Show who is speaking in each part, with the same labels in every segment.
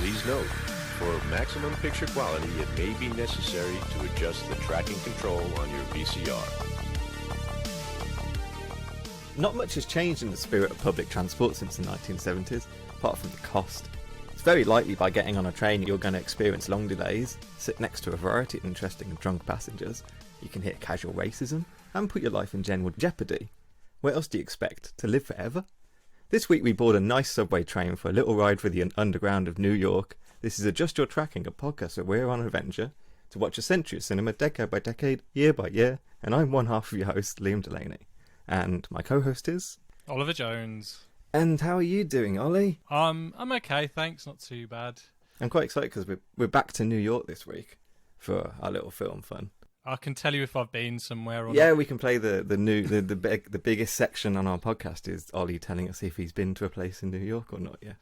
Speaker 1: Please note, for maximum picture quality, it may be necessary to adjust the tracking control on your VCR.
Speaker 2: Not much has changed in the spirit of public transport since the 1970s, apart from the cost. It's very likely by getting on a train you're going to experience long delays, sit next to a variety of interesting and drunk passengers, you can hear casual racism, and put your life in general jeopardy. Where else do you expect? To live forever? This week we board a nice subway train for a little ride through the underground of New York. This is Adjust Your Tracking, a podcast where we're on an adventure to watch a century of cinema decade by decade, year by year, and I'm one half of your host, Liam Delaney. And my co-host is...
Speaker 3: Oliver Jones.
Speaker 2: And how are you doing, Ollie?
Speaker 3: I'm okay, thanks. Not too bad.
Speaker 2: I'm quite excited because we're back to New York this week for our little film fun.
Speaker 3: I can tell you if I've been somewhere or
Speaker 2: yeah,
Speaker 3: not.
Speaker 2: we can play the biggest section on our podcast is Ollie telling us if he's been to a place in New York or not yet.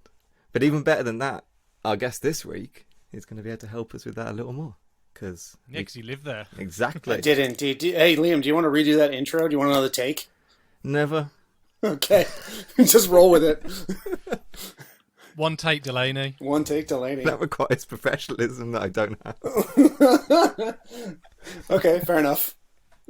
Speaker 2: But even better than that, our guest this week is going to be able to help us with that a little more. Because
Speaker 3: you live there.
Speaker 2: Exactly.
Speaker 4: I did indeed. Hey, Liam, do you want to redo that intro? Do you want another take?
Speaker 2: Never.
Speaker 4: Okay. Just roll with it.
Speaker 3: One take, Delaney.
Speaker 4: One take, Delaney.
Speaker 2: That requires professionalism that I don't have.
Speaker 4: Okay, fair enough.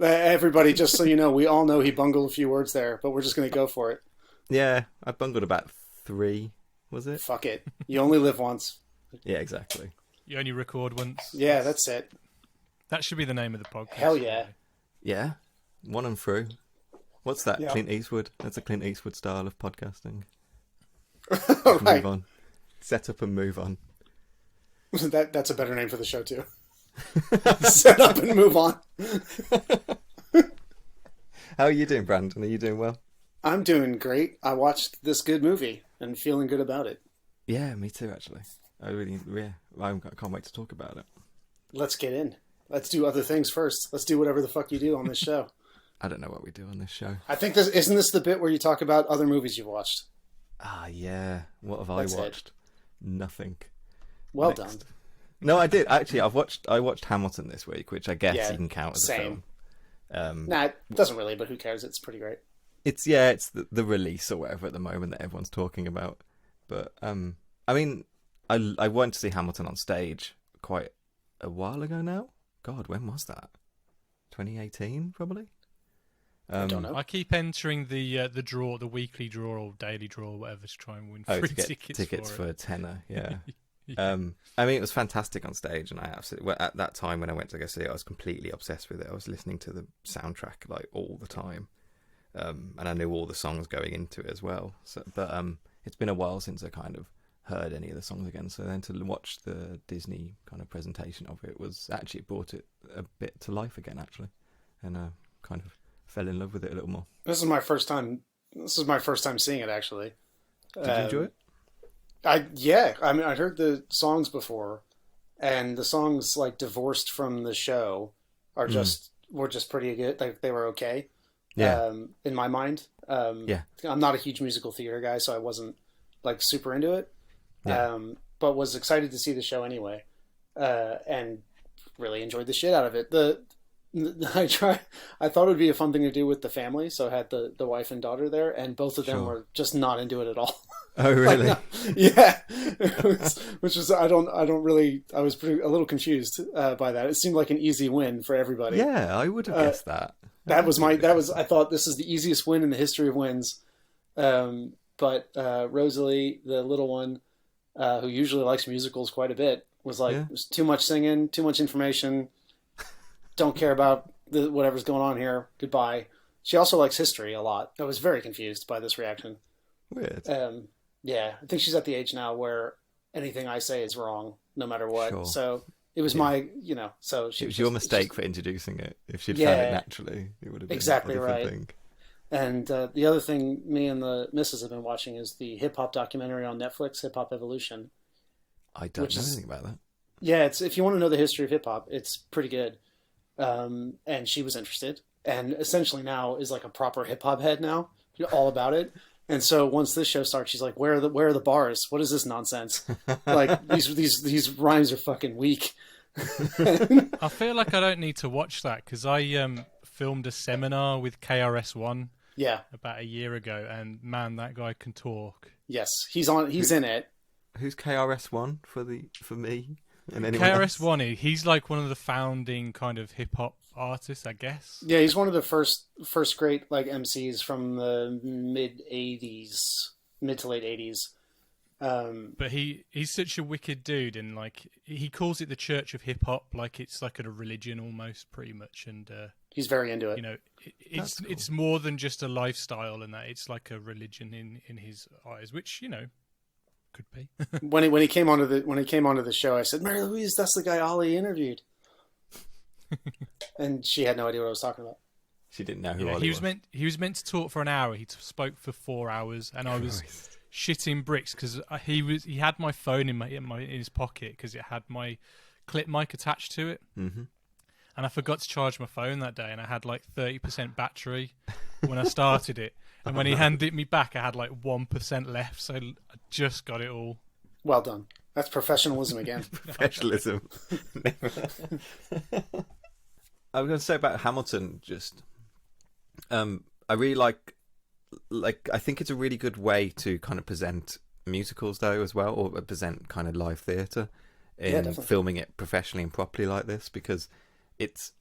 Speaker 4: Everybody, just so you know, we all know he bungled a few words there, but we're just going to go for it.
Speaker 2: Yeah, I bungled about 3, was it?
Speaker 4: Fuck it. You only live once.
Speaker 2: Yeah, exactly.
Speaker 3: You only record once.
Speaker 4: Yeah, that's it.
Speaker 3: That should be the name of the podcast.
Speaker 4: Hell yeah.
Speaker 2: Yeah, one and through. What's that?
Speaker 4: Yeah.
Speaker 2: Clint Eastwood? That's a Clint Eastwood style of podcasting.
Speaker 4: Right.
Speaker 2: Move on. Set up and move on.
Speaker 4: That's a better name for the show, too. Set up and move on.
Speaker 2: How are you doing, Brandon? Are you doing well?
Speaker 4: I'm doing great. I watched this good movie and feeling good about it.
Speaker 2: Yeah, me too, actually. I can't wait to talk about it.
Speaker 4: Let's get in. Let's do other things first. Let's do whatever the fuck you do on this show.
Speaker 2: I don't know what we do on this show.
Speaker 4: I think isn't this the bit where you talk about other movies you've watched?
Speaker 2: Ah, yeah. What have
Speaker 4: That's
Speaker 2: I watched? Nothing.
Speaker 4: Well
Speaker 2: Next.
Speaker 4: done.
Speaker 2: No, I did. Actually, I watched Hamilton this week, which I guess you can count as a
Speaker 4: same.
Speaker 2: film.
Speaker 4: Nah, it doesn't really, but who cares? It's pretty great.
Speaker 2: It's the release or whatever at the moment that everyone's talking about. But I mean, I went to see Hamilton on stage quite a while ago now. God, when was that? 2018, probably.
Speaker 4: I don't know.
Speaker 3: I keep entering the weekly draw or daily draw or whatever to try and win free
Speaker 2: to get
Speaker 3: tickets
Speaker 2: for a tenner. Yeah.
Speaker 3: Yeah.
Speaker 2: I mean, it was fantastic on stage, and I absolutely at that time when I went to go see it, I was completely obsessed with it. I was listening to the soundtrack like all the time, and I knew all the songs going into it as well. So, but it's been a while since I kind of heard any of the songs again. So then to watch the Disney kind of presentation of it was actually brought it a bit to life again, actually, and kind of fell in love with it a little more.
Speaker 4: This is my first time seeing it, actually.
Speaker 2: Did you enjoy it?
Speaker 4: I mean, I'd heard the songs before, and the songs like divorced from the show were just pretty good. They were okay.
Speaker 2: Yeah.
Speaker 4: In my mind.
Speaker 2: Yeah.
Speaker 4: I'm not a huge musical theater guy, so I wasn't like super into it.
Speaker 2: Yeah.
Speaker 4: But was excited to see the show anyway, and really enjoyed the shit out of it. I thought it would be a fun thing to do with the family, so I had the wife and daughter there, and both of them were just not into it at all.
Speaker 2: Oh, really?
Speaker 4: Yeah. Which was I was a little confused by that. It seemed like an easy win for everybody.
Speaker 2: Yeah, I would have guessed that.
Speaker 4: I thought this is the easiest win in the history of wins. But Rosalie, the little one, who usually likes musicals quite a bit, was like, There's too much singing, too much information. Don't care about whatever's going on here. Goodbye. She also likes history a lot. I was very confused by this reaction.
Speaker 2: Weird.
Speaker 4: Yeah, I think she's at the age now where anything I say is wrong, no matter what.
Speaker 2: Sure.
Speaker 4: So it was so
Speaker 2: it was your mistake for introducing it. If she'd found it naturally, it would have been
Speaker 4: exactly
Speaker 2: a different
Speaker 4: right.
Speaker 2: thing.
Speaker 4: And the other thing me and the missus have been watching is the hip-hop documentary on Netflix, Hip Hop Evolution.
Speaker 2: I don't know anything about that.
Speaker 4: Yeah, if you want to know the history of hip-hop, it's pretty good. And she was interested. And essentially now is like a proper hip-hop head now, all about it. And so once this show starts, she's like, where are the bars? What is this nonsense? Like, these rhymes are fucking weak.
Speaker 3: I feel like I don't need to watch that because I filmed a seminar with KRS-One
Speaker 4: Yeah.
Speaker 3: about a year ago, and man, that guy can talk.
Speaker 4: Yes, he's in it.
Speaker 2: Who's KRS-One for me? And anyone
Speaker 3: KRS-One, he's like one of the founding kind of hip hop artists, I guess.
Speaker 4: Yeah, he's one of the first great like MCs from the mid to late 80s.
Speaker 3: But he's such a wicked dude, and like he calls it the Church of Hip Hop, like it's like a religion almost, pretty much. And
Speaker 4: he's very into it.
Speaker 3: You know,
Speaker 2: That's cool.
Speaker 3: it's more than just a lifestyle, and that it's like a religion in his eyes, which could be.
Speaker 4: when he came onto the show, I said, "Mary Louise, that's the guy Ollie interviewed," and she had no idea what I was talking about.
Speaker 2: She didn't know who
Speaker 3: Yeah,
Speaker 2: Ollie was.
Speaker 3: he was meant to talk for an hour. He spoke for 4 hours, and I was shitting bricks because he had my phone in his pocket because it had my clip mic attached to it, and I forgot to charge my phone that day, and I had like 30% battery when I started it, and when he handed it me back, I had like 1% left, so I just got it all.
Speaker 4: Well done. That's professionalism again.
Speaker 2: Professionalism. I was going to say about Hamilton, just I really like I think it's a really good way to kind of present musicals though as well, or present kind of live theatre in filming it professionally and properly like this, because it's,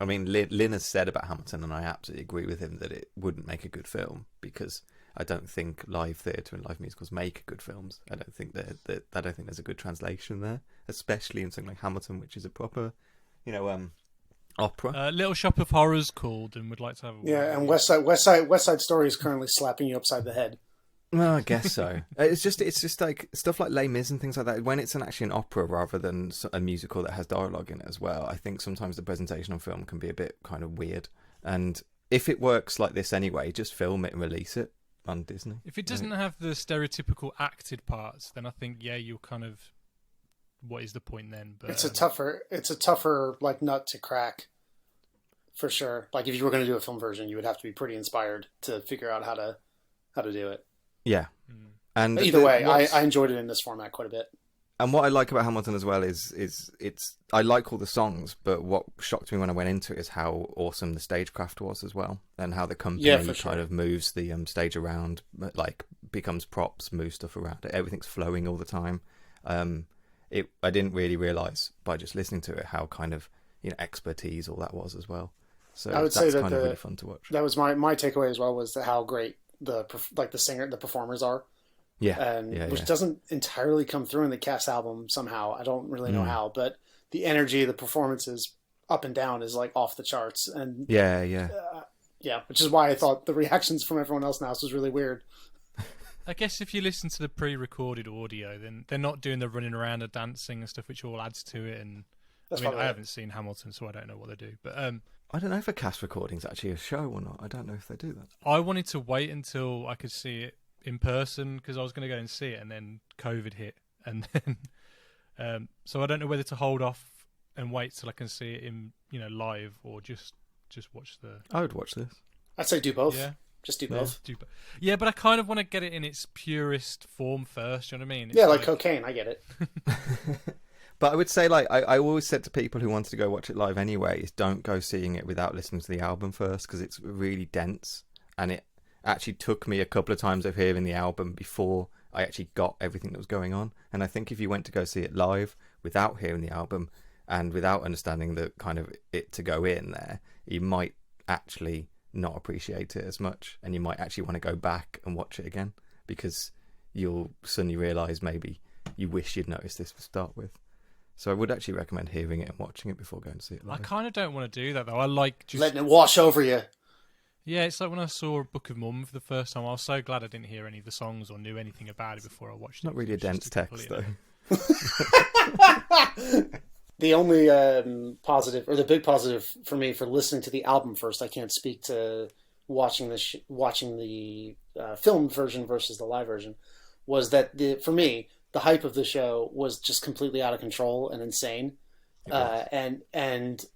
Speaker 2: I mean, Lynn has said about Hamilton, and I absolutely agree with him, that it wouldn't make a good film, because I don't think live theatre and live musicals make good films. I don't think there's a good translation there, especially in something like Hamilton, which is a proper, opera.
Speaker 3: Little Shop of Horrors called, and would like to have a word.
Speaker 4: Yeah, and West Side Story is currently slapping you upside the head.
Speaker 2: Well, I guess so. It's just like stuff like Les Mis and things like that. When it's actually an opera rather than a musical that has dialogue in it as well, I think sometimes the presentation on film can be a bit kind of weird. And if it works like this anyway, just film it and release it on Disney.
Speaker 3: If it doesn't have the stereotypical acted parts, then I think you're kind of, what is the point then? But
Speaker 4: it's a tougher like nut to crack, for sure. Like if you were going to do a film version, you would have to be pretty inspired to figure out how to do it.
Speaker 2: Yeah. And
Speaker 4: either way, I enjoyed it in this format quite a bit.
Speaker 2: And what I like about Hamilton as well is it's, I like all the songs, but what shocked me when I went into it is how awesome the stagecraft was as well, and how the company kind of moves the stage around, like becomes props, moves stuff around. Everything's flowing all the time. I didn't really realise by just listening to it how kind of expertise all that was as well. So
Speaker 4: I would say that
Speaker 2: kind of really fun to watch.
Speaker 4: That was my takeaway as well, was how great the performers are. Which doesn't entirely come through in the cast album somehow. I don't really know how, but the energy of the performances up and down is like off the charts. And which is why I thought the reactions from everyone else now was really weird.
Speaker 3: I guess if you listen to the pre-recorded audio, then they're not doing the running around and dancing and stuff, which all adds to it. And I haven't seen Hamilton, so I don't know what they do. But
Speaker 2: I don't know if a cast recording's actually a show or not. I don't know if they do that.
Speaker 3: I wanted to wait until I could see it in person, because I was going to go and see it, and then COVID hit, and then so I don't know whether to hold off and wait till I can see it in live, or just watch the.
Speaker 2: I would watch this.
Speaker 4: I'd say do both.
Speaker 3: Yeah,
Speaker 4: just do both.
Speaker 3: Yeah, but I kind of want to get it in its purest form first. You know what I mean? It's
Speaker 4: like cocaine. I get it.
Speaker 2: But I would say, like, I always said to people who wanted to go watch it live anyway, is don't go seeing it without listening to the album first, because it's really dense, and it actually took me a couple of times of hearing the album before I actually got everything that was going on. And I think if you went to go see it live without hearing the album and without understanding the kind of it to go in there, you might actually not appreciate it as much, and you might actually want to go back and watch it again, because you'll suddenly realise maybe you wish you'd noticed this to start with. So I would actually recommend hearing it and watching it before going to see it live.
Speaker 3: I kind of don't want to do that though. I like just
Speaker 4: letting it wash over you.
Speaker 3: Yeah, it's like when I saw Book of Mum for the first time. I was so glad I didn't hear any of the songs or knew anything about it before I watched it.
Speaker 2: Not really a dense text, though.
Speaker 4: The only positive, or the big positive for me for listening to the album first, I can't speak to watching the film version versus the live version, was that for me, the hype of the show was just completely out of control and insane. And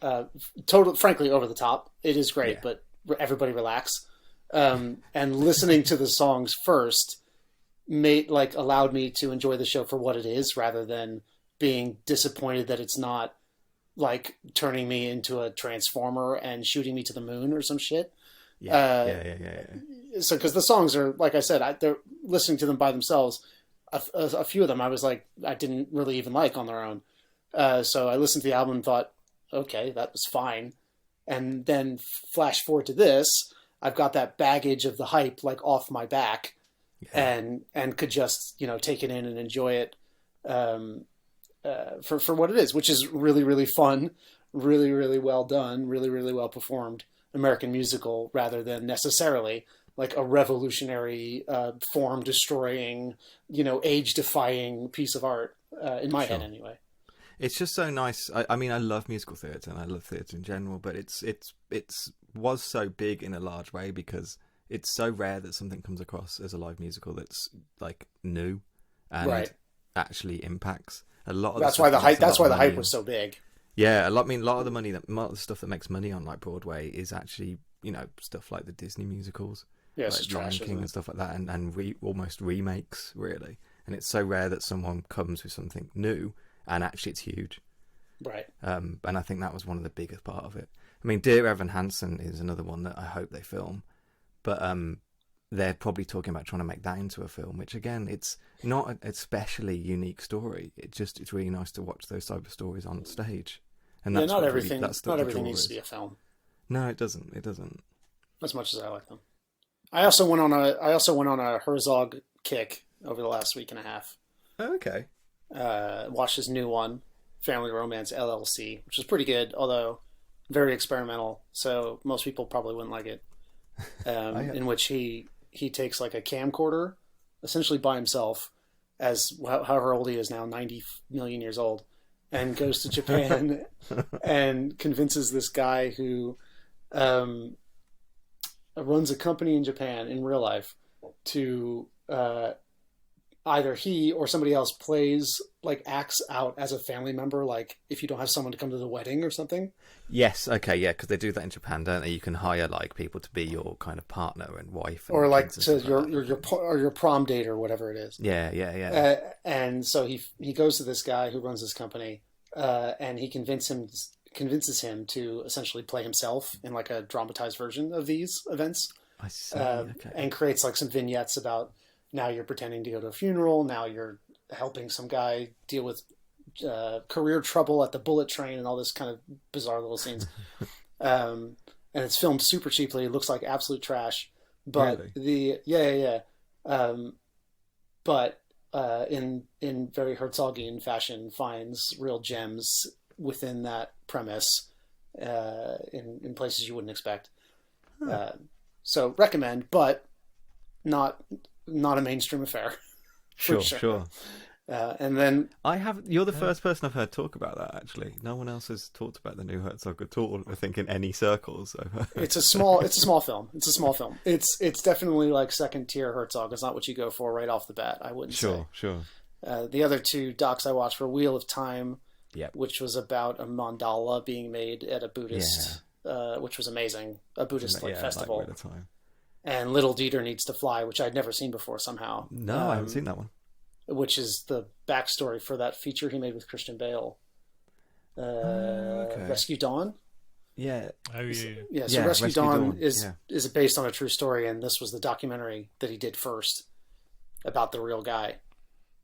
Speaker 4: total, frankly, over the top. It is great, but everybody relax. And listening to the songs first allowed me to enjoy the show for what it is, rather than being disappointed that it's not like turning me into a transformer and shooting me to the moon or some shit. So, because the songs are, like I said, they're listening to them by themselves, a few of them I was like, I didn't really even like on their own. So I listened to the album and thought, okay, that was fine. And then flash forward to this, I've got that baggage of the hype like off my back, and could just take it in and enjoy it for what it is, which is really, really fun, really, really well done, really, really well performed American musical, rather than necessarily like a revolutionary, form destroying, age defying piece of art, in my head anyway.
Speaker 2: It's just so nice. I mean, I love musical theatre and I love theatre in general, but it's was so big in a large way because it's so rare that something comes across as a live musical that's like new and actually impacts a lot of.
Speaker 4: That's why the hype. That's why the hype was so big.
Speaker 2: Yeah, a lot of the stuff that makes money on like Broadway is actually stuff like the Disney musicals, like Lion King and stuff like that, and almost remakes really. And it's so rare that someone comes with something new. And actually, it's huge,
Speaker 4: right?
Speaker 2: And I think that was one of the biggest part of it. I mean, Dear Evan Hansen is another one that I hope they film, but they're probably talking about trying to make that into a film. Which again, it's not an especially unique story. It's really nice to watch those type of stories on stage. And that's
Speaker 4: not everything.
Speaker 2: That's
Speaker 4: not everything needs to be a film.
Speaker 2: No, it doesn't. It doesn't.
Speaker 4: As much as I like them, I also went on a Herzog kick over the last week and a half.
Speaker 2: Oh, okay.
Speaker 4: Watched his new one, Family Romance LLC, which is pretty good, although very experimental. So most people probably wouldn't like it. In which he takes like a camcorder, essentially by himself, as however old he is now, 90 million years old, and goes to Japan and convinces this guy who runs a company in Japan in real life to either he or somebody else acts out as a family member, like if you don't have someone to come to the wedding or something.
Speaker 2: Yes, okay, yeah, because they do that in Japan, don't they? You can hire like people to be your kind of partner and wife,
Speaker 4: or like to your prom date or whatever it is.
Speaker 2: Yeah.
Speaker 4: And so he goes to this guy who runs this company, and he convinces him to essentially play himself in like a dramatized version of these events.
Speaker 2: I see. Okay.
Speaker 4: And creates like some vignettes about. Now you're pretending to go to a funeral. Now you're helping some guy deal with career trouble at the bullet train and all this kind of bizarre little scenes. And it's filmed super cheaply. It looks like absolute trash. But
Speaker 2: really?
Speaker 4: But in very Herzogian fashion, finds real gems within that premise in places you wouldn't expect.
Speaker 2: Huh.
Speaker 4: So recommend, but not a mainstream affair.
Speaker 2: Sure.
Speaker 4: And then
Speaker 2: you're the first person I've heard talk about that. Actually, no one else has talked about the new Herzog at all. I think in any circles.
Speaker 4: It's a small film. It's definitely like second tier Herzog. It's not what you go for right off the bat. I wouldn't say.
Speaker 2: Sure.
Speaker 4: The other two docs I watched were Wheel of Time,
Speaker 2: Yep.
Speaker 4: which was about a mandala being made at a Buddhist, which was amazing. A Buddhist festival.
Speaker 2: Like Wheel of Time.
Speaker 4: And Little Dieter Needs to Fly, which I'd never seen before somehow.
Speaker 2: No, I haven't seen that one.
Speaker 4: Which is the backstory for that feature he made with Christian Bale. Rescue Dawn?
Speaker 2: Yeah.
Speaker 3: Oh, yeah.
Speaker 4: Yeah, so Rescue Dawn is based on a true story, and this was the documentary that he did first about the real guy.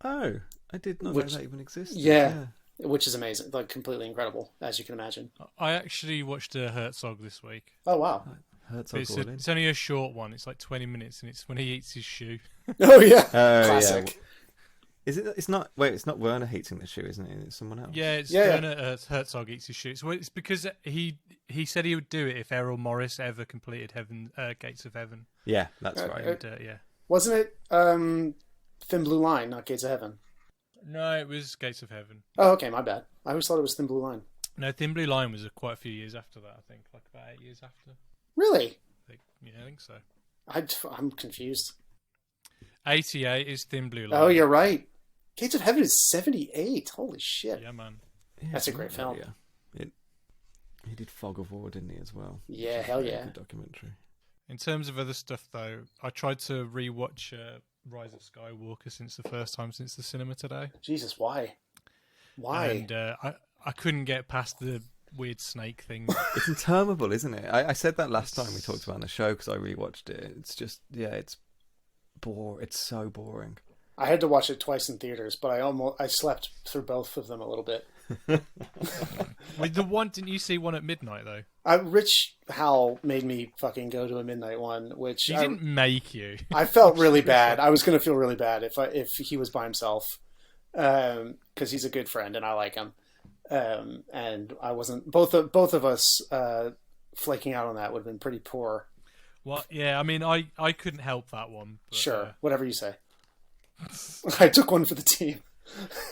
Speaker 2: Oh, I did not know that even existed.
Speaker 4: Yeah, which is amazing. Like, completely incredible, as you can imagine.
Speaker 3: I actually watched a Herzog this week.
Speaker 4: Oh, wow.
Speaker 3: It's only a short one. It's like 20 minutes, and it's when he eats his shoe.
Speaker 4: Oh yeah, classic.
Speaker 2: Yeah. Is it? It's not. Wait, it's not Werner eating the shoe, isn't it? It's someone else.
Speaker 3: Yeah, Werner Herzog eats his shoe. It's because he said he would do it if Errol Morris ever completed Gates of Heaven.
Speaker 2: Yeah, that's right.
Speaker 3: And,
Speaker 4: wasn't it Thin Blue Line, not Gates of Heaven?
Speaker 3: No, it was Gates of Heaven.
Speaker 4: Oh, okay, my bad. I always thought it was Thin Blue Line.
Speaker 3: No, Thin Blue Line was quite a few years after that. I think like about 8 years after.
Speaker 4: Really?
Speaker 3: I think so.
Speaker 4: I'm confused.
Speaker 3: 88 is Thin Blue Line.
Speaker 4: Oh, you're right. Gates of Heaven is 78. Holy shit.
Speaker 3: Yeah, man.
Speaker 2: Yeah,
Speaker 4: that's a great film.
Speaker 2: Yeah. He did Fog of War, didn't he, as well?
Speaker 4: Yeah, hell yeah.
Speaker 2: Documentary.
Speaker 3: In terms of other stuff, though, I tried to rewatch Rise of Skywalker since the first time since the cinema today.
Speaker 4: Jesus, why? Why?
Speaker 3: And I couldn't get past the weird snake thing.
Speaker 2: It's interminable, isn't it? I said that last time we talked about it on the show because I rewatched it. It's just, it's so boring.
Speaker 4: I had to watch it twice in theaters, but I slept through both of them a little bit.
Speaker 3: Wait, didn't you see one at midnight though?
Speaker 4: Rich Howell made me fucking go to a midnight one, which
Speaker 3: He didn't make you.
Speaker 4: I felt really bad. I was going to feel really bad if he was by himself, because he's a good friend and I like him. And I wasn't. Both of us flaking out on that would have been pretty poor.
Speaker 3: Well, yeah. I mean, I couldn't help that one. But,
Speaker 4: sure, whatever you say. I took one for the team.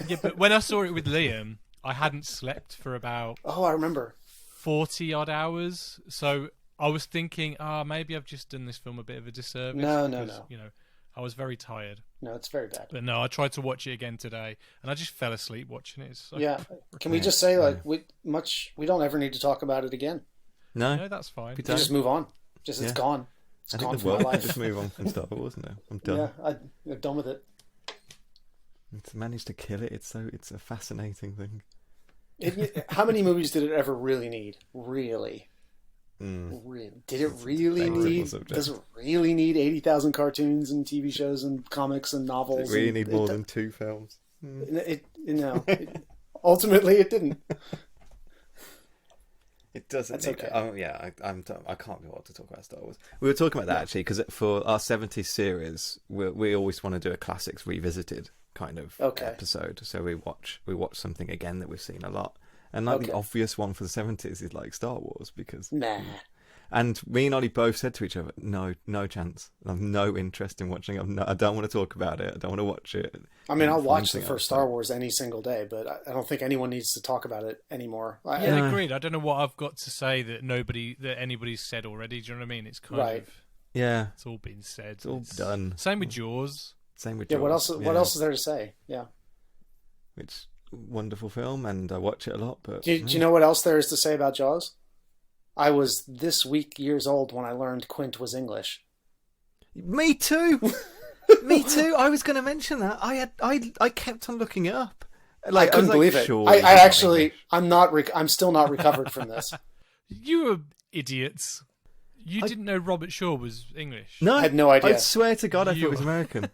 Speaker 3: Yeah, but when I saw it with Liam, I hadn't slept for about
Speaker 4: I remember
Speaker 3: 40 odd hours. So I was thinking, maybe I've just done this film a bit of a disservice.
Speaker 4: No.
Speaker 3: You know, I was very tired.
Speaker 4: No, it's very bad.
Speaker 3: But no, I tried to watch it again today, and I just fell asleep watching it. So
Speaker 4: yeah. Can we just say we don't ever need to talk about it again?
Speaker 3: No, that's fine.
Speaker 4: We just move on. It's gone. It's gone from my life.
Speaker 2: Just move on from Star Wars now. I'm done.
Speaker 4: Yeah, I'm done with it.
Speaker 2: It's managed to kill it. It's a fascinating thing.
Speaker 4: How many movies did it ever really need? Really? Did it really need? Does it really need 80,000 cartoons and TV shows and comics and novels?
Speaker 2: Does it really need more than 2 films?
Speaker 4: Ultimately, it didn't.
Speaker 2: It doesn't.
Speaker 4: That's
Speaker 2: need
Speaker 4: okay.
Speaker 2: I can't be able to talk about Star Wars. We were talking about that actually because for our 70s series, we always want to do a classics revisited kind of episode. So we watch something again that we've seen a lot, and the obvious one for the 70s is like Star Wars because And me and Ollie both said to each other, no chance. I have no interest in watching it. I don't want to talk about it. I don't want to watch it.
Speaker 4: I mean, I'll watch the first Star Wars any single day, but I don't think anyone needs to talk about it anymore.
Speaker 3: Yeah, agreed. I don't know what I've got to say that anybody's said already. Do you know what I mean? It's kind of...
Speaker 2: Yeah.
Speaker 3: It's all been said.
Speaker 2: It's all done.
Speaker 3: Same with Jaws.
Speaker 4: Yeah, what else is there to say? Yeah.
Speaker 2: Which, wonderful film, and I watch it a lot, but...
Speaker 4: Do you know what else there is to say about Jaws? I was this week years old when I learned Quint was English.
Speaker 2: Me too. Me too. I was going to mention that. I kept on looking it up.
Speaker 4: I couldn't believe it. I'm still not recovered from this.
Speaker 3: You were idiots. You didn't know Robert Shaw was English.
Speaker 4: No, I had no idea.
Speaker 2: I swear to God, I thought he was American.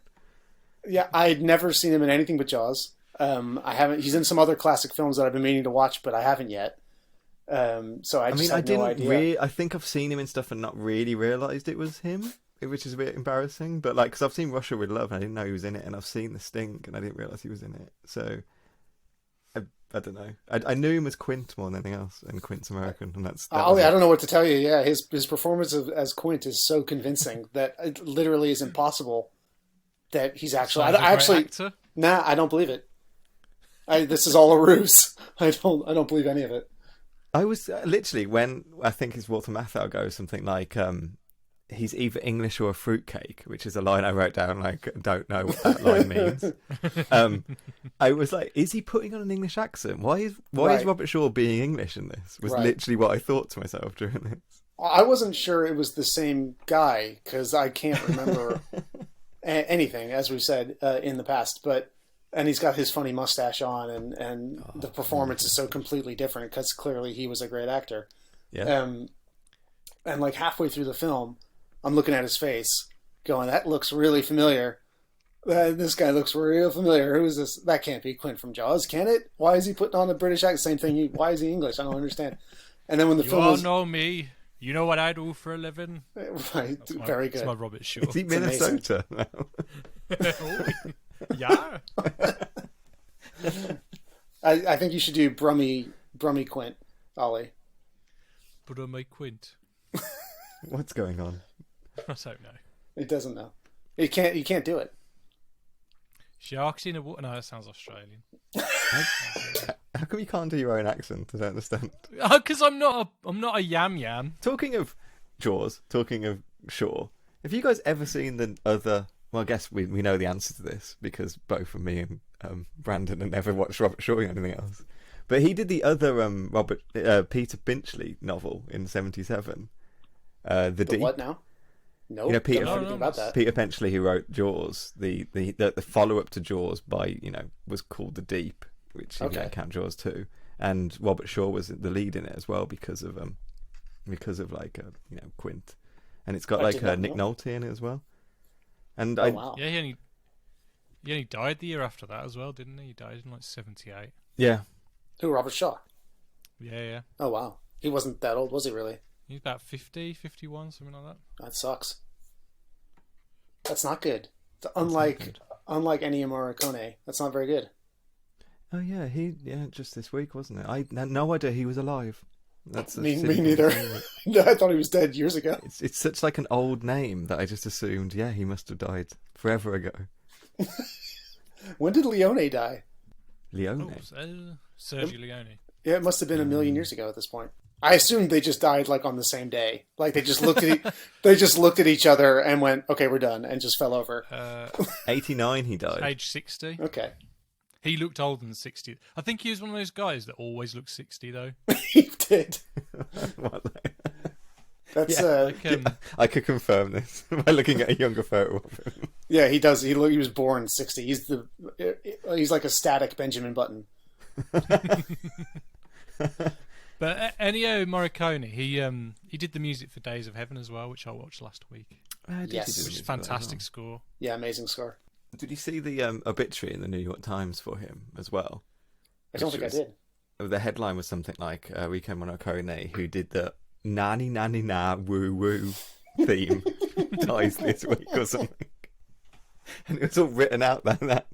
Speaker 4: Yeah, I'd never seen him in anything but Jaws. I haven't. He's in some other classic films that I've been meaning to watch, but I haven't yet. So I had no idea.
Speaker 2: I think I've seen him in stuff and not really realised it was him, which is a bit embarrassing. But because I've seen Russia with Love and I didn't know he was in it, and I've seen The Stink and I didn't realise he was in it. So I don't know. I knew him as Quint more than anything else, and Quint's American, and that's.
Speaker 4: I don't know what to tell you. Yeah, his performance as Quint is so convincing that it literally is impossible that he's actually.
Speaker 3: Actor?
Speaker 4: Nah, I don't believe it. This is all a ruse. I don't believe any of it.
Speaker 2: I was literally, when I think it's Walter Matthau goes something like, he's either English or a fruitcake, which is a line I wrote down, like, don't know what that line means. I was like, is he putting on an English accent? Why is Robert Shaw being English in this? Was literally what I thought to myself during this.
Speaker 4: I wasn't sure it was the same guy, because I can't remember anything, as we've said in the past, and he's got his funny mustache on, and the performance is so completely different because clearly he was a great actor.
Speaker 2: Yeah.
Speaker 4: And like halfway through the film, I'm looking at his face, going, "That looks really familiar. This guy looks real familiar. Who is this? That can't be Quint from Jaws, can it? Why is he putting on a British accent? Same thing. Why is he English? I don't understand." And then when the film
Speaker 3: all know me. You know what I do for a living.
Speaker 4: Right. Very good.
Speaker 3: That's my Robert Shaw.
Speaker 2: Is he Minnesota now?
Speaker 3: Yeah.
Speaker 4: I think you should do Brummy Quint, Ollie.
Speaker 3: Brummy Quint.
Speaker 2: What's going on?
Speaker 3: I don't know.
Speaker 4: He doesn't know. You can't do it.
Speaker 3: Sharks in a water. No, that sounds Australian.
Speaker 2: How come you can't do your own accent? I don't understand.
Speaker 3: Because I'm not a yam.
Speaker 2: Talking of Jaws, talking of Shaw, have you guys ever seen the other? Well, I guess we know the answer to this because both of me and Brandon have never watched Robert Shaw or anything else. But he did the other Peter Benchley novel in '77. The Deep.
Speaker 4: What now? No,
Speaker 2: you know,
Speaker 4: Peter
Speaker 2: Benchley, who wrote Jaws, the follow up to Jaws was called The Deep, which you can count Jaws 2, and Robert Shaw was the lead in it as well because of Quint, and it's got Nick Nolte in it as well. And
Speaker 3: yeah, He only died the year after that as well, didn't he? He died in like 78.
Speaker 2: Yeah.
Speaker 4: Who, Robert Shaw?
Speaker 3: Yeah.
Speaker 4: Oh, wow. He wasn't that old, was he really?
Speaker 3: He's about 50, 51, something like that.
Speaker 4: That sucks. That's not good. Unlike Ennio Morricone, that's not very good.
Speaker 2: Oh yeah, just this week, wasn't it? I had no idea he was alive.
Speaker 4: Me neither. No, I thought he was dead years ago.
Speaker 2: It's such like an old name that I just assumed, yeah, he must have died forever ago.
Speaker 4: When did Leone die?
Speaker 2: Leone?
Speaker 3: Sergio Leone.
Speaker 4: Yeah, it must have been a million years ago at this point. I assumed they just died like on the same day. Like they just looked at each other and went, "Okay, we're done," and just fell over.
Speaker 2: 89 he died.
Speaker 3: Age 60.
Speaker 4: Okay.
Speaker 3: He looked older than 60. I think he was one of those guys that always looks 60 though.
Speaker 4: He did. That's
Speaker 2: I could confirm this by looking at a younger photo of him.
Speaker 4: Yeah, he does. He was born 60. He's like a static Benjamin Button.
Speaker 3: But Ennio Morricone, he did the music for Days of Heaven as well, which I watched last week.
Speaker 4: Yes,
Speaker 3: which is a fantastic score.
Speaker 4: Yeah, amazing score.
Speaker 2: Did you see the obituary in the New York Times for him as well?
Speaker 4: I don't think I did.
Speaker 2: The headline was something like Rico Morricone, who did the nanny nanny na woo woo theme, dies this week or something. And it was all written out like that.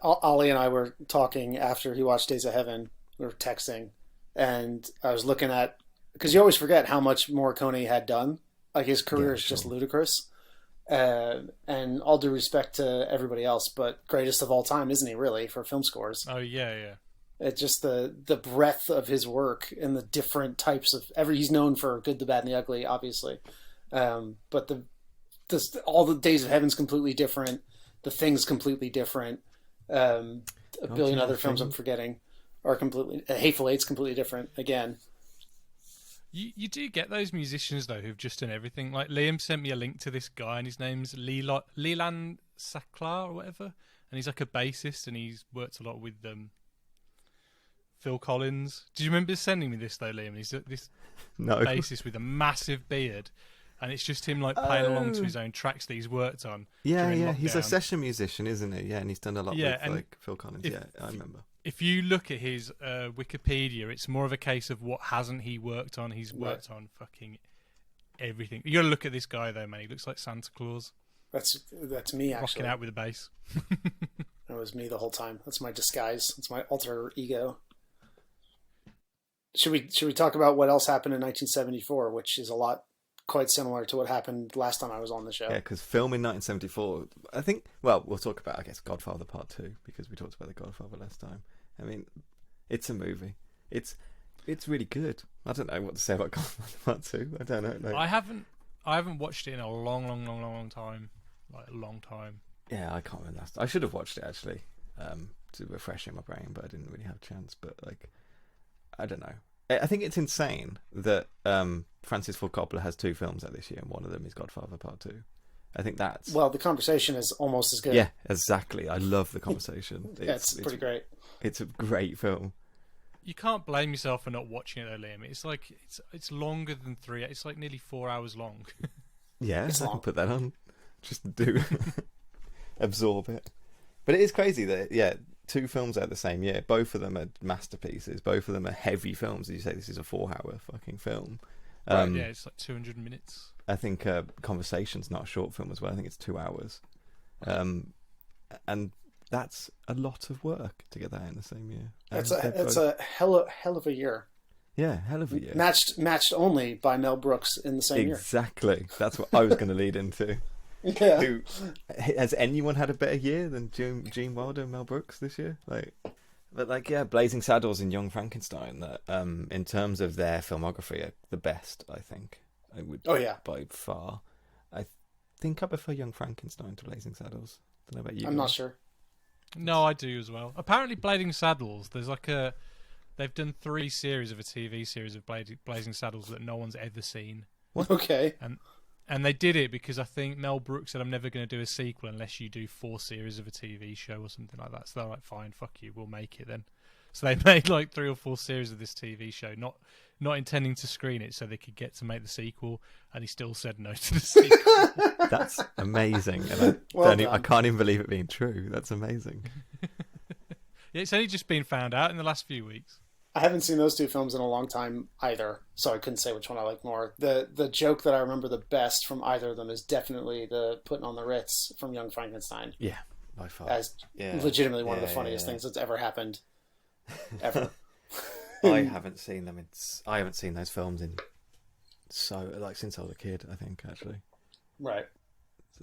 Speaker 4: Ollie and I were talking after he watched Days of Heaven. We were texting, and I was looking at, because you always forget how much Morricone had done. Like his career is just ludicrous. And all due respect to everybody else, but greatest of all time, isn't he? Really, for film scores.
Speaker 3: Oh yeah.
Speaker 4: It's just the breadth of his work and the different types of he's known for good, the bad, and the ugly, obviously. But all the Days of Heaven's completely different. The Thing's completely different. A billion other films I'm forgetting are completely. Hateful Eight's completely different again.
Speaker 3: You do get those musicians though who've just done everything. Like Liam sent me a link to this guy, and his name's Leland Saklar or whatever, and he's like a bassist, and he's worked a lot with Phil Collins. Do you remember sending me this though, Liam? He's this bassist with a massive beard, and it's just him like playing along to his own tracks that he's worked on.
Speaker 2: Yeah.
Speaker 3: Lockdown.
Speaker 2: He's a session musician, isn't he? Yeah, and he's done a lot with like Phil Collins. I remember.
Speaker 3: If you look at his Wikipedia, it's more of a case of what hasn't he worked on. He's worked on fucking everything. You got to look at this guy though, man. He looks like Santa Claus.
Speaker 4: That's me actually.
Speaker 3: Rocking out with a bass.
Speaker 4: That was me the whole time. That's my disguise. It's my alter ego. Should we talk about what else happened in 1974, which is quite similar to what happened last time I was on the show?
Speaker 2: Yeah, because film in 1974, I think. Well, we'll talk about, I guess, Godfather Part 2 because we talked about the Godfather last time. I mean, it's a movie. It's really good. I don't know what to say about Godfather Part 2. I don't know.
Speaker 3: I haven't watched it in a long time. Like a long time.
Speaker 2: Yeah, I can't remember last. I should have watched it actually to refresh in my brain, but I didn't really have a chance. But like, I don't know. I think it's insane that Francis Ford Coppola has 2 films out this year, and one of them is Godfather Part 2. I think that's...
Speaker 4: Well, The Conversation is almost as good.
Speaker 2: Yeah, exactly. I love The Conversation.
Speaker 4: It's pretty great.
Speaker 2: It's a great film.
Speaker 3: You can't blame yourself for not watching it though, Liam. It's like it's longer than 3. It's like nearly 4 hours long.
Speaker 2: Yeah,
Speaker 4: it's
Speaker 2: I
Speaker 4: long.
Speaker 2: can put that on. Just absorb it. But it is crazy that 2 films out the same year. Both of them are masterpieces. Both of them are heavy films. As you say, this is a 4-hour fucking film.
Speaker 3: Right, yeah, it's like 200 minutes.
Speaker 2: I think Conversation's not a short film as well. I think it's 2 hours. And that's a lot of work to get that in the same year.
Speaker 4: It's a hell of a year.
Speaker 2: Yeah, hell of a year.
Speaker 4: Matched only by Mel Brooks in the same year.
Speaker 2: Exactly. That's what I was going to lead into.
Speaker 4: Yeah.
Speaker 2: Has anyone had a better year than Gene Wilder and Mel Brooks this year? Blazing Saddles and Young Frankenstein, that in terms of their filmography are the best, I think. I would by far. I think I prefer Young Frankenstein to Blazing Saddles. Don't know about you.
Speaker 4: I'm not sure.
Speaker 3: No, I do as well. Apparently Blazing Saddles, they've done 3 series of a TV series of Blazing Saddles that no one's ever seen.
Speaker 2: What?
Speaker 4: Okay.
Speaker 3: And they did it because I think Mel Brooks said, I'm never going to do a sequel unless you do 4 series of a TV show or something like that. So they're like, fine, fuck you, we'll make it then. So they made like 3 or 4 series of this TV show. not intending to screen it so they could get to make the sequel, and he still said no to the sequel.
Speaker 2: That's amazing. And I can't even believe it being true. That's amazing.
Speaker 3: Yeah, it's only just been found out in the last few weeks.
Speaker 4: I haven't seen those two films in a long time either, so I couldn't say which one I like more. The joke that I remember the best from either of them is definitely the putting on the Ritz from Young Frankenstein.
Speaker 2: Yeah, by far.
Speaker 4: As legitimately one of the funniest things that's ever happened, ever.
Speaker 2: I haven't seen them. I haven't seen those films in since I was a kid. I think actually.
Speaker 4: Right.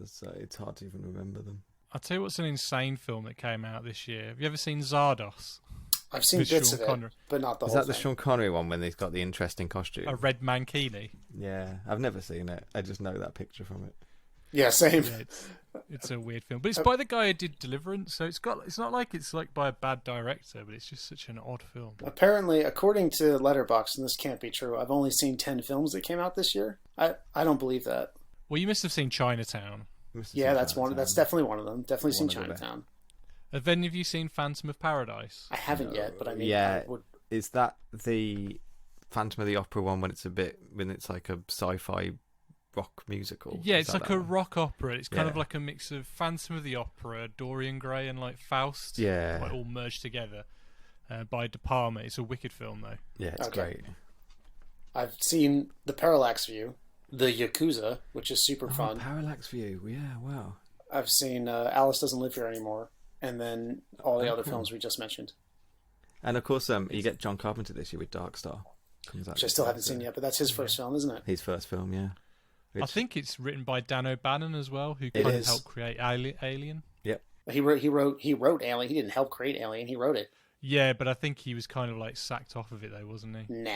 Speaker 2: So it's hard to even remember them.
Speaker 3: I'll tell you what's an insane film that came out this year. Have you ever seen Zardos?
Speaker 4: I've seen bits of it, but not the whole thing.
Speaker 2: Is that the Sean Connery one when he's got the interesting costume?
Speaker 3: A red mankini.
Speaker 2: Yeah, I've never seen it. I just know that picture from it.
Speaker 4: Yeah, same.
Speaker 3: Yeah, it's a weird film, but it's by the guy who did Deliverance, so it's not like it's like by a bad director, but it's just such an odd film.
Speaker 4: Apparently, according to Letterboxd, and this can't be true, I've only seen 10 films that came out this year. I don't believe that.
Speaker 3: Well, you must have seen Chinatown.
Speaker 4: Yeah, that's definitely one of them. Definitely seen Chinatown.
Speaker 3: Have any of you seen Phantom of Paradise?
Speaker 4: I haven't yet, but I mean,
Speaker 2: yeah. Is that the Phantom of the Opera one when it's like a sci-fi rock musical?
Speaker 3: Yeah, it's like a rock opera. It's kind of like a mix of Phantom of the Opera, Dorian Gray, and like Faust.
Speaker 2: Yeah,
Speaker 3: like all merged together by De Palma. It's a wicked film, though.
Speaker 2: Yeah, it's great.
Speaker 4: I've seen The Parallax View, The Yakuza, which is super fun.
Speaker 2: Parallax View, yeah, wow.
Speaker 4: I've seen Alice Doesn't Live Here Anymore, and then all the other films we just mentioned.
Speaker 2: And of course, you get John Carpenter this year with Dark Star.
Speaker 4: Which I still haven't seen yet, but that's his first film, isn't it?
Speaker 2: His first film, yeah.
Speaker 3: I think it's written by Dan O'Bannon as well, who kind of helped create Alien.
Speaker 2: Yep.
Speaker 4: He wrote Alien. He didn't help create Alien. He wrote it.
Speaker 3: Yeah, but I think he was kind of like sacked off of it though, wasn't he?
Speaker 4: Nah.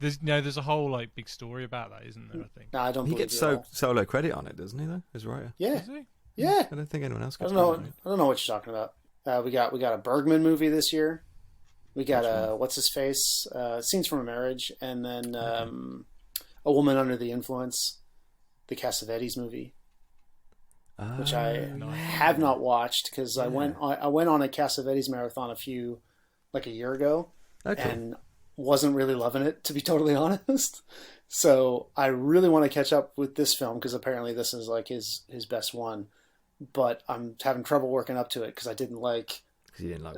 Speaker 3: There's a whole like big story about that, isn't there? I think.
Speaker 4: No, I don't.
Speaker 2: He gets solo credit on it, doesn't he? Though as writer.
Speaker 4: Yeah.
Speaker 3: Does he?
Speaker 4: Yeah.
Speaker 2: I don't think anyone else gets.
Speaker 4: I don't know what you're talking about. We got a Bergman movie this year. We got what's his face? Scenes from a Marriage, and then A Woman Under the Influence, the Cassavetes movie, which I have not watched because I went on a Cassavetes marathon a year ago, and wasn't really loving it, to be totally honest. So I really want to catch up with this film because apparently this is like his best one, but I'm having trouble working up to it because I didn't like.
Speaker 2: Because you didn't like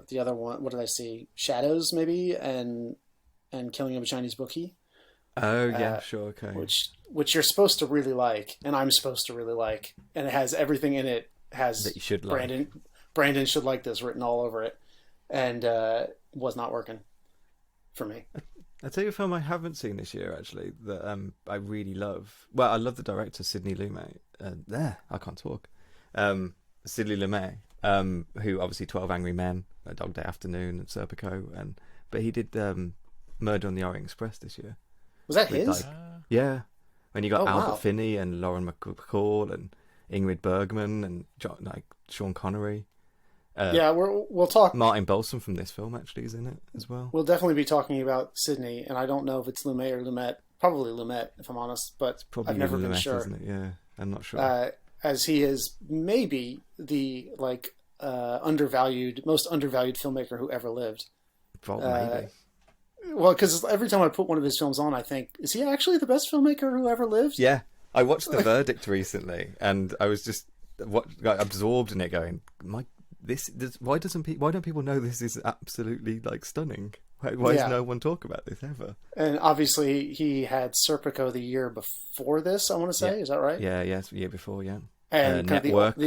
Speaker 4: the other one. What did I see? Shadows, maybe, and Killing of a Chinese Bookie.
Speaker 2: Oh yeah, sure, okay.
Speaker 4: Which you're supposed to really like, and I'm supposed to really like, and it has everything in it. Has
Speaker 2: that you should like.
Speaker 4: Brandon should like this written all over it, and was not working for me.
Speaker 2: I'll tell you a film I haven't seen this year actually that I really love. Well, I love the director Sidney Lumet. I can't talk. Sidney Lumet. Who obviously 12 Angry Men, A Dog Day Afternoon, and Serpico, but he did Murder on the Orient Express this year.
Speaker 4: Was that his?
Speaker 2: Yeah, when you got Albert Finney and Lauren McCall and Ingrid Bergman and Sean Connery.
Speaker 4: We'll talk.
Speaker 2: Martin Balsam from this film actually is in it as well.
Speaker 4: We'll definitely be talking about Sidney, and I don't know if it's Lumet or Lumet. Probably Lumet, if I'm honest, but I've never been sure.
Speaker 2: Isn't it? Yeah, I'm not sure.
Speaker 4: As he is maybe the most undervalued filmmaker who ever lived.
Speaker 2: Maybe.
Speaker 4: Well, because every time I put one of his films on, I think, is he actually the best filmmaker who ever lived?
Speaker 2: Yeah, I watched The Verdict recently, and I was just absorbed in it, going, why don't people know this is absolutely like stunning? Why does no one talk about this ever? And
Speaker 4: obviously, he had Serpico the year before this. I want to say, is that right?
Speaker 2: Yeah, it's the year before, yeah.
Speaker 4: And
Speaker 2: Network,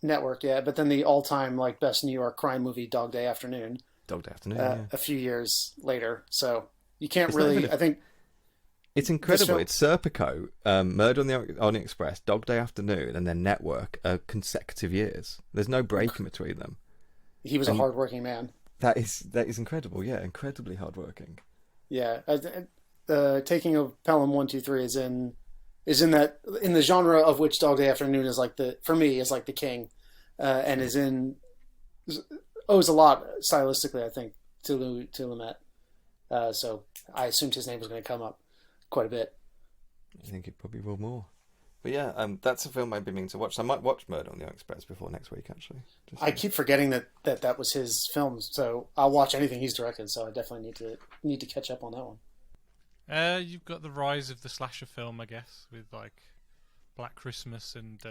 Speaker 4: Network, yeah. But then the all-time like best New York crime movie, Dog Day Afternoon. A few years later, so you can't I think
Speaker 2: it's incredible. It's Serpico, Murder on the Orient Express, Dog Day Afternoon, and then Network. Consecutive years. There's no break in between them.
Speaker 4: He was a hardworking man.
Speaker 2: That is incredible. Yeah, incredibly hardworking.
Speaker 4: Yeah, Taking of Pelham 1, 2, 3 is in the genre of which Dog Day Afternoon is like the king, and owes a lot stylistically, I think, to Lumet. So I assumed his name was going to come up quite a bit.
Speaker 2: I think it probably will more. But yeah, that's a film I've been meaning to watch. So I might watch Murder on the Orient Express before next week, actually.
Speaker 4: I keep forgetting that was his film, so I'll watch anything he's directed. So I definitely need to catch up on that one.
Speaker 3: You've got the rise of the slasher film, I guess, with like Black Christmas and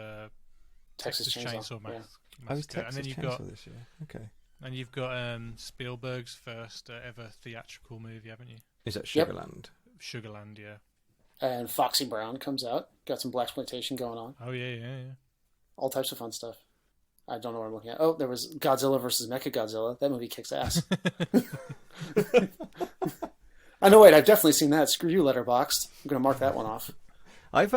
Speaker 3: Texas Chainsaw Massacre.
Speaker 2: Oh, Texas
Speaker 3: and then you've
Speaker 2: Chainsaw
Speaker 3: got
Speaker 2: this year. Okay.
Speaker 3: And you've got Spielberg's first ever theatrical movie, haven't you?
Speaker 2: Is that Sugarland?
Speaker 3: Yep. Sugarland, yeah.
Speaker 4: And Foxy Brown comes out. Got some blaxploitation going on.
Speaker 3: Oh yeah.
Speaker 4: All types of fun stuff. I don't know what I'm looking at. Oh, there was Godzilla versus Mechagodzilla. That movie kicks ass. I know. Wait, I've definitely seen that. Screw you, Letterboxd. I'm going to mark that one off.
Speaker 2: I've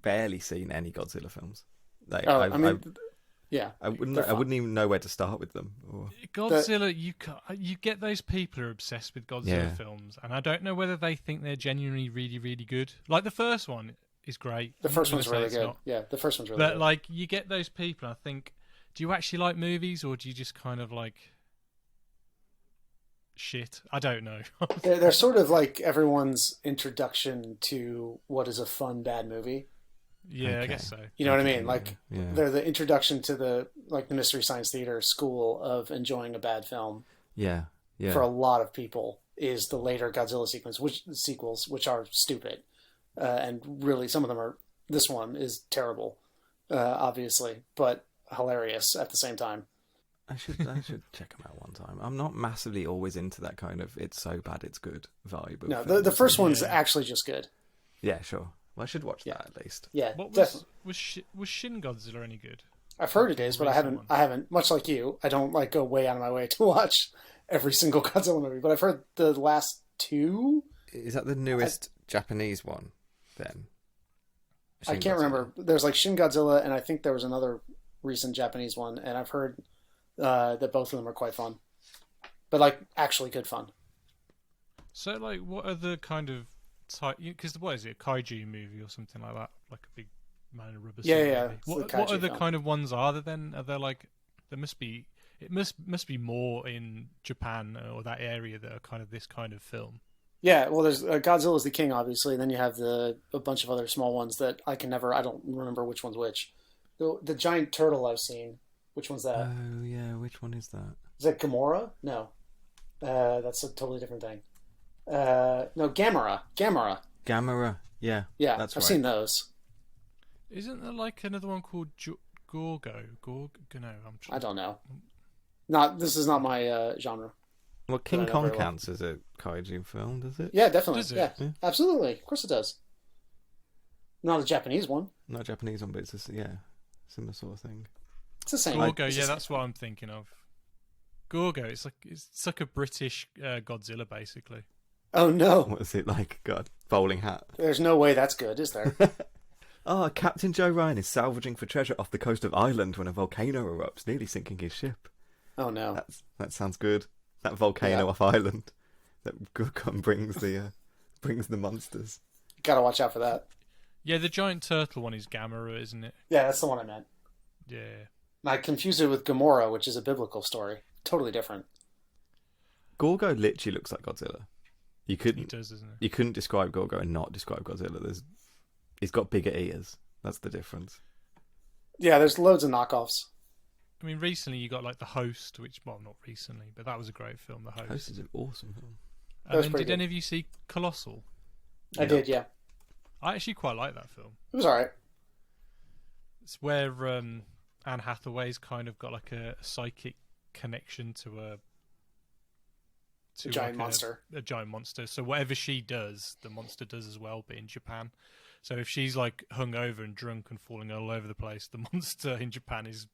Speaker 2: barely seen any Godzilla films. Like,
Speaker 4: yeah,
Speaker 2: I wouldn't even know where to start with them.
Speaker 3: Godzilla, you get those people who are obsessed with Godzilla films, and I don't know whether they think they're genuinely really, really good. Like the first one is great.
Speaker 4: The first one's really good. Yeah, the first one's really good.
Speaker 3: But like, you get those people, and I think, do you actually like movies, or do you just kind of like shit? I don't know.
Speaker 4: They're sort of like everyone's introduction to what is a fun bad movie.
Speaker 3: Yeah, okay. I guess so.
Speaker 4: You know what I mean? Like they're the introduction to the Mystery Science Theater school of enjoying a bad film.
Speaker 2: Yeah.
Speaker 4: For a lot of people, is the later Godzilla sequels, which are stupid, and really some of them are. This one is terrible, obviously, but hilarious at the same time.
Speaker 2: I should check them out one time. I'm not massively always into that kind of "it's so bad it's good" vibe.
Speaker 4: No, the first one's actually just good.
Speaker 2: Yeah, sure. Well, I should watch that at least.
Speaker 4: Yeah,
Speaker 3: was Shin Godzilla any good?
Speaker 4: I've heard it is, but I haven't. Much like you, I don't like go way out of my way to watch every single Godzilla movie. But I've heard the last two.
Speaker 2: Is that the newest Japanese one? Then
Speaker 4: I can't remember. There's like Shin Godzilla, and I think there was another recent Japanese one, and I've heard that both of them are quite fun, but like actually good fun.
Speaker 3: So, like, what are the kind of because what is it, a kaiju movie or something like that, like a big man in a rubber suit?
Speaker 4: Yeah.
Speaker 3: What other kind of ones are there then? Are there like it must be more in Japan or that area that are kind of this kind of film.
Speaker 4: Yeah, well, there's Godzilla's the king, obviously. And then you have a bunch of other small ones that I don't remember which one's which. The giant turtle I've seen. Which one's that?
Speaker 2: Oh yeah, which one is that?
Speaker 4: Is that Gamora? No, that's a totally different thing. No, Gamera.
Speaker 2: Yeah,
Speaker 4: that's I've seen those.
Speaker 3: Isn't there like another one called Gorgo? No,
Speaker 4: I don't know. This is not my genre.
Speaker 2: Well, King Kong counts as a kaiju film, does it?
Speaker 4: Yeah, definitely.
Speaker 3: Does it?
Speaker 4: Yeah, absolutely. Of course it does. Not a Japanese one.
Speaker 2: Not a Japanese one, but it's similar sort of thing.
Speaker 4: It's the same.
Speaker 3: Gorgo, that's what I'm thinking of. Gorgo, it's like a British Godzilla, basically.
Speaker 4: Oh no!
Speaker 2: What is it like? God, bowling hat.
Speaker 4: There's no way that's good, is there?
Speaker 2: Captain Joe Ryan is salvaging for treasure off the coast of Ireland when a volcano erupts, nearly sinking his ship.
Speaker 4: Oh no!
Speaker 2: That sounds good. That volcano off Ireland that brings the monsters.
Speaker 4: Gotta watch out for that.
Speaker 3: Yeah, the giant turtle one is Gamera, isn't it?
Speaker 4: Yeah, that's the one I meant.
Speaker 3: Yeah.
Speaker 4: I confused it with Gamora, which is a biblical story. Totally different.
Speaker 2: Gorgo literally looks like Godzilla. He does, doesn't he? You couldn't describe Gorgo and not describe Godzilla. He's got bigger ears. That's the difference. Yeah,
Speaker 4: there's loads of knockoffs.
Speaker 3: I mean, recently you got like The Host, which, well, not recently, but that was a great film, The Host.
Speaker 2: Host is an awesome film.
Speaker 3: And then did any of you see Colossal?
Speaker 4: I did, yeah.
Speaker 3: I actually quite like that film.
Speaker 4: It was alright.
Speaker 3: It's where Anne Hathaway's kind of got like a psychic connection to a
Speaker 4: giant monster.
Speaker 3: A giant monster. So whatever she does, the monster does as well, but in Japan. So if she's like hungover and drunk and falling all over the place, the monster in Japan is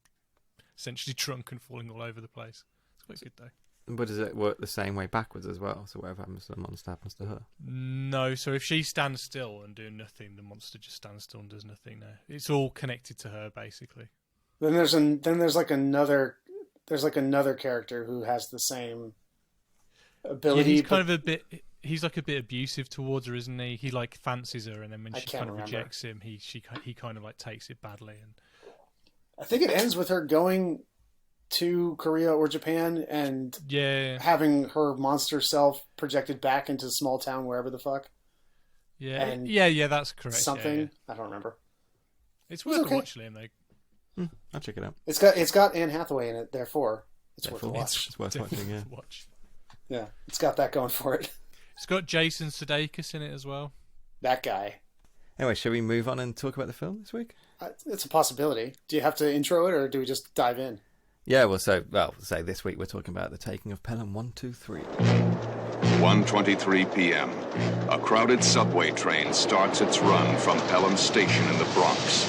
Speaker 3: essentially drunk and falling all over the place. It's quite good though.
Speaker 2: But does it work the same way backwards as well? So whatever happens to the monster happens to her?
Speaker 3: No, so if she stands still and doing nothing, the monster just stands still and does nothing now. It's all connected to her, basically.
Speaker 4: Then there's another character who has the same ability.
Speaker 3: Yeah, he's like a bit abusive towards her, isn't he? He like fancies her, and then when she kind of rejects him, he kind of like takes it badly. And
Speaker 4: I think it ends with her going to Korea or Japan and having her monster self projected back into small town wherever the fuck.
Speaker 3: Yeah, yeah, that's correct.
Speaker 4: Something
Speaker 3: yeah.
Speaker 4: I don't remember.
Speaker 3: It's worth a watch, Liam. Though.
Speaker 2: I'll check it out.
Speaker 4: It's got Anne Hathaway in it, therefore it's worth a watch.
Speaker 2: It's worth watching. Yeah.
Speaker 4: Yeah, it's got that going for it.
Speaker 3: It's got Jason Sudeikis in it as well.
Speaker 4: That guy.
Speaker 2: Anyway, shall we move on and talk about the film this week?
Speaker 4: It's a possibility. Do you have to intro it, or do we just dive in?
Speaker 2: Yeah, say this week we're talking about the taking of Pelham 123.
Speaker 5: 1:23 p.m. A crowded subway train starts its run from Pelham Station in the Bronx.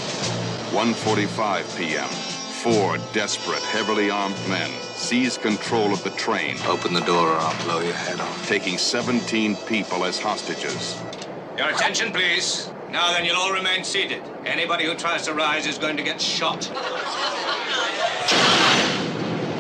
Speaker 5: 1:45 p.m. 4 desperate, heavily armed men seize control of the train.
Speaker 6: Open the door or I'll blow your head off.
Speaker 5: Taking 17 people as hostages.
Speaker 7: Your attention, please. Now then, you'll all remain seated. Anybody who tries to rise is going to get shot.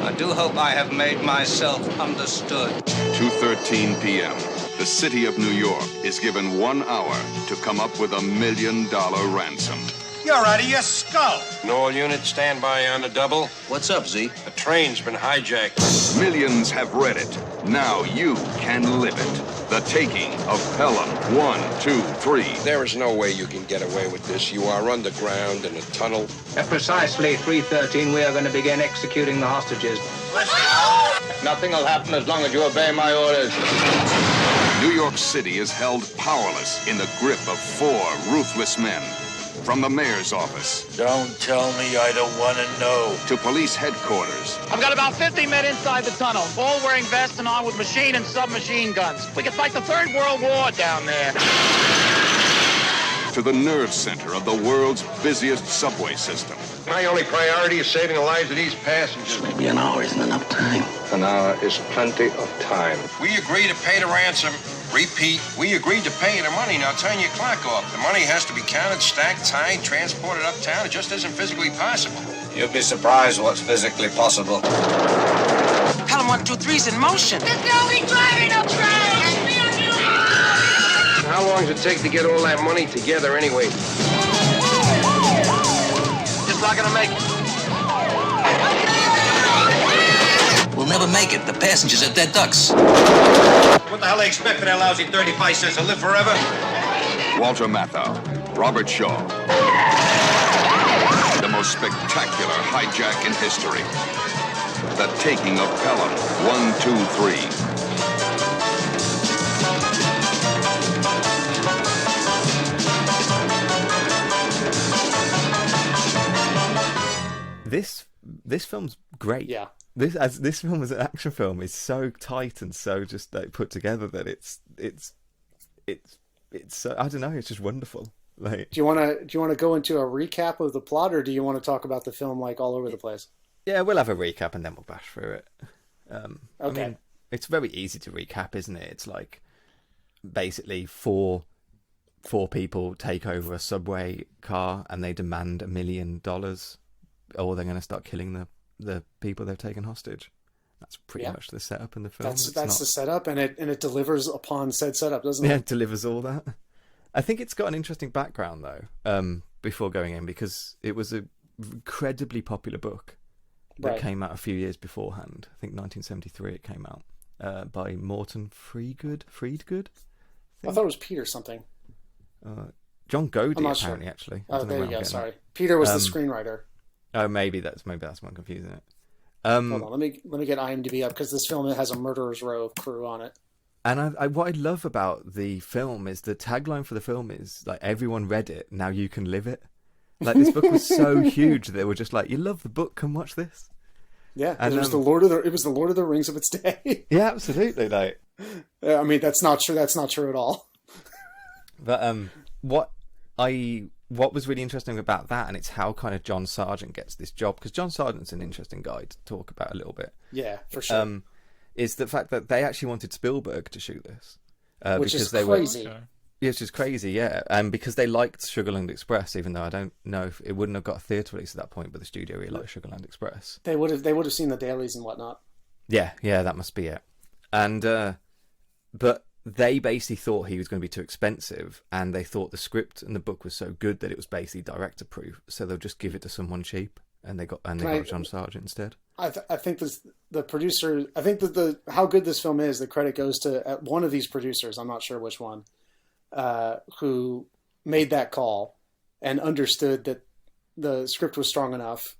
Speaker 7: I do hope I have made myself understood.
Speaker 5: 2:13 p.m. The city of New York is given 1 hour to come up with $1 million ransom.
Speaker 8: You're out of your skull.
Speaker 9: All units stand by on the double.
Speaker 7: What's up, Z?
Speaker 9: The train's been hijacked.
Speaker 5: Millions have read it. Now you can live it. The taking of Pelham 123.
Speaker 9: There is no way you can get away with this. You are underground in a tunnel.
Speaker 7: At precisely 3:13, we are going to begin executing the hostages. Let's go! Nothing will happen as long as you obey my orders.
Speaker 5: New York City is held powerless in the grip of 4 ruthless men. From the mayor's office.
Speaker 8: Don't tell me I don't want to know.
Speaker 5: To police headquarters.
Speaker 10: I've got about 50 men inside the tunnel, all wearing vests and armed with machine and submachine guns. We can fight the Third World War down there.
Speaker 5: To the nerve center of the world's busiest subway system.
Speaker 9: My only priority is saving the lives of these passengers.
Speaker 10: Maybe an hour isn't enough time.
Speaker 9: An hour is plenty of time. We agree to pay the ransom. Repeat, we agreed to pay you the money. Now turn your clock off. The money has to be counted, stacked, tied, transported uptown. It just isn't physically possible.
Speaker 7: You'll be surprised what's physically possible.
Speaker 10: Pelham 123's in motion.
Speaker 11: There's nobody driving the train!
Speaker 9: How long does it take to get all that money together anyway?
Speaker 10: Just not gonna make it.
Speaker 7: We'll never make it. The passengers are dead ducks.
Speaker 8: What the hell they expect for that lousy 35 cents to live forever?
Speaker 5: Walter Matthau, Robert Shaw. The most spectacular hijack in history. The taking of Pelham 123.
Speaker 2: This film's great.
Speaker 4: Yeah.
Speaker 2: This film as an action film is so tight and so just put together that it's I don't know, it's just wonderful. Like,
Speaker 4: do you want to go into a recap of the plot, or do you want to talk about the film like all over the place?
Speaker 2: Yeah, we'll have a recap and then we'll bash through it.
Speaker 4: Okay.
Speaker 2: I mean, it's very easy to recap, isn't it? It's like basically four people take over a subway car and they demand $1 million, or they're going to start killing the people they've taken hostage. That's pretty much the setup in the film.
Speaker 4: That's the setup, and it delivers upon said setup, doesn't it?
Speaker 2: Yeah, it delivers all that. I think it's got an interesting background though. Before going in, because it was an incredibly popular book that came out a few years beforehand. I think 1973 it came out by Morton Freedgood.
Speaker 4: I thought it was Peter something.
Speaker 2: John Godey apparently
Speaker 4: sure.
Speaker 2: actually.
Speaker 4: Oh, there you go. Sorry, Peter was the screenwriter.
Speaker 2: Oh, maybe that's one confusing it.
Speaker 4: Hold on, let me get IMDb up, because this film has a murderer's row crew on it.
Speaker 2: And what I love about the film is the tagline for the film is like, everyone read it, now you can live it. Like, this book was so huge that they were just like, you love the book, come watch this.
Speaker 4: Yeah,
Speaker 2: and
Speaker 4: it was the Lord of the Rings of its day.
Speaker 2: Yeah, absolutely. Like,
Speaker 4: I mean, that's not true. That's not true at all.
Speaker 2: But what was really interesting about that, and it's how kind of John Sargent gets this job, because John Sargent's an interesting guy to talk about a little bit.
Speaker 4: Yeah, for sure.
Speaker 2: Is the fact that they actually wanted Spielberg to shoot this,
Speaker 4: which
Speaker 2: because
Speaker 4: is
Speaker 2: they
Speaker 4: crazy.
Speaker 2: Which is crazy, yeah. And because they liked Sugarland Express, even though I don't know if it wouldn't have got a theatre release at that point, but the studio really liked Sugarland Express.
Speaker 4: They would have seen the dailies and whatnot.
Speaker 2: Yeah, that must be it. And but they basically thought he was going to be too expensive, and they thought the script and the book was so good that it was basically director proof, so they'll just give it to someone cheap, and they got John Sargent instead. I
Speaker 4: think the producer. I think that how good this film is, the credit goes to one of these producers. I'm not sure which one, who made that call and understood that the script was strong enough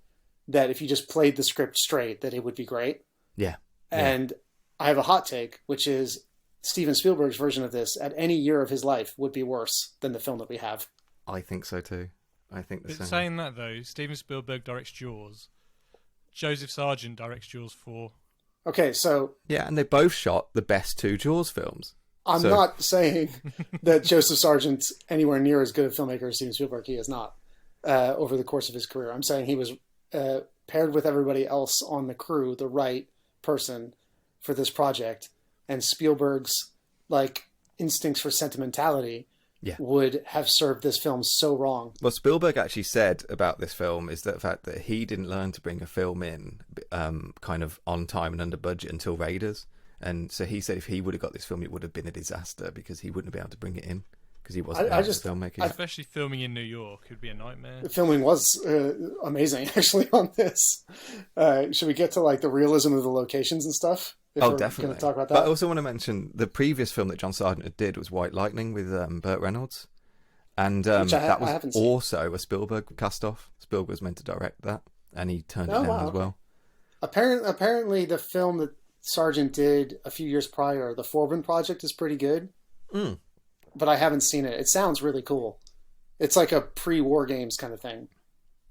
Speaker 4: that if you just played the script straight, that it would be great.
Speaker 2: Yeah.
Speaker 4: And I have a hot take, which is Steven Spielberg's version of this at any year of his life would be worse than the film that we have.
Speaker 2: I think so too. I think the same.
Speaker 3: Saying that though, Steven Spielberg directs Jaws. Joseph Sargent directs Jaws 4.
Speaker 4: Okay, so...
Speaker 2: Yeah, and they both shot the best 2 Jaws films.
Speaker 4: I'm not saying that Joseph Sargent's anywhere near as good a filmmaker as Steven Spielberg. He is not over the course of his career. I'm saying he was paired with everybody else on the crew, the right person for this project. And Spielberg's instincts for sentimentality would have served this film so wrong.
Speaker 2: What Spielberg actually said about this film is the fact that he didn't learn to bring a film in kind of on time and under budget until Raiders. And so he said if he would have got this film, it would have been a disaster because he wouldn't have been able to bring it in because he wasn't a filmmaker.
Speaker 3: Especially filming in New York, it would be a nightmare.
Speaker 4: The filming was amazing, actually, on this. Should we get to the realism of the locations and stuff?
Speaker 2: Definitely.
Speaker 4: Going to talk about that.
Speaker 2: But I also want to mention the previous film that John Sargent did was White Lightning with Burt Reynolds. And that was also a Spielberg cast-off. Spielberg was meant to direct that, and he turned it down as well.
Speaker 4: Apparently, the film that Sargent did a few years prior, The Forbin Project, is pretty good. But I haven't seen it. It sounds really cool. It's like a pre-War Games kind of thing.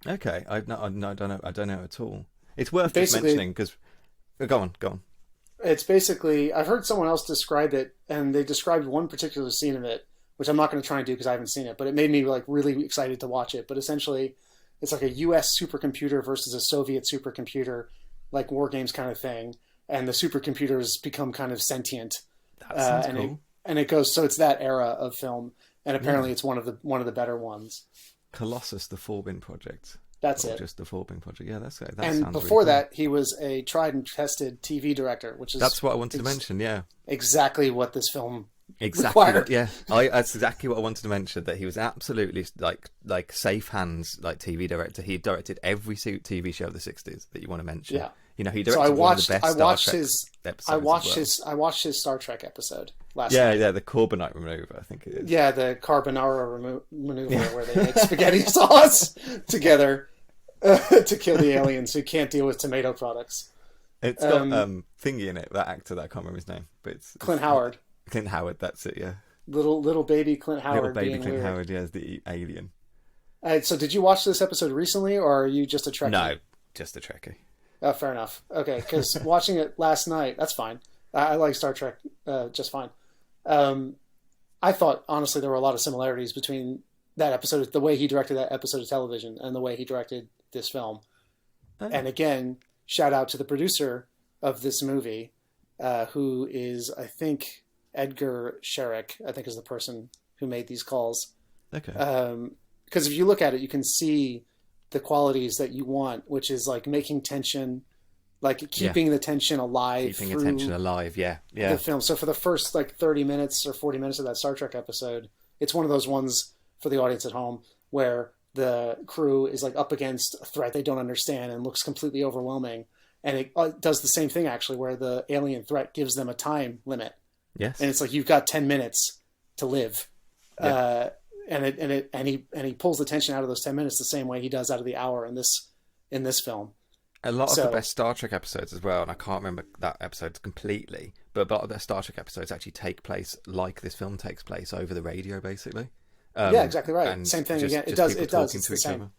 Speaker 4: Okay,
Speaker 2: I don't know at all. It's worth just mentioning because... Go on.
Speaker 4: It's basically, I've heard someone else describe it, and they described one particular scene of it, which I'm not going to try and do because I haven't seen it, but it made me really excited to watch it. But essentially, it's like a U.S. supercomputer versus a Soviet supercomputer, like War Games kind of thing, and the supercomputers become kind of sentient.
Speaker 2: That sounds cool.
Speaker 4: And it goes, so it's that era of film, and apparently it's one of the better ones.
Speaker 2: Colossus, the Forbin Project.
Speaker 4: That's it.
Speaker 2: Just the Forbin Project. Yeah, that's it.
Speaker 4: And before that, he was a tried and tested TV director, which is...
Speaker 2: That's what I wanted to mention, yeah.
Speaker 4: Exactly what this film required.
Speaker 2: That's exactly what I wanted to mention, that he was absolutely like safe hands, TV director. He directed every TV show of the 60s that you want to mention. Yeah. He directed one of the best Star Trek episodes.
Speaker 4: I watched his Star Trek episode last night.
Speaker 2: Yeah, the Carbonite maneuver, I think it is.
Speaker 4: Yeah, the carbonara maneuver where they make spaghetti sauce together to kill the aliens who can't deal with tomato products.
Speaker 2: It's got thingy in it, that actor, that I can't remember his name, but it's
Speaker 4: Clint Howard.
Speaker 2: Clint Howard, that's it, yeah.
Speaker 4: Little baby Clint Howard.
Speaker 2: Little baby
Speaker 4: being
Speaker 2: Clint
Speaker 4: weird.
Speaker 2: Howard, yeah, is the alien.
Speaker 4: So did you watch this episode recently, or are you just a Trekkie?
Speaker 2: No, just a Trekkie.
Speaker 4: Oh, fair enough. Okay, because watching it last night, that's fine. I like Star Trek just fine. I thought, honestly, there were a lot of similarities between that episode, the way he directed that episode of television, and the way he directed this film. Oh. And again, shout out to the producer of this movie, who is, I think, Edgar Sherrick, I think is the person who made these calls.
Speaker 2: Okay.
Speaker 4: Because if you look at it, you can see the qualities that you want, which is making tension, keeping the tension alive.
Speaker 2: Keeping attention alive, yeah.
Speaker 4: The film. So for the first 30 minutes or 40 minutes of that Star Trek episode, it's one of those ones for the audience at home where the crew is up against a threat they don't understand and looks completely overwhelming. And it does the same thing actually, where the alien threat gives them a time limit.
Speaker 2: Yes.
Speaker 4: And it's you've got 10 minutes to live.
Speaker 2: Yeah.
Speaker 4: And he pulls the tension out of those 10 minutes the same way he does out of the hour in this film.
Speaker 2: A lot of the best Star Trek episodes as well, and I can't remember that episode completely, but a lot of the Star Trek episodes actually take place like this film takes place, over the radio, basically.
Speaker 4: Yeah, exactly right. Same thing again. It does. It's the same.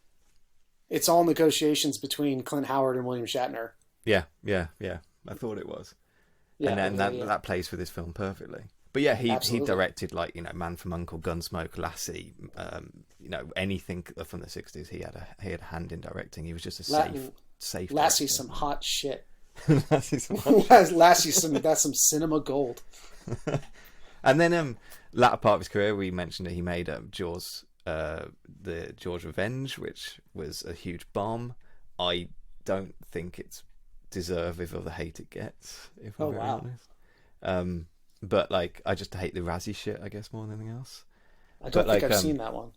Speaker 4: It's all negotiations between Clint Howard and William Shatner.
Speaker 2: Yeah. I thought it was. Yeah, and then that plays for this film perfectly. But yeah, he directed Man from U.N.C.L.E., Gunsmoke, Lassie, anything from the 60s. He had a hand in directing. He was just a safe.
Speaker 4: Lassie, some hot shit.
Speaker 2: Lassie, some hot shit.
Speaker 4: Lassie, that's some cinema gold.
Speaker 2: And then latter part of his career, we mentioned that he made Jaws, the Jaws Revenge, which was a huge bomb. I don't think it's deserving of the hate it gets, if I'm very honest. But I just hate the Razzie shit, I guess, more than anything else.
Speaker 4: I don't think I've seen that one.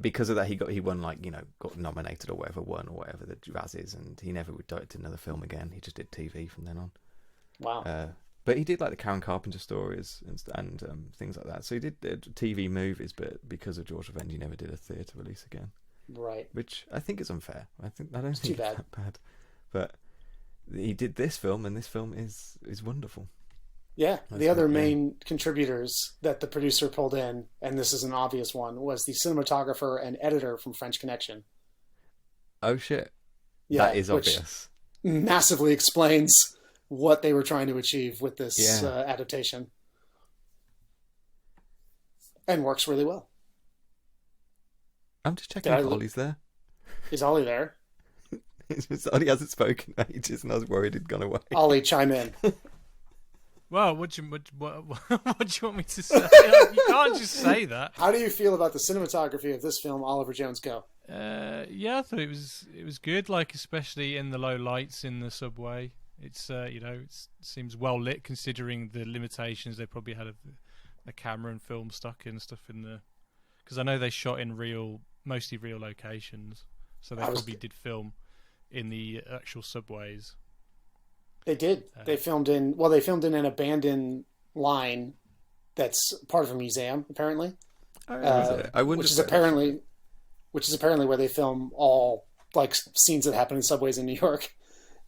Speaker 2: Because of that, he won got nominated or whatever, the Razzies, and he never directed another film again. He just did TV from then on.
Speaker 4: Wow.
Speaker 2: But he did the Karen Carpenter stories and things like that. So he did TV movies, but because of Jaws Revenge, he never did a theatre release again.
Speaker 4: Right.
Speaker 2: Which I think is unfair. I don't
Speaker 4: It's
Speaker 2: think
Speaker 4: too
Speaker 2: it's
Speaker 4: bad.
Speaker 2: that bad. But he did this film, and this film is wonderful.
Speaker 4: Yeah,
Speaker 2: That's
Speaker 4: the other
Speaker 2: right, yeah.
Speaker 4: main contributors that the producer pulled in, and this is an obvious one, was the cinematographer and editor from French Connection.
Speaker 2: Oh shit!
Speaker 4: Yeah,
Speaker 2: that is
Speaker 4: which
Speaker 2: obvious.
Speaker 4: massively explains what they were trying to achieve with this
Speaker 2: Yeah.
Speaker 4: adaptation, and works really well.
Speaker 2: I'm just checking if Ollie's there.
Speaker 4: Is Ollie there?
Speaker 2: Ollie hasn't spoken in ages, and I was worried he'd gone away.
Speaker 4: Ollie, chime in.
Speaker 3: Well, what do you want me to say? You can't just say that.
Speaker 4: How do you feel about the cinematography of this film, Oliver Jones Go?
Speaker 3: Yeah, I thought it was good. Like, especially in the low lights in the subway. It's it seems well lit considering the limitations they probably had of the camera and film stock and stuff in the. Because I know they shot in mostly real locations, so they probably did film in the actual subways.
Speaker 4: They did. They filmed in an abandoned line that's part of a museum, apparently.
Speaker 2: I wouldn't.
Speaker 4: Which is apparently where they film all like scenes that happen in subways in New York.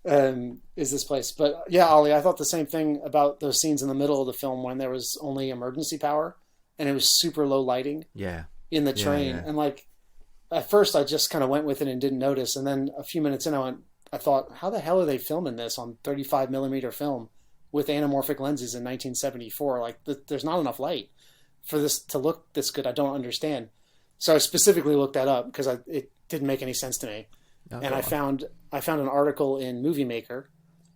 Speaker 4: Is this place? But yeah, Ollie, I thought the same thing about those scenes in the middle of the film when there was only emergency power and it was super low lighting.
Speaker 2: Yeah.
Speaker 4: In the train, and like at first I just kind of went with it and didn't notice, and then a few minutes in I thought, how the hell are they filming this on 35 millimeter film with anamorphic lenses in 1974? Like, there's not enough light for this to look this good. I don't understand. So I specifically looked that up because it didn't make any sense to me.
Speaker 2: Oh,
Speaker 4: and I found an article in Movie Maker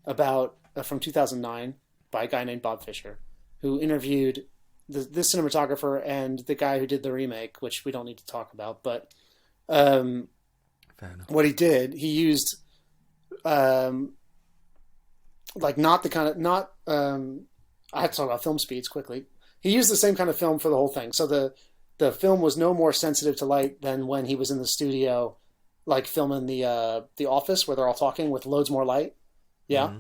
Speaker 4: about from 2009 by a guy named Bob Fisher, who interviewed this cinematographer and the guy who did the remake, which we don't need to talk about. But what he did, he used I had to talk about film speeds quickly. He used the same kind of film for the whole thing. So the film was no more sensitive to light than when he was in the studio, like filming the Office, where they're all talking with loads more light. Yeah. Mm-hmm.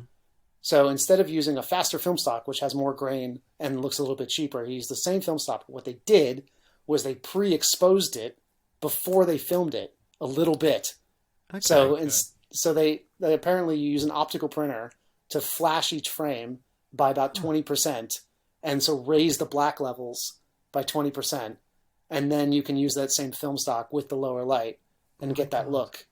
Speaker 4: So instead of using a faster film stock, which has more grain and looks a little bit cheaper, he used the same film stock. What they did was they pre-exposed it before they filmed it a little bit. Okay, so they apparently use an optical printer to flash each frame by about 20%, and so raise the black levels by 20%, and then you can use that same film stock with the lower light and get that look.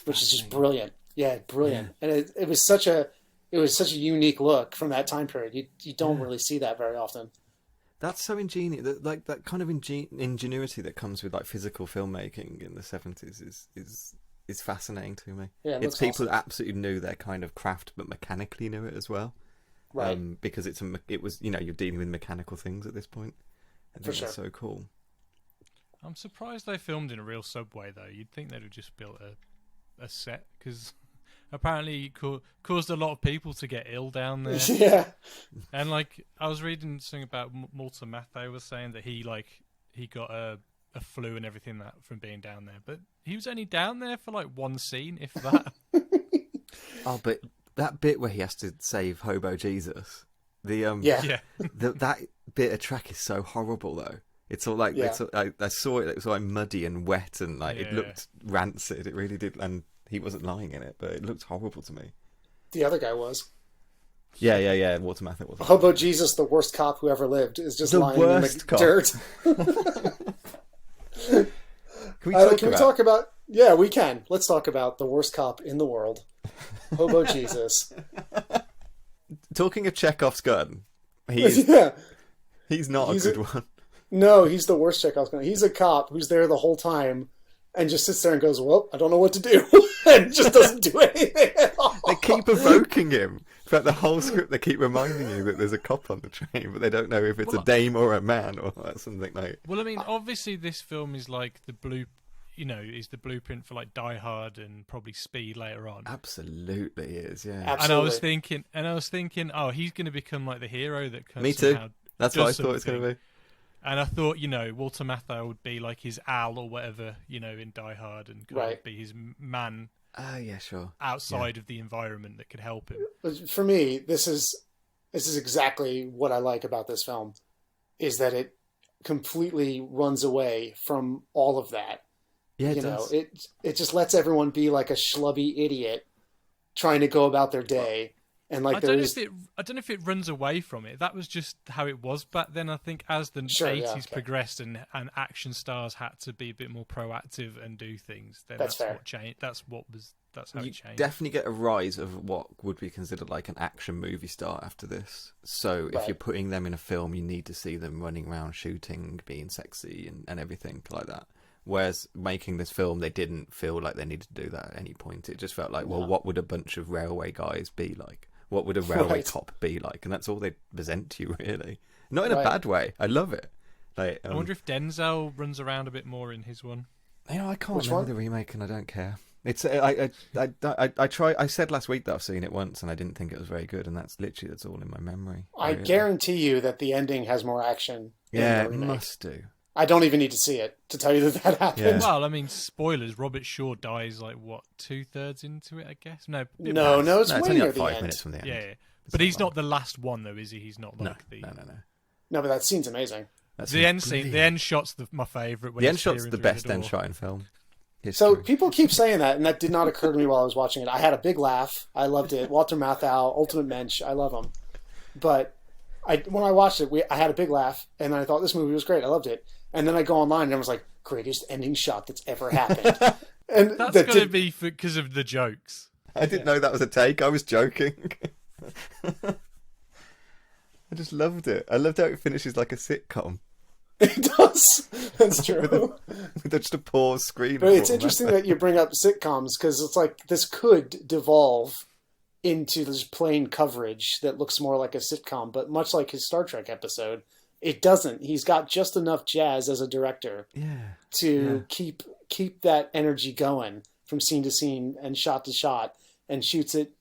Speaker 4: Which is just brilliant. Yeah, brilliant. Yeah. And it was such a unique look from that time period. You don't really see that very often.
Speaker 2: That's so ingenious. Like that kind of ingenuity that comes with like physical filmmaking in the 70s is fascinating to me. Yeah, it's people that absolutely knew their kind of craft, but mechanically knew it as well. Right. Because it was you're dealing with mechanical things at this point. I think that's so cool.
Speaker 3: I'm surprised they filmed in a real subway though. You'd think they'd have just built a set because apparently it caused a lot of people to get ill down there.
Speaker 4: Yeah.
Speaker 3: And like I was reading something about Matthau was saying that he got a flu and everything that from being down there, but he was only down there for like one scene, if that.
Speaker 2: Oh, but that bit where he has to save Hobo Jesus, that bit of track is so horrible though. It's all like I saw it. It was like muddy and wet, and like it looked rancid. It really did, and he wasn't lying in it, but it looked horrible to me.
Speaker 4: The other guy was.
Speaker 2: Yeah. Walter Matthau was.
Speaker 4: Hobo Jesus, the worst cop who ever lived, is just lying in the dirt. Can we talk about? Yeah, we can. Let's talk about the worst cop in the world, Hobo Jesus.
Speaker 2: Talking of Chekhov's gun, he's not a good one. No,
Speaker 4: he's the worst Chekhov's gun. He's a cop who's there the whole time and just sits there and goes, "Well, I don't know what to do," and just doesn't do anything at all.
Speaker 2: They keep evoking him throughout the whole script. They keep reminding you that there's a cop on the train, but they don't know if it's a dame or a man or something like.
Speaker 3: Well, I mean, obviously, this film is like is the blueprint for like Die Hard and probably Speed later on.
Speaker 2: Absolutely is, yeah.
Speaker 3: Absolutely. And I was thinking, oh, he's going to become like the hero that comes.
Speaker 2: Me too. That's what I thought it was going to be.
Speaker 3: And I thought, Walter Matthau would be like his Al or whatever, in Die Hard, and kind of be his man.
Speaker 2: Yeah, sure.
Speaker 3: Outside of the environment that could help him.
Speaker 4: For me, this is exactly what I like about this film, is that it completely runs away from all of that.
Speaker 2: Yeah, it
Speaker 4: you
Speaker 2: does.
Speaker 4: know, it just lets everyone be like a schlubby idiot trying to go about their day. And like
Speaker 3: I don't know if it runs away from it. That was just how it was back then. I think as the 80s progressed and action stars had to be a bit more proactive and do things, then that's what changed. That's how it changed.
Speaker 2: Definitely get a rise of what would be considered like an action movie star after this. So if you're putting them in a film, you need to see them running around shooting, being sexy and everything like that. Whereas making this film, they didn't feel like they needed to do that at any point. It just felt like, well, what would a bunch of railway guys be like? What would a railway cop be like? And that's all they present to you, really. Not in a bad way. I love it. Like,
Speaker 3: I wonder if Denzel runs around a bit more in his one.
Speaker 2: You know, I can't remember the remake, and I don't care. It's I try. I said last week that I've seen it once, and I didn't think it was very good, and that's all in my memory.
Speaker 4: I guarantee you that the ending has more action.
Speaker 2: Yeah, it must do.
Speaker 4: I don't even need to see it to tell you that happened.
Speaker 3: Yeah. Well, I mean, spoilers. Robert Shaw dies like what, 2/3 into it, I guess. No,
Speaker 4: it's way
Speaker 2: only
Speaker 4: near
Speaker 2: like
Speaker 4: the
Speaker 2: 5
Speaker 4: end.
Speaker 2: minutes from the end.
Speaker 3: Yeah. But he's not the last one, though, is he? He's not like the.
Speaker 4: No, but that scene's amazing.
Speaker 3: The end scene, the end shot's my favourite.
Speaker 2: The end shot's the best end shot in film.
Speaker 4: So people keep saying that, and that did not occur to me while I was watching it. I had a big laugh. I loved it. Walter Matthau, Ultimate Mensch. I love him. But when I watched it, I had a big laugh, and then I thought this movie was great. I loved it. And then I go online, and I was like, greatest ending shot that's ever happened. And
Speaker 3: that's going to be because of the jokes.
Speaker 2: I didn't know that was a take. I was joking. I just loved it. I loved how it finishes like a sitcom.
Speaker 4: It does. That's true.
Speaker 2: with just a pause screen.
Speaker 4: But it's interesting that you bring up sitcoms, because it's like this could devolve into this plain coverage that looks more like a sitcom. But much like his Star Trek episode, it doesn't. He's got just enough jazz as a director to keep that energy going from scene to scene and shot to shot, and shoots it,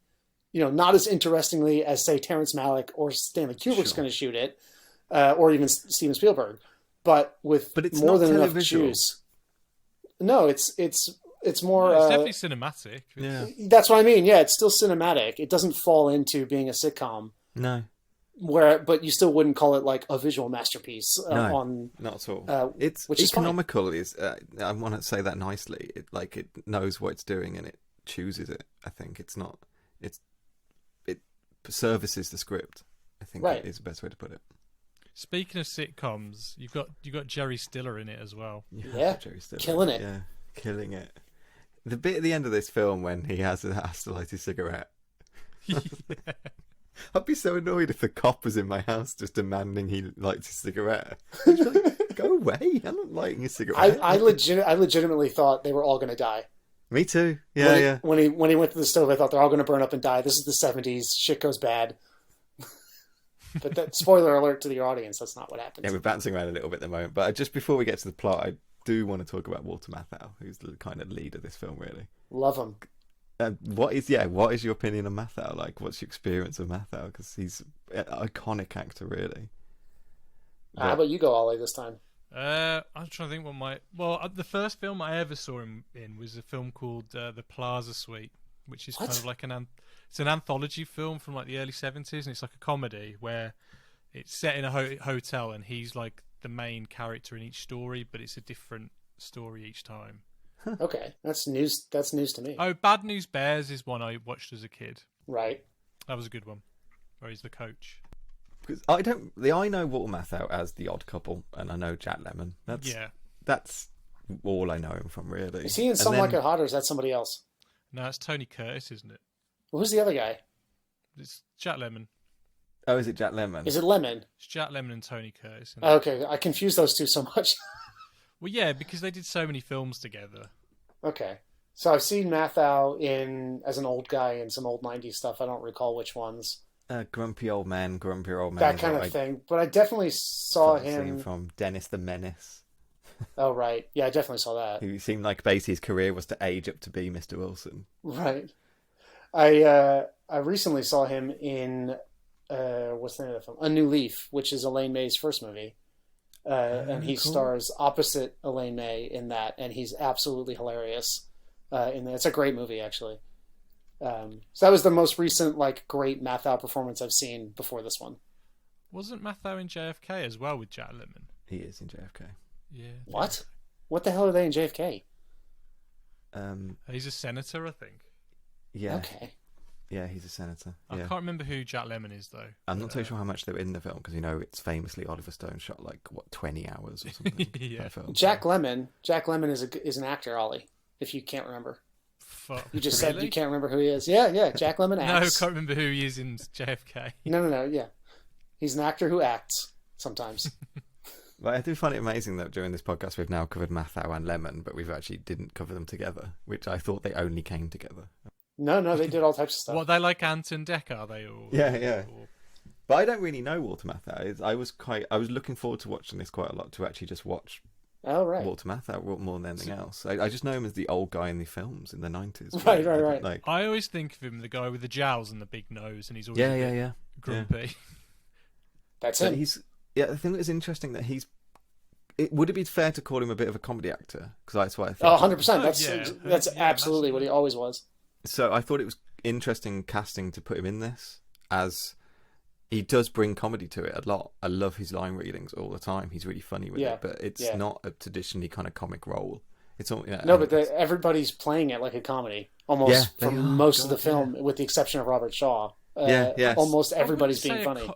Speaker 4: not as interestingly as, say, Terrence Malick or Stanley Kubrick's going to shoot it, or even Steven Spielberg, but with more than enough juice. No, it's more.
Speaker 3: It's definitely cinematic.
Speaker 2: Yeah,
Speaker 4: that's what I mean. Yeah, it's still cinematic. It doesn't fall into being a sitcom.
Speaker 2: No.
Speaker 4: But you still wouldn't call it like a visual masterpiece.
Speaker 2: No, not at all. It's economical. I want to say that nicely. It knows what it's doing and it chooses it. I think it services the script. I think that is the best way to put it.
Speaker 3: Speaking of sitcoms, you've got Jerry Stiller in it as well.
Speaker 4: Yeah,
Speaker 2: Jerry Stiller.
Speaker 4: Killing it.
Speaker 2: Yeah, killing it. The bit at the end of this film when he has to light his cigarette. I'd be so annoyed if the cop was in my house just demanding he lights his cigarette. I'd be like, go away! I'm not lighting a cigarette.
Speaker 4: I legitimately thought they were all going to die.
Speaker 2: Me too. Yeah,
Speaker 4: When he went to the stove, I thought they're all going to burn up and die. This is the 70s. Shit goes bad. But that spoiler alert to your audience. That's not what happens.
Speaker 2: Yeah, we're bouncing around a little bit at the moment. But just before we get to the plot, I do want to talk about Walter Matthau, who's the kind of lead of this film. Really
Speaker 4: love him.
Speaker 2: What is your opinion on Matthau? Like, what's your experience of Matthau? Because he's an iconic actor, really.
Speaker 4: How about you go, Ollie, this time?
Speaker 3: I'm trying to think the first film I ever saw him in was a film called The Plaza Suite, which is kind of like it's an anthology film from like the early 70s, and it's like a comedy where it's set in a hotel, and he's like the main character in each story, but it's a different story each time.
Speaker 4: Okay, that's news. That's news to me.
Speaker 3: Oh, Bad News Bears is one I watched as a kid.
Speaker 4: Right,
Speaker 3: that was a good one, where he's the coach.
Speaker 2: Because I know Walter Matthau as The Odd Couple, and I know Jack Lemmon. That's all I know him from, really.
Speaker 4: Is he in Some Like It Hot, or is that somebody else?
Speaker 3: No, it's Tony Curtis, isn't it?
Speaker 4: Well, who's the other guy?
Speaker 3: It's Jack Lemmon.
Speaker 2: Oh, is it Jack Lemmon?
Speaker 4: Is it Lemmon?
Speaker 3: It's Jack Lemmon and Tony Curtis.
Speaker 4: Okay, I confuse those two so much.
Speaker 3: Well, yeah, because they did so many films together.
Speaker 4: Okay. So I've seen Matthau as an old guy in some old 90s stuff. I don't recall which ones.
Speaker 2: Grumpy Old Man.
Speaker 4: That kind of thing. But I definitely saw him
Speaker 2: from Dennis the Menace.
Speaker 4: Oh, right. Yeah, I definitely saw that.
Speaker 2: He seemed like basically his career was to age up to be Mr. Wilson.
Speaker 4: Right. I recently saw him in, what's the name of the film? A New Leaf, which is Elaine May's first movie. And he stars opposite Elaine May in that, and he's absolutely hilarious in that. It's a great movie, actually. So that was the most recent, great Matthau performance I've seen before this one.
Speaker 3: Wasn't Matthau in JFK as well with Jack Lemmon?
Speaker 2: He is in JFK.
Speaker 3: Yeah.
Speaker 4: What? What the hell are they in JFK?
Speaker 3: He's a senator, I think.
Speaker 2: Yeah.
Speaker 4: Okay.
Speaker 2: Yeah, he's a senator.
Speaker 3: I can't remember who Jack Lemmon is, though.
Speaker 2: I'm not too sure how much they were in the film, because it's famously Oliver Stone shot 20 hours or something.
Speaker 3: Yeah.
Speaker 2: Film,
Speaker 4: Jack Lemmon is an actor, Ollie, if you can't remember.
Speaker 3: Fuck.
Speaker 4: You just
Speaker 3: Really?
Speaker 4: said you can't remember who he is. Yeah, Jack Lemmon acts.
Speaker 3: No, I can't remember who he is in JFK.
Speaker 4: No, yeah. He's an actor who acts sometimes.
Speaker 2: But I do find it amazing that during this podcast we've now covered Matthau and Lemon, but we've actually didn't cover them together, which I thought they only came together.
Speaker 4: No, they did all types of stuff.
Speaker 3: What, they like Ant and Dec, are they? Or,
Speaker 2: Yeah. But I don't really know Walter Matthau. I was looking forward to watching this quite a lot, to actually just watch Walter Matthau more than anything else. I just know him as the old guy in the films in the 90s.
Speaker 4: Right.
Speaker 3: I always think of him, the guy with the jowls and the big nose, and he's always grumpy.
Speaker 2: Yeah.
Speaker 4: That's him.
Speaker 2: I think it's interesting that would it be fair to call him a bit of a comedy actor? Because that's what I thought.
Speaker 4: 100%. That's absolutely what he always was.
Speaker 2: So I thought it was interesting casting to put him in this, as he does bring comedy to it a lot. I love his line readings all the time. He's really funny with it, but it's not a traditionally kind of comic role. It's all
Speaker 4: everybody's playing it like a comedy almost for most of the film, with the exception of Robert Shaw. Almost everybody's being funny.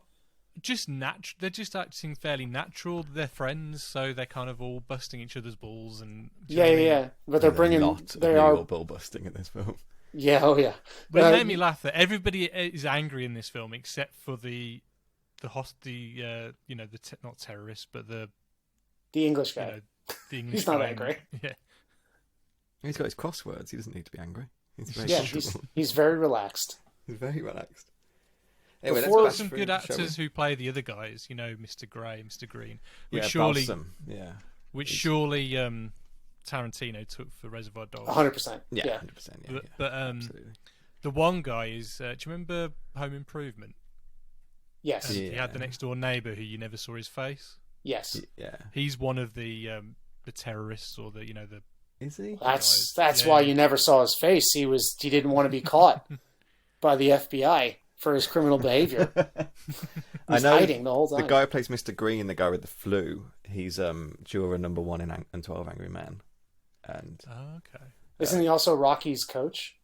Speaker 3: They're just acting fairly natural. They're friends, so they're kind of all busting each other's balls and
Speaker 4: But they're bringing
Speaker 2: ball busting in this film.
Speaker 4: Yeah, oh yeah.
Speaker 3: But it made me laugh that everybody is angry in this film except for not terrorist, but the
Speaker 4: English guy.
Speaker 3: The English
Speaker 4: He's not
Speaker 3: guy.
Speaker 4: angry.
Speaker 3: Yeah.
Speaker 2: He's got his crosswords. He doesn't need to be angry.
Speaker 4: He's very relaxed.
Speaker 2: He's very relaxed.
Speaker 3: Anyway, there's some good actors who play the other guys. Mr. Grey, Mr. Green, which surely Tarantino took for Reservoir Dogs.
Speaker 4: 100%.
Speaker 2: Yeah, 100%.
Speaker 3: But the one guy is. Do you remember Home Improvement?
Speaker 4: Yes.
Speaker 3: He had the next door neighbour who you never saw his face.
Speaker 4: Yes.
Speaker 2: Yeah.
Speaker 3: He's one of the terrorists, or the.
Speaker 2: Is he?
Speaker 4: That's why you never saw his face. He didn't want to be caught by the FBI for his criminal behavior. He's hiding the whole time.
Speaker 2: The guy who plays Mr. Green, the guy with the flu, he's juror number 1 in 12 Angry Men. And
Speaker 4: isn't he also Rocky's coach?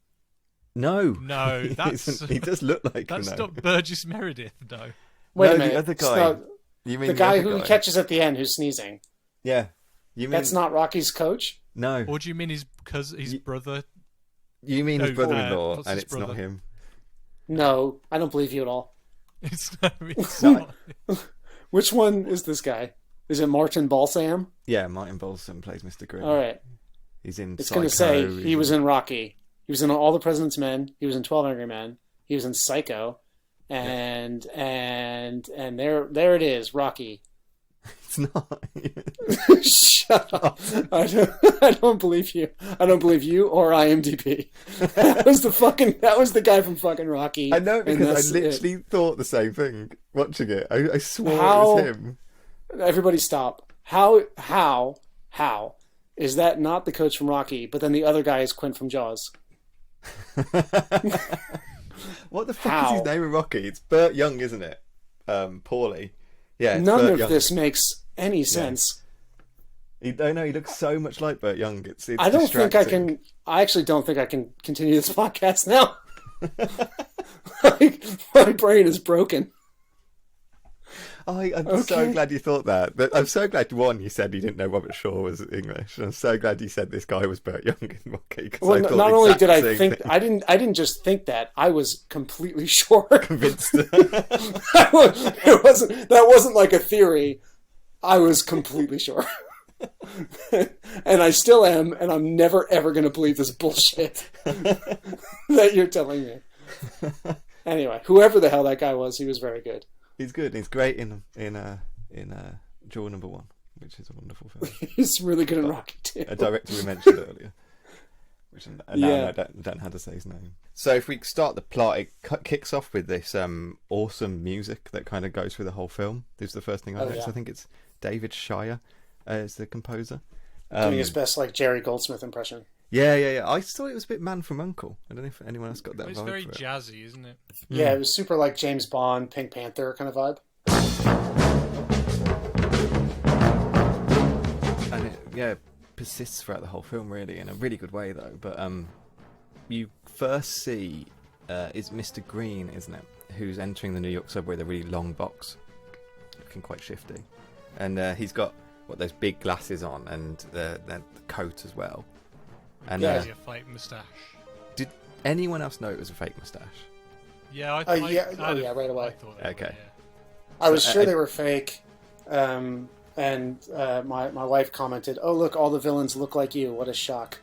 Speaker 2: No,
Speaker 3: that's
Speaker 2: he does look like
Speaker 3: that's not Burgess Meredith, though.
Speaker 4: Wait a minute,
Speaker 2: the other guy. You mean
Speaker 4: the guy who he catches at the end who's sneezing?
Speaker 2: Yeah, you mean
Speaker 4: that's not Rocky's coach?
Speaker 2: No.
Speaker 3: Or do you mean his brother?
Speaker 2: You mean his brother-in-law, and it's not him?
Speaker 4: No, I don't believe you at all.
Speaker 3: It's not.
Speaker 4: Which one is this guy? Is it Martin Balsam?
Speaker 2: Yeah, Martin Balsam plays Mr. Green.
Speaker 4: All right.
Speaker 2: He's in
Speaker 4: It's going to say he was in Rocky. He was in All the President's Men. He was in 12 Angry Men. He was in Psycho. And there it is, Rocky.
Speaker 2: It's not.
Speaker 4: Shut up. I don't believe you. I don't believe you or IMDb. That was the guy from fucking Rocky.
Speaker 2: I know, because I literally thought the same thing watching it. I swore it was him.
Speaker 4: Everybody stop. How is that not the coach from Rocky, but then the other guy is Quint from Jaws?
Speaker 2: What the fuck is his name in Rocky? It's Burt Young, isn't it? Paulie. Yeah.
Speaker 4: None of this makes any sense.
Speaker 2: He looks so much like Burt Young. It's
Speaker 4: I don't think I can. I actually don't think I can continue this podcast now. My brain is broken.
Speaker 2: I'm so glad you thought that. But I'm so glad, one, you said you didn't know Robert Shaw was English. And I'm so glad you said this guy was Burt Young in Rocky.
Speaker 4: Well, not only did I think, I didn't just think that. I was completely sure.
Speaker 2: Convinced.
Speaker 4: That wasn't like a theory. I was completely sure. And I still am, and I'm never ever going to believe this bullshit that you're telling me. Anyway, whoever the hell that guy was, he was very good.
Speaker 2: He's good. He's great in Juror Number 1, which is a wonderful film.
Speaker 4: He's really good in Rocky too.
Speaker 2: A director we mentioned earlier, which I don't know how to say his name. So if we start the plot, it kicks off with this awesome music that kind of goes through the whole film. This is the first thing I noticed. I think it's David Shire as the composer.
Speaker 4: Doing his best Jerry Goldsmith impression.
Speaker 2: Yeah. I thought it was a bit Man from U.N.C.L.E. I don't know if anyone else got that vibe.
Speaker 3: It's very jazzy, isn't it?
Speaker 4: Yeah, it was super like James Bond, Pink Panther kind of vibe.
Speaker 2: And persists throughout the whole film, really, in a really good way, though. But you first see is Mr. Green, isn't it? Who's entering the New York subway, the really long box, looking quite shifty, and he's got those big glasses on and the coat as well. And
Speaker 3: a fake moustache.
Speaker 2: Did anyone else know it was a fake moustache?
Speaker 3: Yeah,
Speaker 4: right away.
Speaker 2: Okay.
Speaker 4: I was sure they were fake, and my wife commented, "Oh, look, all the villains look like you. What a shock!"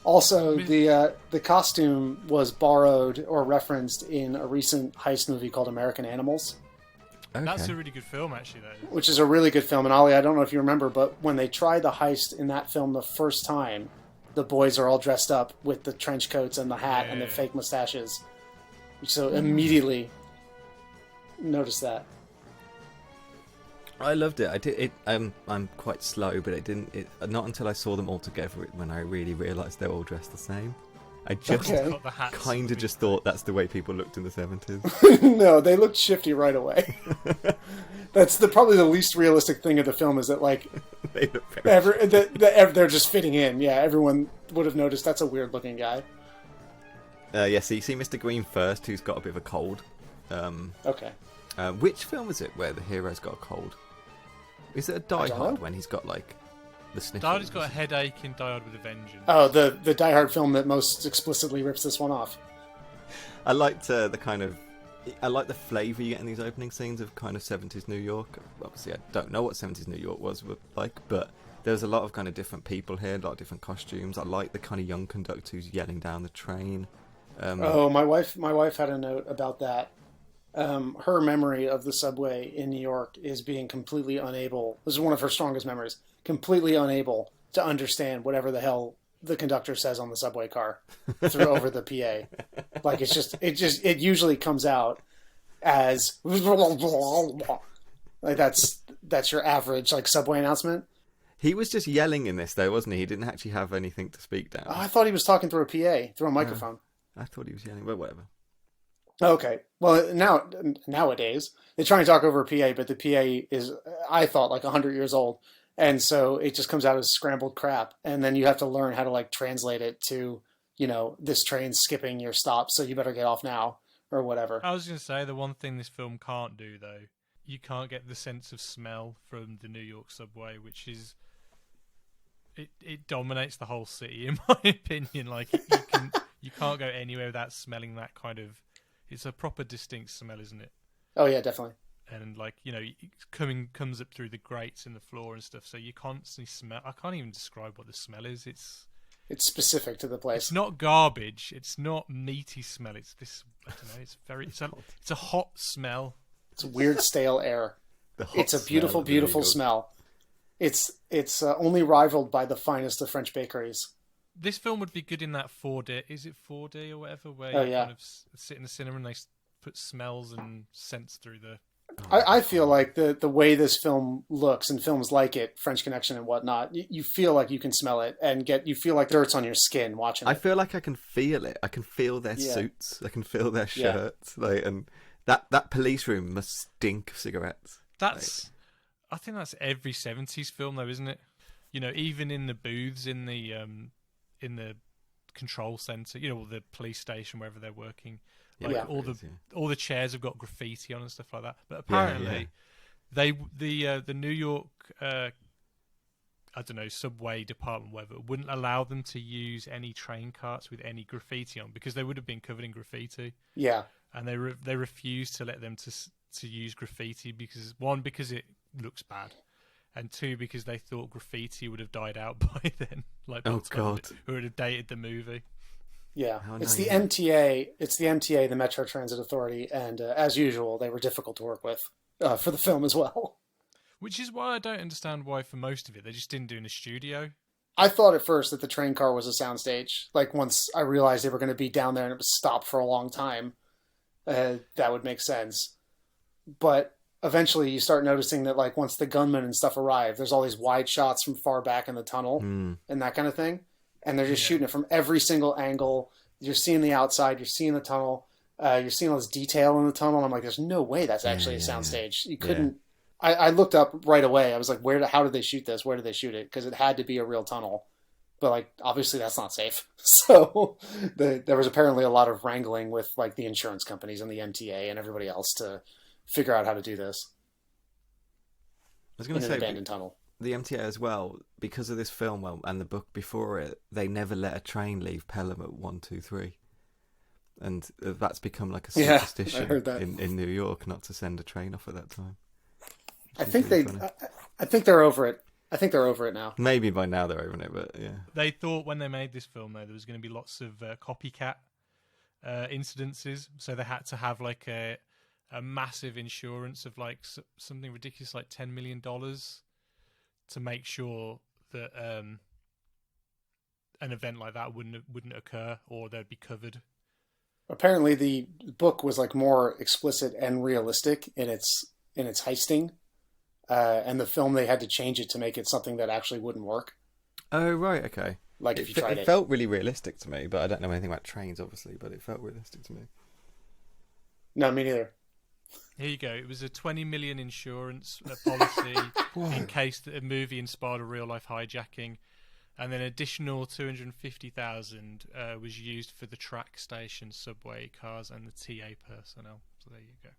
Speaker 4: Also, the costume was borrowed or referenced in a recent heist movie called American Animals.
Speaker 3: Okay. That's a really good film, actually, though.
Speaker 4: Which is a really good film. And Ollie, I don't know if you remember, but when they tried the heist in that film the first time, the boys are all dressed up with the trench coats and the hat and the fake mustaches. So immediately noticed that.
Speaker 2: I loved it. I did. I'm quite slow, but it didn't. Not until I saw them all together when I really realised they were all dressed the same. I just kind of just thought that's the way people looked in the 70s.
Speaker 4: No, they looked shifty right away. That's probably the least realistic thing of the film, is that like
Speaker 2: they look very
Speaker 4: they're just fitting in. Yeah, everyone would have noticed that's a weird looking guy.
Speaker 2: So you see Mr. Green first, who's got a bit of a cold.
Speaker 4: Okay.
Speaker 2: Which film is it where the hero's got a cold? Is it a Die Hard when he's got like the sniffles?
Speaker 3: Die Hard's got a headache in Die Hard with a Vengeance.
Speaker 4: Oh, the Die Hard film that most explicitly rips this one off.
Speaker 2: I liked I like the flavour you get in these opening scenes of kind of 70s New York. Obviously, I don't know what 70s New York was like, but there's a lot of kind of different people here, a lot of different costumes. I like the kind of young conductor who's yelling down the train.
Speaker 4: My wife had a note about that. Her memory of the subway in New York is being completely unable. This is one of her strongest memories. Completely unable to understand whatever the hell the conductor says on the subway car through over the PA. Like it usually comes out as like that's your average like subway announcement.
Speaker 2: He was just yelling in this though, wasn't he? He didn't actually have anything to speak down.
Speaker 4: Oh, I thought he was talking through a PA, through a microphone.
Speaker 2: I thought he was yelling, but whatever.
Speaker 4: Okay. Well, nowadays they try and talk over a PA, but the PA is, I thought, like 100 years old, and so it just comes out as scrambled crap, and then you have to learn how to like translate it to, this train's skipping your stop, so you better get off now or whatever.
Speaker 3: I was going to say the one thing this film can't do though, you can't get the sense of smell from the New York subway, which is it dominates the whole city in my opinion. Like you can't go anywhere without smelling that kind of. It's a proper distinct smell, isn't it?
Speaker 4: Oh yeah, definitely.
Speaker 3: And like comes up through the grates in the floor and stuff, so you constantly smell. I can't even describe what the smell is. It's
Speaker 4: specific to the place.
Speaker 3: It's not garbage. It's not meaty smell. It's this. I don't know. It's a hot smell.
Speaker 4: It's weird stale air. It's a beautiful, beautiful smell. It's only rivaled by the finest of French bakeries.
Speaker 3: This film would be good in that 4D. Is it 4D or whatever? Where you kind of sit in the cinema and they put smells and scents through the.
Speaker 4: I feel like the way this film looks and films like it, French Connection and whatnot, you feel like you can smell it and you feel like dirt's on your skin watching it.
Speaker 2: I feel like I can feel it. I can feel their suits. I can feel their shirts. And that police room must stink of cigarettes.
Speaker 3: I think that's every 70s film though, isn't it? Even in the booths in the control center, or the police station, wherever they're working, all the chairs have got graffiti on and stuff like that. But apparently, the New York, subway department, whatever, wouldn't allow them to use any train carts with any graffiti on because they would have been covered in graffiti.
Speaker 4: Yeah,
Speaker 3: and they refused to let them to use graffiti because it looks bad. And two, because they thought graffiti would have died out by then. Like,
Speaker 2: oh God,
Speaker 3: who would have dated the movie?
Speaker 4: Yeah, it's the MTA. It's the MTA, the Metro Transit Authority, and as usual, they were difficult to work with for the film as well.
Speaker 3: Which is why I don't understand why for most of it they just didn't do in a studio.
Speaker 4: I thought at first that the train car was a soundstage. Like once I realized they were going to be down there and it was stopped for a long time, that would make sense. But eventually you start noticing that like once the gunmen and stuff arrive, there's all these wide shots from far back in the tunnel and that kind of thing. And they're just shooting it from every single angle. You're seeing the outside, you're seeing the tunnel, you're seeing all this detail in the tunnel. And I'm like, there's no way that's actually a soundstage. You couldn't I looked up right away. I was like, how did they shoot this? Where did they shoot it? Because it had to be a real tunnel. But like, obviously that's not safe. So there was apparently a lot of wrangling with like the insurance companies and the MTA and everybody else to figure out how to do this.
Speaker 2: I was going to say,
Speaker 4: an abandoned tunnel.
Speaker 2: The MTA as well, because of this film and the book before it, they never let a train leave Pelham at 123. And that's become like a superstition in New York not to send a train off at that time.
Speaker 4: I think they're over it. I think they're over it now.
Speaker 2: Maybe by now they're over it, but yeah.
Speaker 3: They thought when they made this film, though, there was going to be lots of copycat incidences, so they had to have like a massive insurance of like something ridiculous, like $10 million, to make sure that an event like that wouldn't occur, or they'd be covered.
Speaker 4: Apparently, the book was like more explicit and realistic in its heisting. And the film, they had to change it to make it something that actually wouldn't work.
Speaker 2: Oh, right, okay.
Speaker 4: Like if you tried it.
Speaker 2: It felt really realistic to me, but I don't know anything about trains, obviously, but it felt realistic to me.
Speaker 4: No, me neither.
Speaker 3: Here you go. It was a $20 million insurance policy in case that a movie inspired a real-life hijacking, and then additional $250,000 was used for the track station, subway cars, and the TA personnel. So there you go.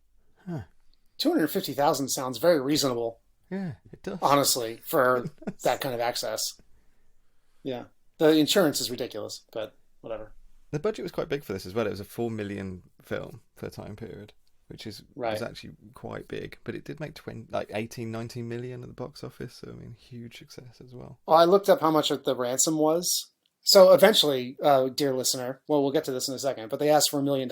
Speaker 2: Huh.
Speaker 4: $250,000 sounds very reasonable.
Speaker 2: Yeah, it does.
Speaker 4: Honestly, for that kind of access. Yeah. The insurance is ridiculous, but whatever.
Speaker 2: The budget was quite big for this as well. It was a $4 million film for a time period, which was actually quite big. But it did make 19 million at the box office. So, I mean, huge success as well.
Speaker 4: Well, I looked up how much the ransom was. So eventually, dear listener, well, we'll get to this in a second, but they asked for $1 million.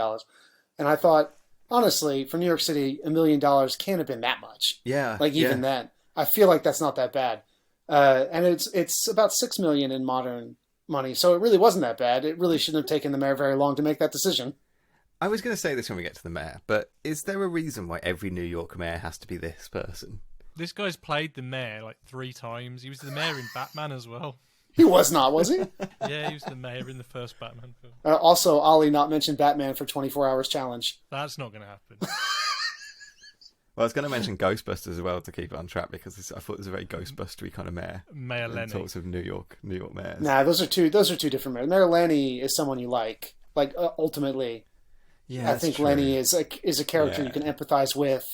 Speaker 4: And I thought, honestly, for New York City, $1 million can't have been that much.
Speaker 2: Yeah.
Speaker 4: Like even then, I feel like that's not that bad. And it's about $6 million in modern money, so it really wasn't that bad. It really shouldn't have taken the mayor very long to make that decision.
Speaker 2: I was going to say this when we get to the mayor, but is there a reason why every New York mayor has to be this person?
Speaker 3: This guy's played the mayor like 3 times. He was the mayor in Batman as well.
Speaker 4: He was not, was he?
Speaker 3: Yeah, he was the mayor in the first Batman film.
Speaker 4: Also, Ollie not mentioned Batman for 24 Hours Challenge.
Speaker 3: That's not going to happen.
Speaker 2: Well, I was going to mention Ghostbusters as well to keep it on track, because I thought it was a very Ghostbustery kind of mayor.
Speaker 3: Mayor Lenny.
Speaker 2: Talks of New York mayors.
Speaker 4: Nah, those are two different mayors. Mayor Lenny is someone you like. Like ultimately,
Speaker 2: yeah,
Speaker 4: I think true. Lenny is a character you can empathize with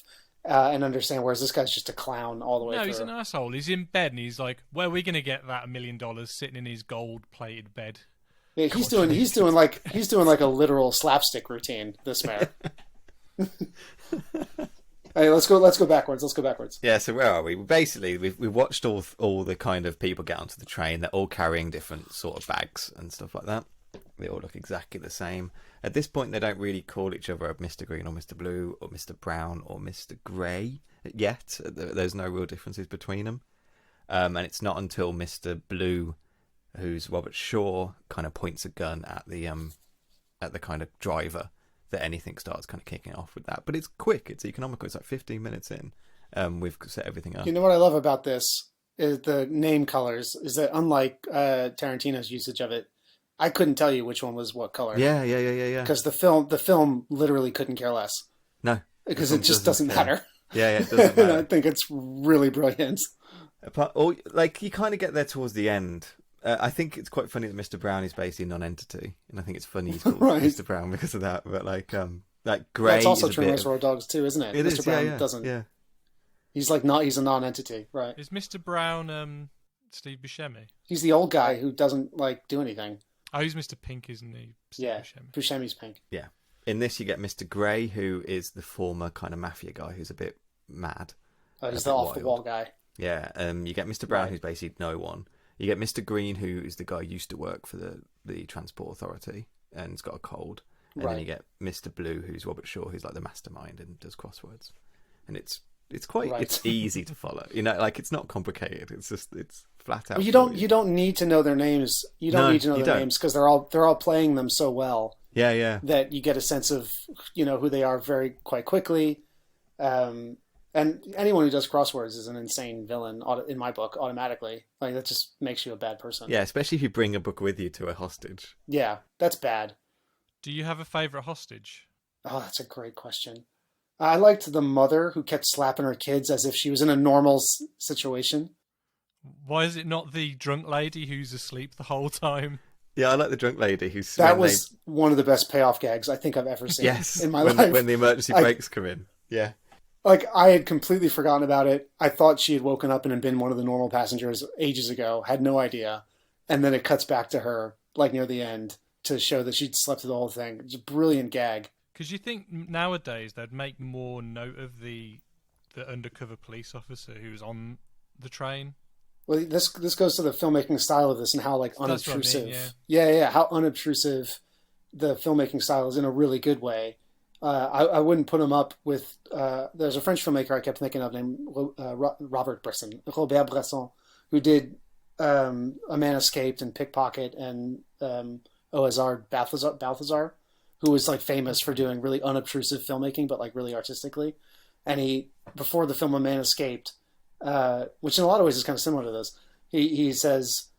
Speaker 4: and understand. Whereas this guy's just a clown all the way through.
Speaker 3: No, he's an asshole. He's in bed and he's like, "Where are we going to get that $1 million sitting in his gold-plated bed?"
Speaker 4: Yeah, he's doing like a literal slapstick routine. This mayor. Hey, let's go backwards.
Speaker 2: Yeah, so where are we? Basically, we watched all the kind of people get onto the train. They're all carrying different sort of bags and stuff like that. They all look exactly the same. At this point, they don't really call each other Mr. Green or Mr. Blue or Mr. Brown or Mr. Grey yet. There's no real differences between them. And it's not until Mr. Blue, who's Robert Shaw, kind of points a gun at the kind of driver, that anything starts kind of kicking off with that. But it's quick, it's economical, it's like 15 minutes in. We've set everything up.
Speaker 4: You know what I love about this is the name colors, is that unlike Tarantino's usage of it, I couldn't tell you which one was what color.
Speaker 2: Yeah.
Speaker 4: Because the film literally couldn't care less.
Speaker 2: No.
Speaker 4: Because it just doesn't matter.
Speaker 2: Yeah, it doesn't matter.
Speaker 4: I think it's really brilliant.
Speaker 2: You kind of get there towards the end. I think it's quite funny that Mr. Brown is basically a non-entity, and I think it's funny he's called Mr. Brown because of that. But like Grey,
Speaker 4: that's also true in Reservoir Dogs too, isn't it?
Speaker 2: Mr.
Speaker 4: Brown doesn't.
Speaker 2: Yeah.
Speaker 4: He's a non-entity, right?
Speaker 3: Is Mr. Brown Steve Buscemi?
Speaker 4: He's the old guy who doesn't like do anything.
Speaker 3: Oh, he's Mr. Pink, isn't he?
Speaker 4: Buscemi's Pink.
Speaker 2: Yeah. In this, you get Mr. Grey, who is the former kind of mafia guy who's a bit mad.
Speaker 4: Oh, he's the off-the-wall guy.
Speaker 2: Yeah. You get Mr. Brown, who's basically no one. You get Mr. Green, who is the guy who used to work for the Transport Authority and has got a cold. And then you get Mr. Blue, who's Robert Shaw, who's like the mastermind and does crosswords. And it's quite it's easy to follow. You know, like it's not complicated. It's flat out.
Speaker 4: Well, you don't need to know their names. You don't need to know their names because they're all playing them so well.
Speaker 2: Yeah.
Speaker 4: That you get a sense of who they are quite quickly. And anyone who does crosswords is an insane villain in my book automatically. Like that just makes you a bad person.
Speaker 2: Yeah, especially if you bring a book with you to a hostage.
Speaker 4: Yeah, that's bad.
Speaker 3: Do you have a favourite hostage?
Speaker 4: Oh, that's a great question. I liked the mother who kept slapping her kids as if she was in a normal situation.
Speaker 3: Why is it not the drunk lady who's asleep the whole time?
Speaker 2: Yeah, I like the drunk lady who's...
Speaker 4: That was one of the best payoff gags I think I've ever seen in my life.
Speaker 2: When the emergency brakes come in. Yeah.
Speaker 4: Like, I had completely forgotten about it. I thought she had woken up and had been one of the normal passengers ages ago. Had no idea. And then it cuts back to her, like, near the end to show that she'd slept through the whole thing. It's a brilliant gag.
Speaker 3: Because you think nowadays they'd make more note of the undercover police officer who's on the train?
Speaker 4: Well, this goes to the filmmaking style of this and how, like, unobtrusive.
Speaker 3: That's what I mean,
Speaker 4: yeah, how unobtrusive the filmmaking style is in a really good way. I wouldn't put him up with... there's a French filmmaker I kept thinking of named Robert Bresson, who did A Man Escaped and Pickpocket and Oazar Balthazar, who was like famous for doing really unobtrusive filmmaking, but like really artistically. And he, before the film A Man Escaped, which in a lot of ways is kind of similar to this, he says,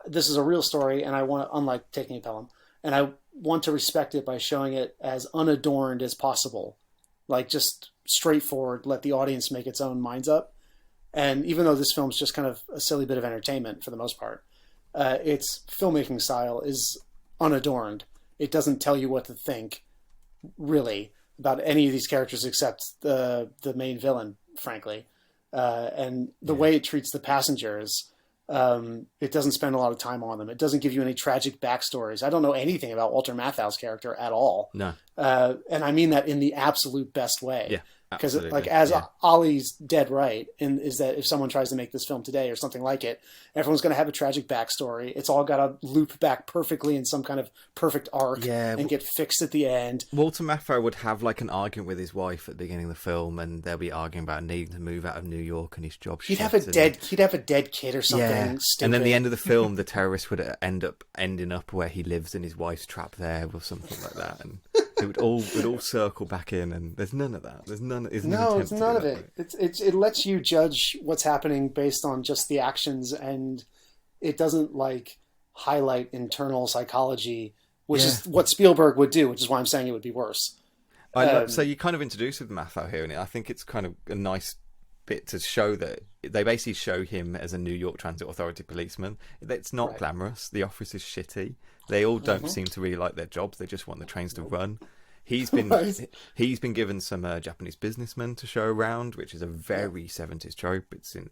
Speaker 4: this is a real story and I want to, unlike Taking a Pelham, and I want to respect it by showing it as unadorned as possible. Like, just straightforward, let the audience make its own minds up. And even though this film's just kind of a silly bit of entertainment for the most part, its filmmaking style is unadorned. It doesn't tell you what to think, really, about any of these characters except the main villain, frankly. And the way it treats the passengers... it doesn't spend a lot of time on them. It doesn't give you any tragic backstories. I don't know anything about Walter Matthau's character at all.
Speaker 2: No.
Speaker 4: And I mean that in the absolute best way.
Speaker 2: Yeah,
Speaker 4: because Ollie's dead right, is that if someone tries to make this film today or something like it, everyone's going to have a tragic backstory. It's all got to loop back perfectly in some kind of perfect arc and get fixed at the end.
Speaker 2: Walter Matthau would have like an argument with his wife at the beginning of the film, and they'll be arguing about needing to move out of New York and his job.
Speaker 4: He'd have a dead kid or something. Stupid.
Speaker 2: And then the end of the film, the terrorist would ending up where he lives and his wife's trapped there or something like that, and it would all circle back in. And there's none of that. There's none. It's
Speaker 4: none of it. It lets you judge what's happening based on just the actions, and it doesn't like highlight internal psychology, which is what Spielberg would do, which is why I'm saying it would be worse.
Speaker 2: So you kind of introduced with Matthau here, and I think it's kind of a nice bit to show that they basically show him as a New York Transit Authority policeman. It's not glamorous. The office is shitty. They all don't seem to really like their jobs. They just want the trains to run. He's been given some Japanese businessmen to show around, which is a very 70s trope. It's in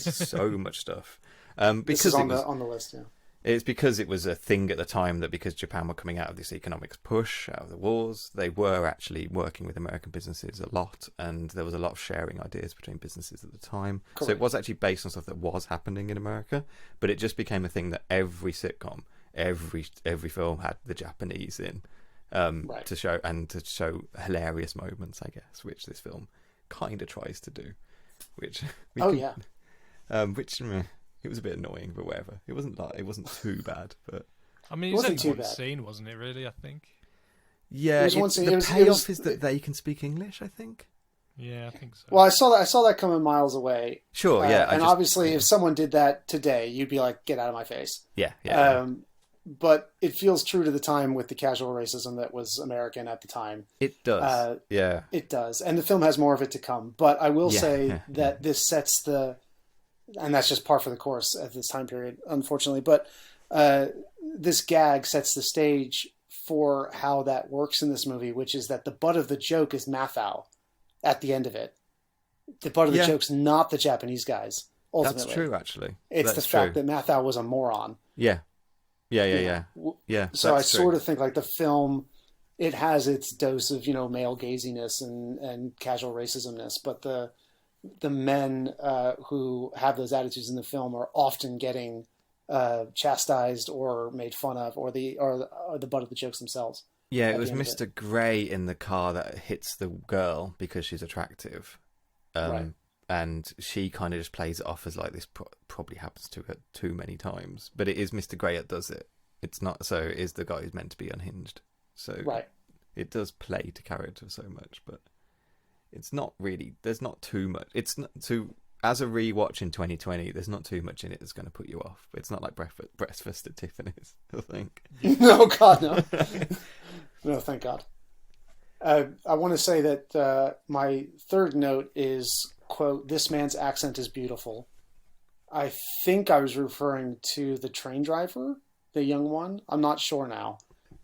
Speaker 2: so much stuff. Because
Speaker 4: this is on the list, yeah.
Speaker 2: It's because it was a thing at the time that because Japan were coming out of this economics push, out of the wars, they were actually working with American businesses a lot, and there was a lot of sharing ideas between businesses at the time. Correct. So it was actually based on stuff that was happening in America, but it just became a thing that every sitcom, every film had the Japanese in to show hilarious moments, I guess, which this film kind of tries to do. It was a bit annoying, but whatever. It wasn't too bad, but
Speaker 3: I mean, it was only one scene, wasn't it? Really, I think.
Speaker 2: Yeah, the payoff is that they can speak English, I think.
Speaker 3: Yeah, I think so.
Speaker 4: Well, I saw that coming miles away.
Speaker 2: Sure, yeah.
Speaker 4: And obviously, if someone did that today, you'd be like, "Get out of my face."
Speaker 2: Yeah.
Speaker 4: But it feels true to the time with the casual racism that was American at the time.
Speaker 2: It does. Yeah.
Speaker 4: It does, and the film has more of it to come. But I will say that this sets the. And that's just par for the course at this time period, unfortunately. But this gag sets the stage for how that works in this movie, which is that the butt of the joke is Matthau at the end of it. The butt of the joke's not the Japanese guys, ultimately.
Speaker 2: That's true, actually.
Speaker 4: It's the fact that Matthau was a moron.
Speaker 2: Yeah.
Speaker 4: So I sort of think like the film, it has its dose of, male gaziness and casual racismness, but the men who have those attitudes in the film are often getting chastised or made fun of, or the butt of the jokes themselves.
Speaker 2: Yeah, it was Mr. Grey in the car that hits the girl because she's attractive, and she kind of just plays it off as like this probably happens to her too many times. But it is Mr. Grey that does it. It's not. So it is the guy who's meant to be unhinged. So it does play to character so much, but. It's not really. There's not too much. It's not too. As a rewatch in 2020, there's not too much in it that's going to put you off. It's not like Breakfast at Tiffany's, I think.
Speaker 4: No, God, no. No, thank God. I want to say that my third note is, quote, "This man's accent is beautiful." I think I was referring to the train driver, the young one. I'm not sure now.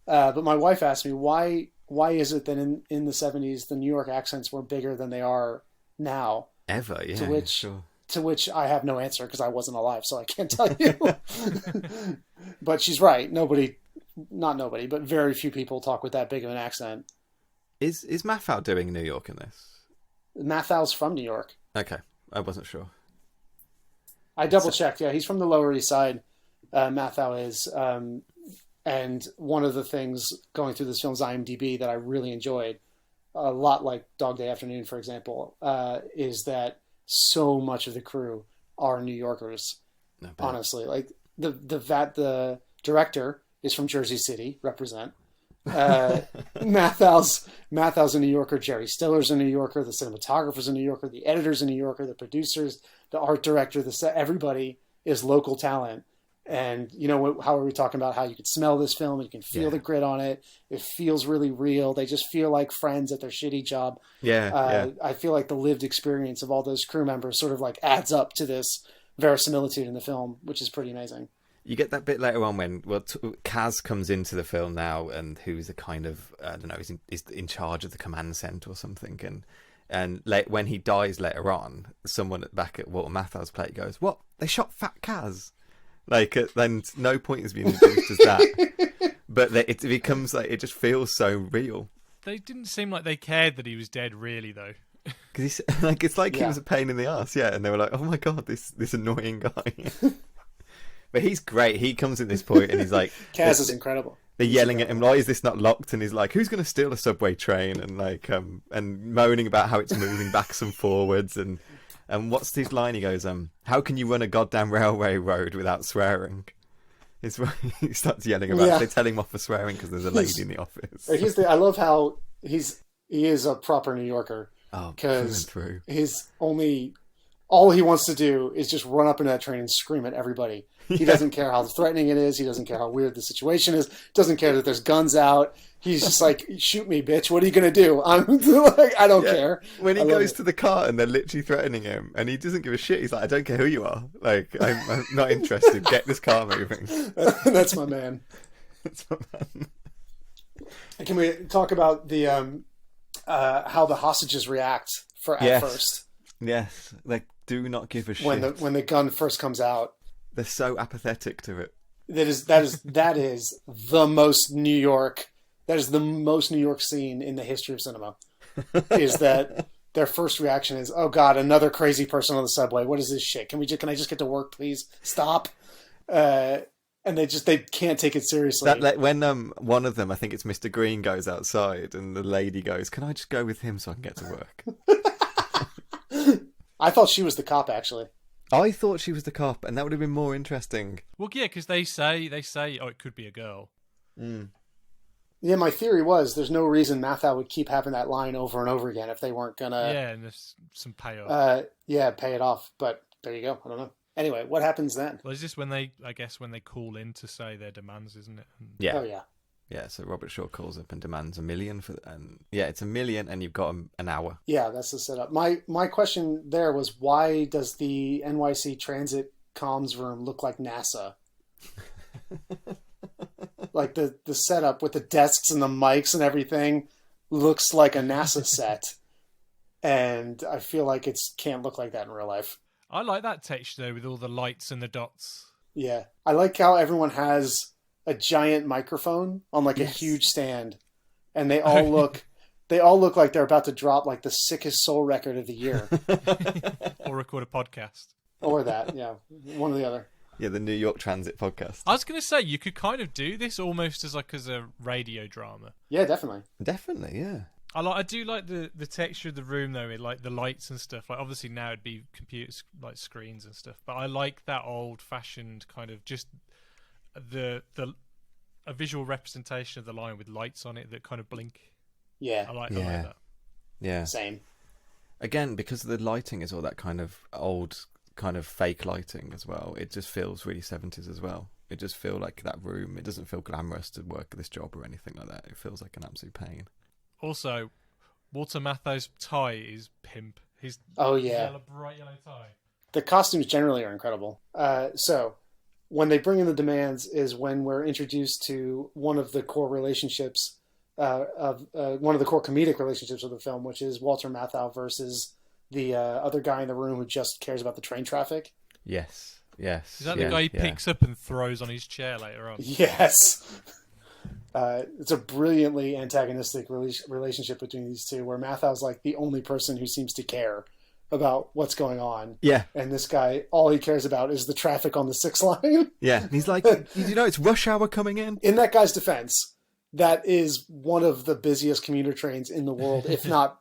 Speaker 4: But my wife asked me, why is it that in the 70s the New York accents were bigger than they are now?
Speaker 2: Ever, yeah.
Speaker 4: To which I have no answer because I wasn't alive, so I can't tell you. But she's right. Not nobody, but very few people talk with that big of an accent.
Speaker 2: Is Matthau doing New York in this?
Speaker 4: Matthau's from New York.
Speaker 2: Okay, I wasn't sure.
Speaker 4: I double-checked, yeah. He's from the Lower East Side, Matthau is. And one of the things going through this film's IMDb that I really enjoyed, a lot like Dog Day Afternoon, for example, is that so much of the crew are New Yorkers. Honestly, like the director is from Jersey City, represent. Matthau's a New Yorker. Jerry Stiller's a New Yorker. The cinematographer's a New Yorker. The editor's a New Yorker. The producers, the art director, everybody is local talent. And how are we talking about how you could smell this film and you can feel the grit on it? It feels really real. They just feel like friends at their shitty job. I feel like the lived experience of all those crew members sort of like adds up to this verisimilitude in the film, which is pretty amazing.
Speaker 2: You get that bit later on when Kaz comes into the film now, and who's a kind of is in charge of the command center or something, and when he dies later on, someone back at Walter Matthau's plate goes, "What? They shot Fat Kaz." Like, then no point has been introduced as that, but it becomes like it just feels so real.
Speaker 3: They didn't seem like they cared that he was dead, really, though.
Speaker 2: Because it's like he was a pain in the ass, and they were like, "Oh my god, this annoying guy." But he's great. He comes at this point and he's like,
Speaker 4: Kaz is incredible.
Speaker 2: They're yelling at him, "Why is this not locked?" And he's like, "Who's going to steal a subway train?" And like, and moaning about how it's moving backwards and forwards. And what's his line? He goes, "How can you run a goddamn railway road without swearing?" It's what he starts yelling about. Yeah. They tell him off for swearing because there's a lady in the office.
Speaker 4: I love how he is a proper New Yorker.
Speaker 2: Oh, because
Speaker 4: all he wants to do is just run up into that train and scream at everybody. He doesn't care how threatening it is. He doesn't care how weird the situation is. Doesn't care that there's guns out. He's just like, "Shoot me, bitch. What are you going to do?" I'm like, I don't care.
Speaker 2: When he goes to the car and they're literally threatening him and he doesn't give a shit. He's like, "I don't care who you are. Like, I'm not interested. Get this car moving."
Speaker 4: That's my man.
Speaker 2: That's my man.
Speaker 4: Can we talk about the how the hostages react at first?
Speaker 2: Yes. They do not give a shit.
Speaker 4: When the gun first comes out.
Speaker 2: They're so apathetic to it.
Speaker 4: That is the most New York. That is the most New York scene in the history of cinema. Is that their first reaction is, "Oh God, another crazy person on the subway. What is this shit? Can I just get to work, please? Stop." And they can't take it seriously.
Speaker 2: When one of them, I think it's Mr. Green, goes outside and the lady goes, "Can I just go with him so I can get to work?"
Speaker 4: I thought she was the cop, actually.
Speaker 2: I thought she was the cop, and that would have been more interesting.
Speaker 3: Well, yeah, because they say, "Oh, it could be a girl."
Speaker 2: Mm.
Speaker 4: Yeah, my theory was there's no reason Matthau would keep having that line over and over again if they weren't gonna.
Speaker 3: Yeah, and there's some payoff.
Speaker 4: Pay it off. But there you go. I don't know. Anyway, what happens then?
Speaker 3: Well, is this when they call in to say their demands, isn't it?
Speaker 2: Yeah.
Speaker 4: Oh yeah.
Speaker 2: Yeah, so Robert Shaw calls up and demands $1 million it's $1 million, and you've got an hour.
Speaker 4: Yeah, that's the setup. My question there was, why does the NYC Transit comms room look like NASA? Like the setup with the desks and the mics and everything looks like a NASA set, and I feel like it can't look like that in real life.
Speaker 3: I like that texture though, with all the lights and the dots.
Speaker 4: Yeah, I like how everyone has a giant microphone on a huge stand, and they all look like they're about to drop like the sickest soul record of the year,
Speaker 3: or record a podcast,
Speaker 4: or that. Yeah, one or the other.
Speaker 2: Yeah, the New York Transit podcast.
Speaker 3: I was going to say you could kind of do this almost as a radio drama.
Speaker 4: Yeah, definitely.
Speaker 2: Yeah.
Speaker 3: I do like the texture of the room though, with like the lights and stuff. Like obviously now it'd be computers, like screens and stuff, but I like that old fashioned kind of just a visual representation of the line with lights on it that kind of blink.
Speaker 4: Yeah.
Speaker 3: I like that.
Speaker 2: Yeah.
Speaker 4: Same.
Speaker 2: Again, because the lighting is all that kind of old, kind of fake lighting as well, it just feels really 70s as well. It just feels like that room, it doesn't feel glamorous to work at this job or anything like that. It feels like an absolute pain.
Speaker 3: Also, Walter Matthau's tie is pimp. His
Speaker 4: bright
Speaker 3: yellow tie.
Speaker 4: The costumes generally are incredible. So when they bring in the demands is when we're introduced to one of the core relationships of one of the core comedic relationships of the film, which is Walter Matthau versus the other guy in the room who just cares about the train traffic.
Speaker 2: Yes.
Speaker 3: Is that the guy he picks up and throws on his chair later on?
Speaker 4: Yes. It's a brilliantly antagonistic relationship between these two, where Mathau's like the only person who seems to care about what's going on.
Speaker 2: Yeah.
Speaker 4: And this guy, all he cares about is the traffic on the 6 line.
Speaker 2: Yeah. And he's like, it's rush hour coming in.
Speaker 4: In that guy's defense, that is one of the busiest commuter trains in the world. If not,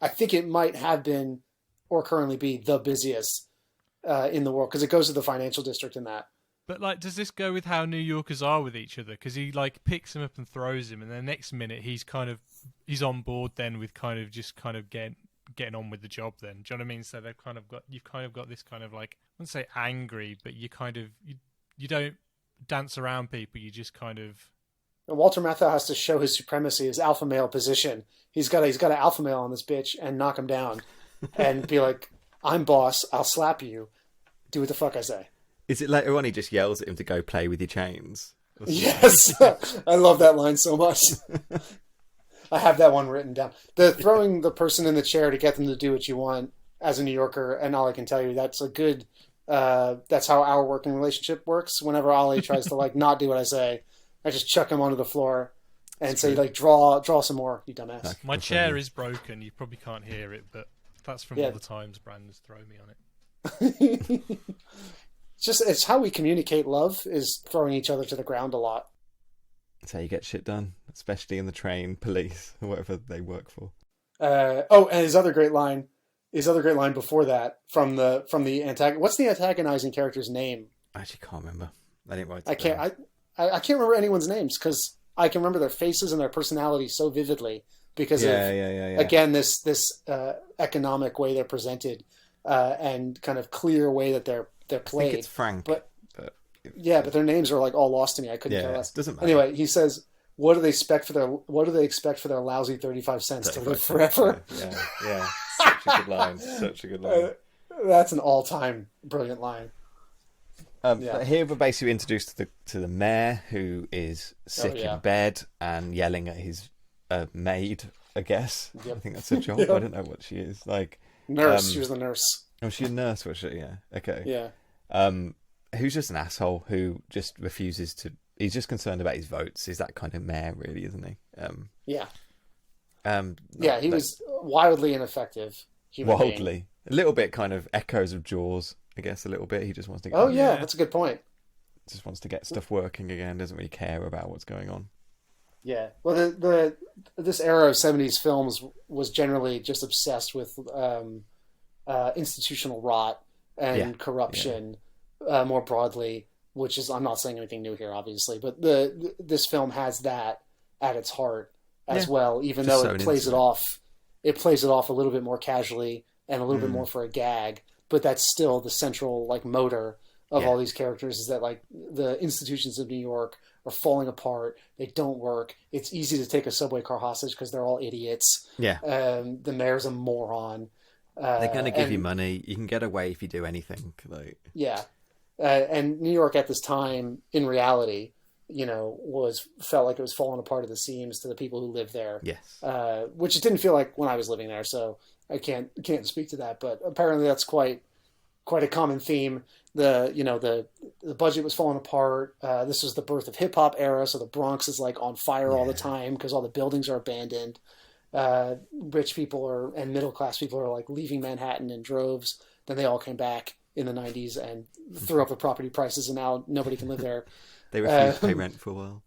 Speaker 4: I think it might have been or currently be the busiest in the world, because it goes to the financial district in that.
Speaker 3: But like, does this go with how New Yorkers are with each other? Because he like picks him up and throws him, and then the next minute he's on board then with kind of getting on with the job. Then, do you know what I mean? So you've kind of got this kind of like, I wouldn't say angry, but you kind of you don't dance around people. You just kind of.
Speaker 4: And Walter Matthau has to show his supremacy, his alpha male position. He's got an alpha male on this bitch and knock him down, and be like, "I'm boss. I'll slap you. Do what the fuck I say."
Speaker 2: Is it later on he just yells at him to go play with your chains?
Speaker 4: Yes. I love that line so much. I have that one written down. The throwing the person in the chair to get them to do what you want as a New Yorker, and all I can tell you, that's a good, that's how our working relationship works. Whenever Ollie tries to like not do what I say, I just chuck him onto the floor and say, like, draw some more, you dumbass.
Speaker 3: My chair is broken. You probably can't hear it, but that's from all the times Brandon's thrown me on it.
Speaker 4: It's how we communicate love, is throwing each other to the ground a lot.
Speaker 2: That's how you get shit done, especially in the train, police, or whatever they work for.
Speaker 4: And his other great line before that from the what's the antagonizing character's name?
Speaker 2: I actually can't remember. I didn't write it
Speaker 4: I can't remember anyone's names, because I can remember their faces and their personalities so vividly because again, this economic way they're presented, and kind of clear way that they're played.
Speaker 2: I think it's Frank.
Speaker 4: But their names are like all lost to me. I couldn't care less. Doesn't matter. Anyway, he says, what do they expect for their lousy 35 cents to live forever?
Speaker 2: Yeah. Such a good line.
Speaker 4: That's an all-time brilliant line.
Speaker 2: But here we're basically introduced to the mayor, who is sick in bed and yelling at his maid, I guess. Yep. I think that's her job. I don't know what she is. Like
Speaker 4: nurse. She was the nurse.
Speaker 2: Oh, she's a nurse, was she? Yeah. Okay.
Speaker 4: Yeah.
Speaker 2: Who's just an asshole who just refuses to. He's just concerned about his votes. He's that kind of mayor, really, isn't he?
Speaker 4: He was wildly ineffective.
Speaker 2: Wildly. A little bit kind of echoes of Jaws, I guess, a little bit. He just wants to get...
Speaker 4: that's a good point.
Speaker 2: Just wants to get stuff working again, doesn't really care about what's going on.
Speaker 4: Yeah. Well, this era of 70s films was generally just obsessed with institutional rot and corruption more broadly, which is, I'm not saying anything new here, obviously, but this film has that at its heart as well, even though it plays it off a little bit more casually and a little bit more for a gag, but that's still the central like motor of all these characters, is that like the institutions of New York are falling apart. They don't work. It's easy to take a subway car hostage because they're all idiots.
Speaker 2: Yeah.
Speaker 4: The mayor's a moron.
Speaker 2: They're going to give you money. You can get away if you do anything. Like.
Speaker 4: Yeah. And New York at this time, in reality, felt like it was falling apart at the seams to the people who lived there.
Speaker 2: Yes.
Speaker 4: Which it didn't feel like when I was living there, so I can't speak to that. But apparently that's quite a common theme. The budget was falling apart. This was the birth of hip hop era, so the Bronx is like on fire all the time because all the buildings are abandoned. Rich people and middle class people are like leaving Manhattan in droves. Then they all came back in the 90s and threw up the property prices, and now nobody can live there.
Speaker 2: They refused to pay rent for a while.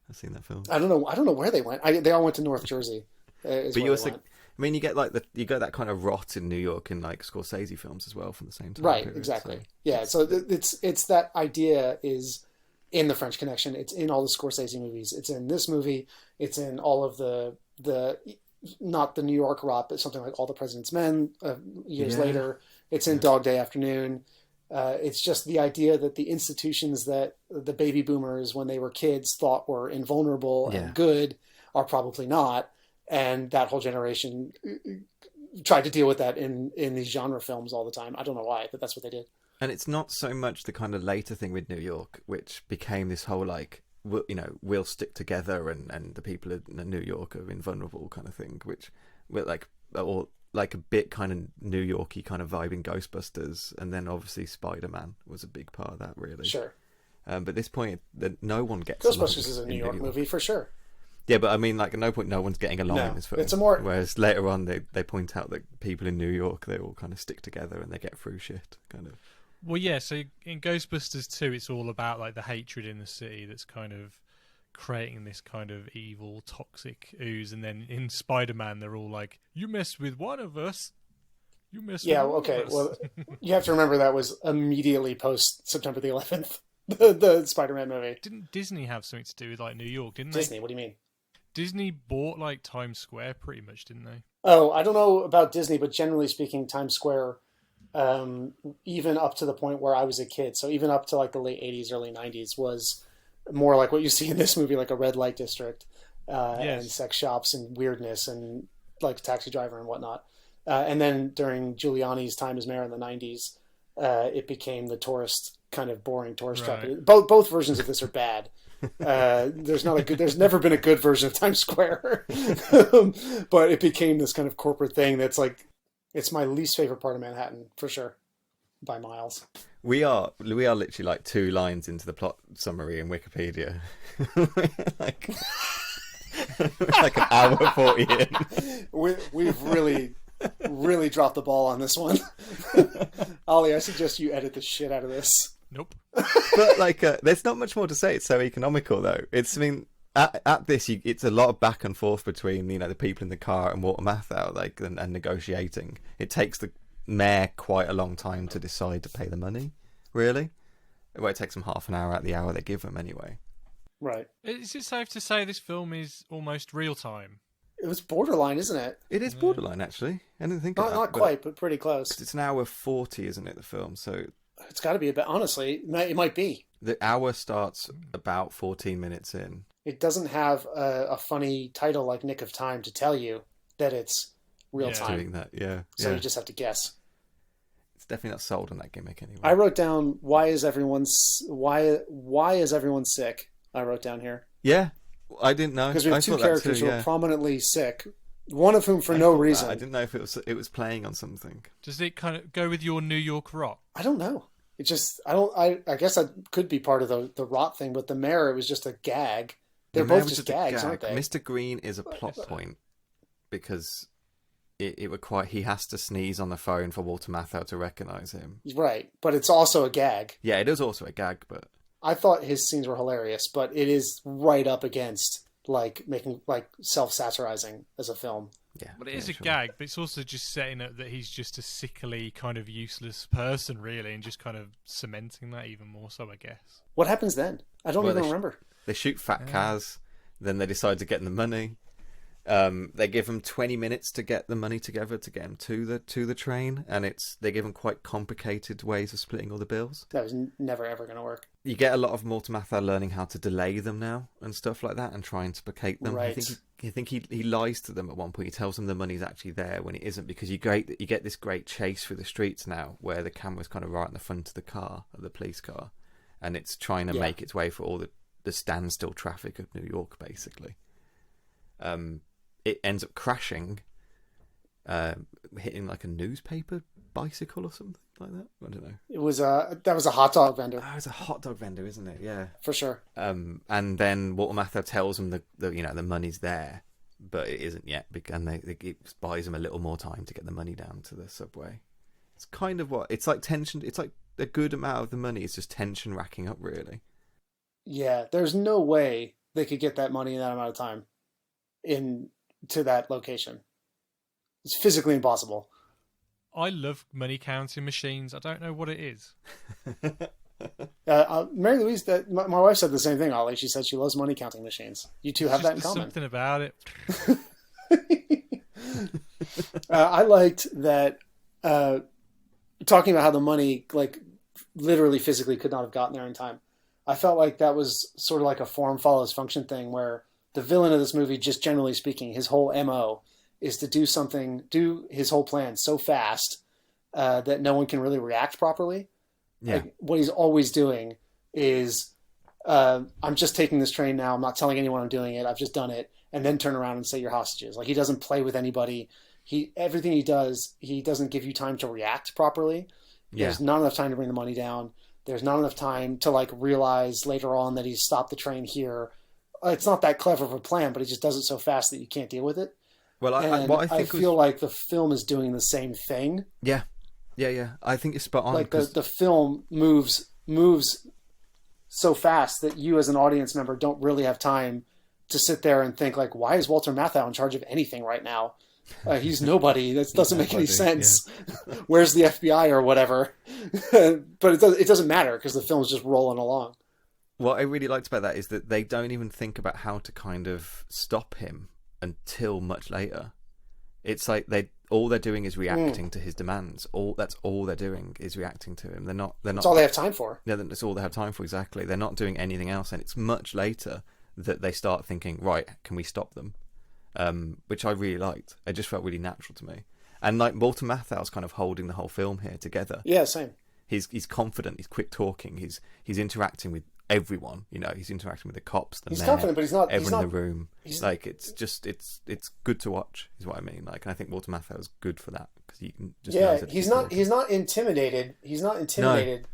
Speaker 2: I've seen that film.
Speaker 4: I don't know where they went. They all went to North Jersey.
Speaker 2: But you also, I mean, you get like you get that kind of rot in New York in like Scorsese films as well from the same time.
Speaker 4: Right,
Speaker 2: period,
Speaker 4: exactly.
Speaker 2: So.
Speaker 4: Yeah, so it's that idea is in The French Connection. It's in all the Scorsese movies. It's in this movie. It's in all of the not the New York rot, but something like All the President's Men years later. It's in Dog Day Afternoon. It's just the idea that the institutions that the baby boomers, when they were kids, thought were invulnerable and good are probably not. and that whole generation tried to deal with that in these genre films all the time. I don't know why, but that's what they did.
Speaker 2: And it's not so much the kind of later thing with New York, which became this whole like, we'll stick together and the people in New York are invulnerable kind of thing, which we're like, or like a bit kind of New York-y kind of vibe in Ghostbusters, and then obviously Spider-Man was a big part of that, really.
Speaker 4: Sure.
Speaker 2: But at this point, no one gets
Speaker 4: Ghostbusters is a New York movie for sure.
Speaker 2: Yeah, but I mean, like, at no point no one's getting along in this film.
Speaker 4: It's a more...
Speaker 2: Whereas later on, they point out that people in New York, they all kind of stick together and they get through shit, kind of.
Speaker 3: Well, yeah, so in Ghostbusters 2, it's all about, like, the hatred in the city that's kind of creating this kind of evil, toxic ooze. And then in Spider-Man, they're all like, you messed with one of us. You messed with one of us.
Speaker 4: Well, you have to remember that was immediately post September the 11th, the Spider-Man movie.
Speaker 3: Didn't Disney have something to do with, like, New York, didn't they?
Speaker 4: Disney, what do you mean?
Speaker 3: Disney bought, like, Times Square pretty much, didn't they?
Speaker 4: Oh, I don't know about Disney, but generally speaking, Times Square, even up to the point where I was a kid, so even up to like the late 80s, early 90s, was more like what you see in this movie, like a red light district, and sex shops and weirdness and like Taxi Driver and whatnot. And then during Giuliani's time as mayor in the 90s, it became the tourist, kind of boring tourist trap. Both versions of this are bad. There's never been a good version of Times Square, but it became this kind of corporate thing that's like, it's my least favorite part of Manhattan for sure, by miles.
Speaker 2: We are literally like 2 lines into the plot summary in Wikipedia, like an hour 40 in.
Speaker 4: We've really dropped the ball on this one. Ollie, I suggest you edit the shit out of this.
Speaker 3: Nope.
Speaker 2: But like, there's not much more to say. It's so economical, though. It's, I mean, at this, it's a lot of back and forth between, you know, the people in the car and Walter Matthau, like, and negotiating. It takes the mayor quite a long time to decide to pay the money. Really, well, it takes them half an hour out of the hour they give them anyway.
Speaker 4: Right.
Speaker 3: Is it safe to say this film is almost real time?
Speaker 4: It was borderline, isn't it?
Speaker 2: It is borderline, actually. I didn't think of that.
Speaker 4: Not quite, but pretty close.
Speaker 2: It's an hour 40, isn't it, the film? So
Speaker 4: it's got to be a bit. Honestly, it might be.
Speaker 2: The hour starts about 14 minutes in.
Speaker 4: It doesn't have a funny title like Nick of Time to tell you that it's real time.
Speaker 2: Doing that, yeah.
Speaker 4: So you just have to guess.
Speaker 2: It's definitely not sold on that gimmick anyway.
Speaker 4: I wrote down why is everyone sick? I wrote down here.
Speaker 2: Yeah, I didn't know
Speaker 4: because we have 2 characters who are prominently sick. One of whom for no reason.
Speaker 2: I didn't know if it was playing on something.
Speaker 3: Does it kind of go with your New York rock?
Speaker 4: I don't know. It just I guess that could be part of the rot thing, but the mayor, it was just a gag. They're both just gags, aren't they?
Speaker 2: Mr. Green is a plot point because he has to sneeze on the phone for Walter Matthau to recognize him.
Speaker 4: Right, but it's also a gag.
Speaker 2: Yeah, it is also a gag, but
Speaker 4: I thought his scenes were hilarious, but it is right up against like making like self-satirizing as a film.
Speaker 2: Yeah,
Speaker 3: but it is a gag, but it's also just setting up that he's just a sickly, kind of useless person, really, and just kind of cementing that even more so, I guess.
Speaker 4: What happens then? I don't even remember.
Speaker 2: They shoot Fat Kaz, then they decide to get the money. They give him 20 minutes to get the money together to get him to the train, and they give him quite complicated ways of splitting all the bills.
Speaker 4: That was never ever going to work.
Speaker 2: You get a lot of Walter Matthau learning how to delay them now and stuff like that, and trying to placate them.
Speaker 4: Right.
Speaker 2: I think he lies to them at one point. He tells them the money's actually there when it isn't, because you get this great chase through the streets now where the camera's kind of right in the front of the car, of the police car, and it's trying to make its way for all the standstill traffic of New York, basically. It ends up crashing, hitting like a newspaper bicycle or something like that. I don't know.
Speaker 4: It was that was a hot dog vendor.
Speaker 2: Oh, it's a hot dog vendor, isn't it? Yeah,
Speaker 4: for sure.
Speaker 2: And then Walter Matthau tells him the money's there, but it isn't yet, and it buys him a little more time to get the money down to the subway. It's kind of it's like tension. It's like a good amount of the money is just tension racking up, really.
Speaker 4: Yeah, there's no way they could get that money in that amount of time to that location. It's physically impossible.
Speaker 3: I love money counting machines. I don't know what it is.
Speaker 4: Mary Louise, my wife said the same thing, Ollie. She said she loves money counting machines. You two have that in common.
Speaker 3: Something about it.
Speaker 4: I liked that talking about how the money like literally physically could not have gotten there in time. I felt like that was sort of like a form follows function thing where the villain of this movie, just generally speaking, his whole MO is to do his whole plan so fast that no one can really react properly.
Speaker 2: Yeah.
Speaker 4: Like, what he's always doing is, I'm just taking this train now. I'm not telling anyone I'm doing it. I've just done it. And then turn around and say you're hostages. Like, he doesn't play with anybody. Everything he does, he doesn't give you time to react properly.
Speaker 2: Yeah.
Speaker 4: There's not enough time to bring the money down. There's not enough time to like realize later on that he's stopped the train here. It's not that clever of a plan, but he just does it so fast that you can't deal with it.
Speaker 2: Well,
Speaker 4: I feel like the film is doing the same thing.
Speaker 2: Yeah. I think it's spot on.
Speaker 4: Like the film moves so fast that you as an audience member don't really have time to sit there and think like, why is Walter Matthau in charge of anything right now? He's nobody. That doesn't make any sense. Yeah. Where's the FBI or whatever? But it doesn't matter because the film's just rolling along.
Speaker 2: What I really liked about that is that they don't even think about how to kind of stop him until much later. It's like all they're doing is reacting to his demands. That's all they're doing is reacting to him. They're not.
Speaker 4: That's all they have time for.
Speaker 2: Yeah, that's all they have time for. Exactly. They're not doing anything else, and it's much later that they start thinking, right, can we stop them? Which I really liked. It just felt really natural to me. And like Walter Matthau's kind of holding the whole film here together.
Speaker 4: Yeah, same.
Speaker 2: He's confident. He's quick talking. He's interacting with everyone. You know, he's interacting with the cops. He's
Speaker 4: confident, but he's not.
Speaker 2: Everyone in the room. Like it's good to watch. Is what I mean. Like, and I think Walter Matthau is good for that because he can just.
Speaker 4: Yeah, he's not intimidated. He's not intimidated.
Speaker 2: No.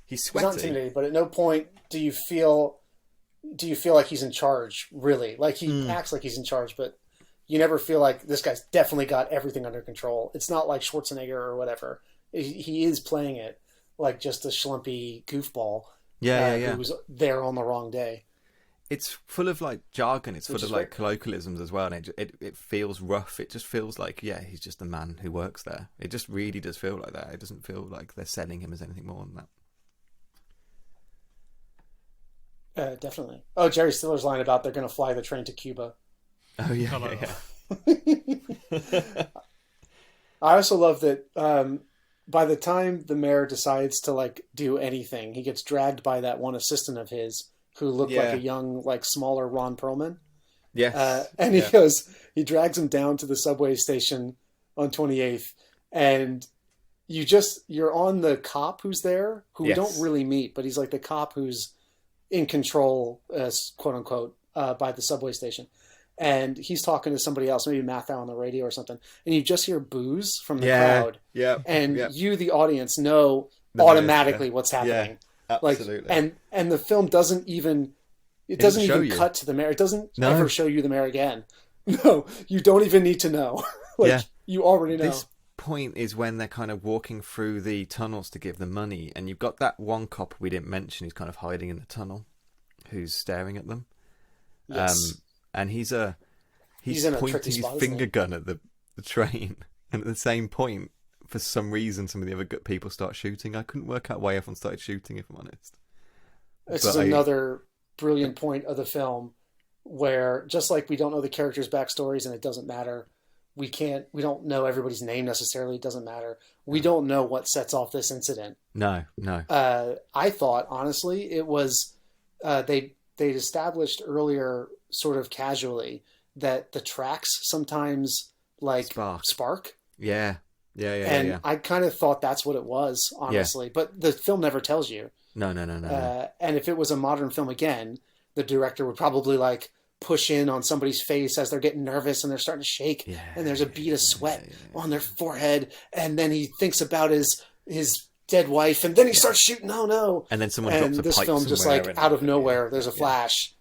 Speaker 2: He's sweaty.
Speaker 4: He's not intimidated. But at no point do you feel like he's in charge. Really, like he acts like he's in charge, but you never feel like this guy's definitely got everything under control. It's not like Schwarzenegger or whatever. He is playing it like just a schlumpy goofball.
Speaker 2: Yeah.
Speaker 4: Who was there on the wrong day.
Speaker 2: It's full of like jargon. It's full of like colloquialisms as well, and it feels rough. It just feels like he's just a man who works there. It just really does feel like that. It doesn't feel like they're selling him as anything more than
Speaker 4: that. Definitely. Oh, Jerry Stiller's line about they're going to fly the train to Cuba.
Speaker 2: Oh yeah.
Speaker 4: I also love that. By the time the mayor decides to like do anything, he gets dragged by that one assistant of his who looked like a young, like smaller Ron Perlman.
Speaker 2: Yes.
Speaker 4: And he drags him down to the subway station on 28th, and you're on the cop who's there, who we don't really meet, but he's like the cop who's in control, quote unquote, by the subway station. And he's talking to somebody else, maybe Matthau on the radio or something, and you just hear boos from the crowd.
Speaker 2: Yeah.
Speaker 4: And you, the audience, know automatically what's happening.
Speaker 2: Yeah, absolutely.
Speaker 4: Like, and the film doesn't even cut to the mayor. It doesn't ever show you the mayor again. No, you don't even need to know. You already know.
Speaker 2: This point is when they're kind of walking through the tunnels to give them money, and you've got that one cop we didn't mention who's kind of hiding in the tunnel, who's staring at them.
Speaker 4: Yes.
Speaker 2: And he's
Speaker 4: spot,
Speaker 2: pointing his finger gun at the train, and at the same point, for some reason, some of the other good people start shooting. I couldn't work out why everyone started shooting, if I'm honest.
Speaker 4: This is another brilliant point of the film, where just like we don't know the characters' backstories, and it doesn't matter. We don't know everybody's name necessarily. It doesn't matter. We don't know what sets off this incident.
Speaker 2: No.
Speaker 4: I thought honestly it was they'd established earlier, sort of casually, that the tracks sometimes like spark.
Speaker 2: Yeah.
Speaker 4: And I kind of thought that's what it was, honestly. But the film never tells you.
Speaker 2: No.
Speaker 4: And if it was a modern film again, the director would probably like push in on somebody's face as they're getting nervous and they're starting to shake, and there's a bead of sweat on their forehead, and then he thinks about his dead wife, and then he starts shooting. Oh no!
Speaker 2: And then someone drops a
Speaker 4: this
Speaker 2: pipe
Speaker 4: film just like out of nowhere. There's a flash.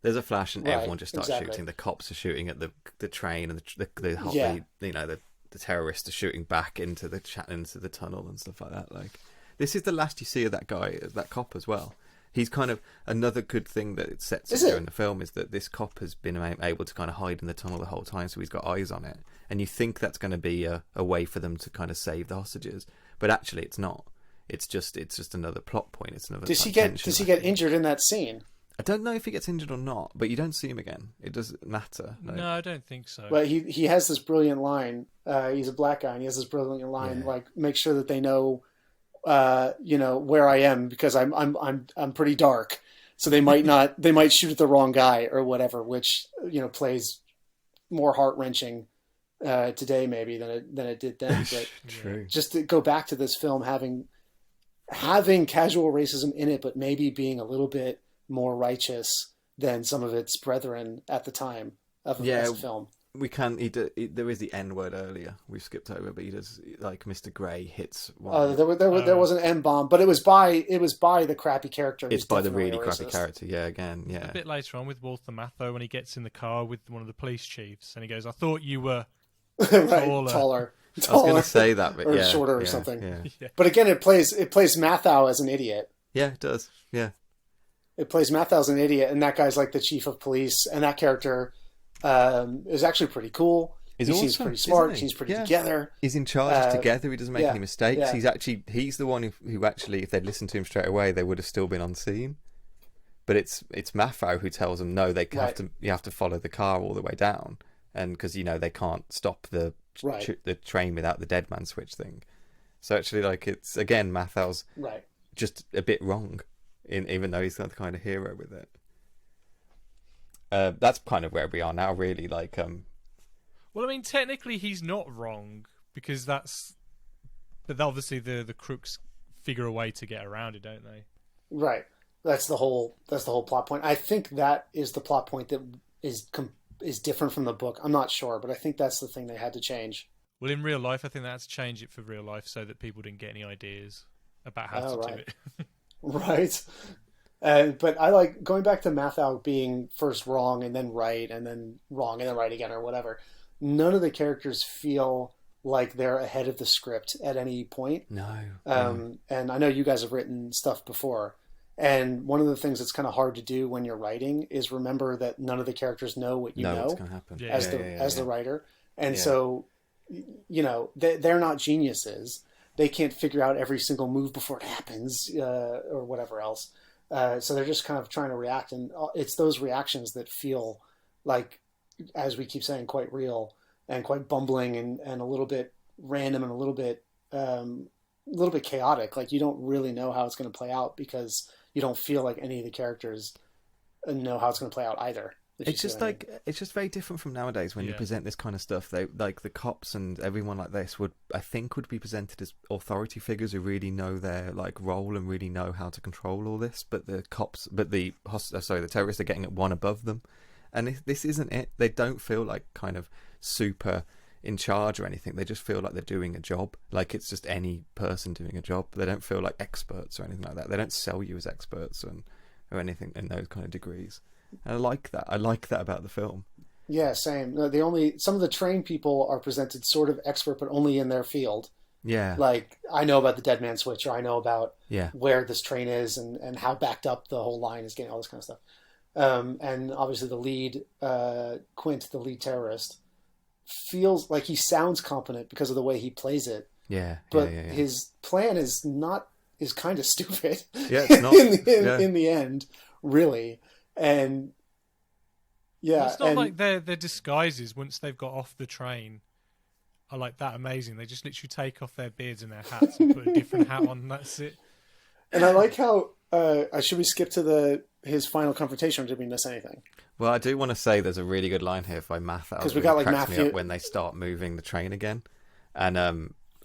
Speaker 2: There's a flash, and everyone just starts shooting. The cops are shooting at the train, and the terrorists are shooting back into the tunnel and stuff like that. Like, this is the last you see of that guy, that cop as well. He's kind of another good thing that it sets up during the film is that this cop has been able to kind of hide in the tunnel the whole time, so he's got eyes on it, and you think that's going to be a way for them to kind of save the hostages, but actually it's not. It's just another plot point. It's another.
Speaker 4: Does he get injured in that scene?
Speaker 2: I don't know if he gets injured or not, but you don't see him again. It doesn't matter.
Speaker 3: No, I don't think so.
Speaker 4: But he has this brilliant line. He's a black guy, and he has this brilliant line, like, make sure that they know, where I am, because I'm pretty dark. So they might shoot at the wrong guy or whatever, which, plays more heart-wrenching today maybe than it did then. But
Speaker 2: True.
Speaker 4: Just to go back to this film having casual racism in it, but maybe being a little bit more righteous than some of its brethren at the time of the film.
Speaker 2: We can. There is the N word earlier. We skipped over, but he does, like, Mr. Grey hits one.
Speaker 4: There was an M bomb, but it was by the crappy character.
Speaker 2: It's by the really crappy character. Yeah, again, yeah.
Speaker 3: A bit later on with Walter Matthau when he gets in the car with one of the police chiefs and he goes, "I thought you were
Speaker 4: taller."
Speaker 2: I was going to say that, but
Speaker 4: or shorter or something.
Speaker 2: Yeah.
Speaker 4: But again, it plays Matthau as an idiot.
Speaker 2: Yeah, it does. Yeah.
Speaker 4: It plays Matthau as an idiot, and that guy's like the chief of police, and that character is actually pretty cool. He seems pretty smart. He's pretty together.
Speaker 2: He's in charge together. He doesn't make any mistakes.
Speaker 4: Yeah.
Speaker 2: He's the one who actually, if they'd listened to him straight away, they would have still been on scene. But it's Matthau who tells them, no, you have to follow the car all the way down, and because they can't stop the train without the dead man switch thing. So actually, like, it's again Matthau's just a bit wrong, even though he's the kind of hero with it. That's kind of where we are now, really. Like,
Speaker 3: well, I mean, technically he's not wrong because but obviously the crooks figure a way to get around it, don't they?
Speaker 4: Right. That's the whole plot point. I think that is the plot point that is different from the book. I'm not sure, but I think that's the thing they had to change.
Speaker 3: Well, in real life, I think they had to change it for real life so that people didn't get any ideas about how to do it.
Speaker 4: Right. But I like going back to Matthau being first wrong and then right and then wrong and then right again or whatever. None of the characters feel like they're ahead of the script at any point.
Speaker 2: No.
Speaker 4: And I know you guys have written stuff before. And one of the things that's kind of hard to do when you're writing is remember that none of the characters know what you know
Speaker 2: what's going to happen.
Speaker 4: As the writer. And so, they're not geniuses. They can't figure out every single move before it happens or whatever else. So they're just kind of trying to react. And it's those reactions that feel like, as we keep saying, quite real and quite bumbling and a little bit random and a little bit chaotic. Like, you don't really know how it's going to play out because you don't feel like any of the characters know how it's going to play out either.
Speaker 2: It's just very different from nowadays when you present this kind of stuff. They, like, the cops and everyone like this would be presented as authority figures who really know their, like, role and really know how to control all this. But the terrorists are getting at one above them, and this isn't it. They don't feel like kind of super in charge or anything. They just feel like they're doing a job. Like, it's just any person doing a job. They don't feel like experts or anything like that. They don't sell you as experts or anything in those kind of degrees. And I like that. I like that about the film.
Speaker 4: Yeah, same. Some of the trained people are presented sort of expert, but only in their field.
Speaker 2: Yeah.
Speaker 4: Like, I know about the dead man switch, or I know about where this train is and how backed up the whole line is getting, all this kind of stuff. And obviously the lead, Quint, the lead terrorist, feels like he sounds competent because of the way he plays it.
Speaker 2: Yeah.
Speaker 4: But his plan is kind of stupid.
Speaker 2: Yeah, it's not.
Speaker 4: in the end, really. And
Speaker 3: it's not like their disguises once they've got off the train are like that amazing. They just literally take off their beards and their hats and put a different hat on, and that's it.
Speaker 4: And I like how should we skip to his final confrontation, or did we miss anything?
Speaker 2: Well, I do want to say there's a really good line here by Matthau,
Speaker 4: because we got like Matthew
Speaker 2: when they start moving the train again, and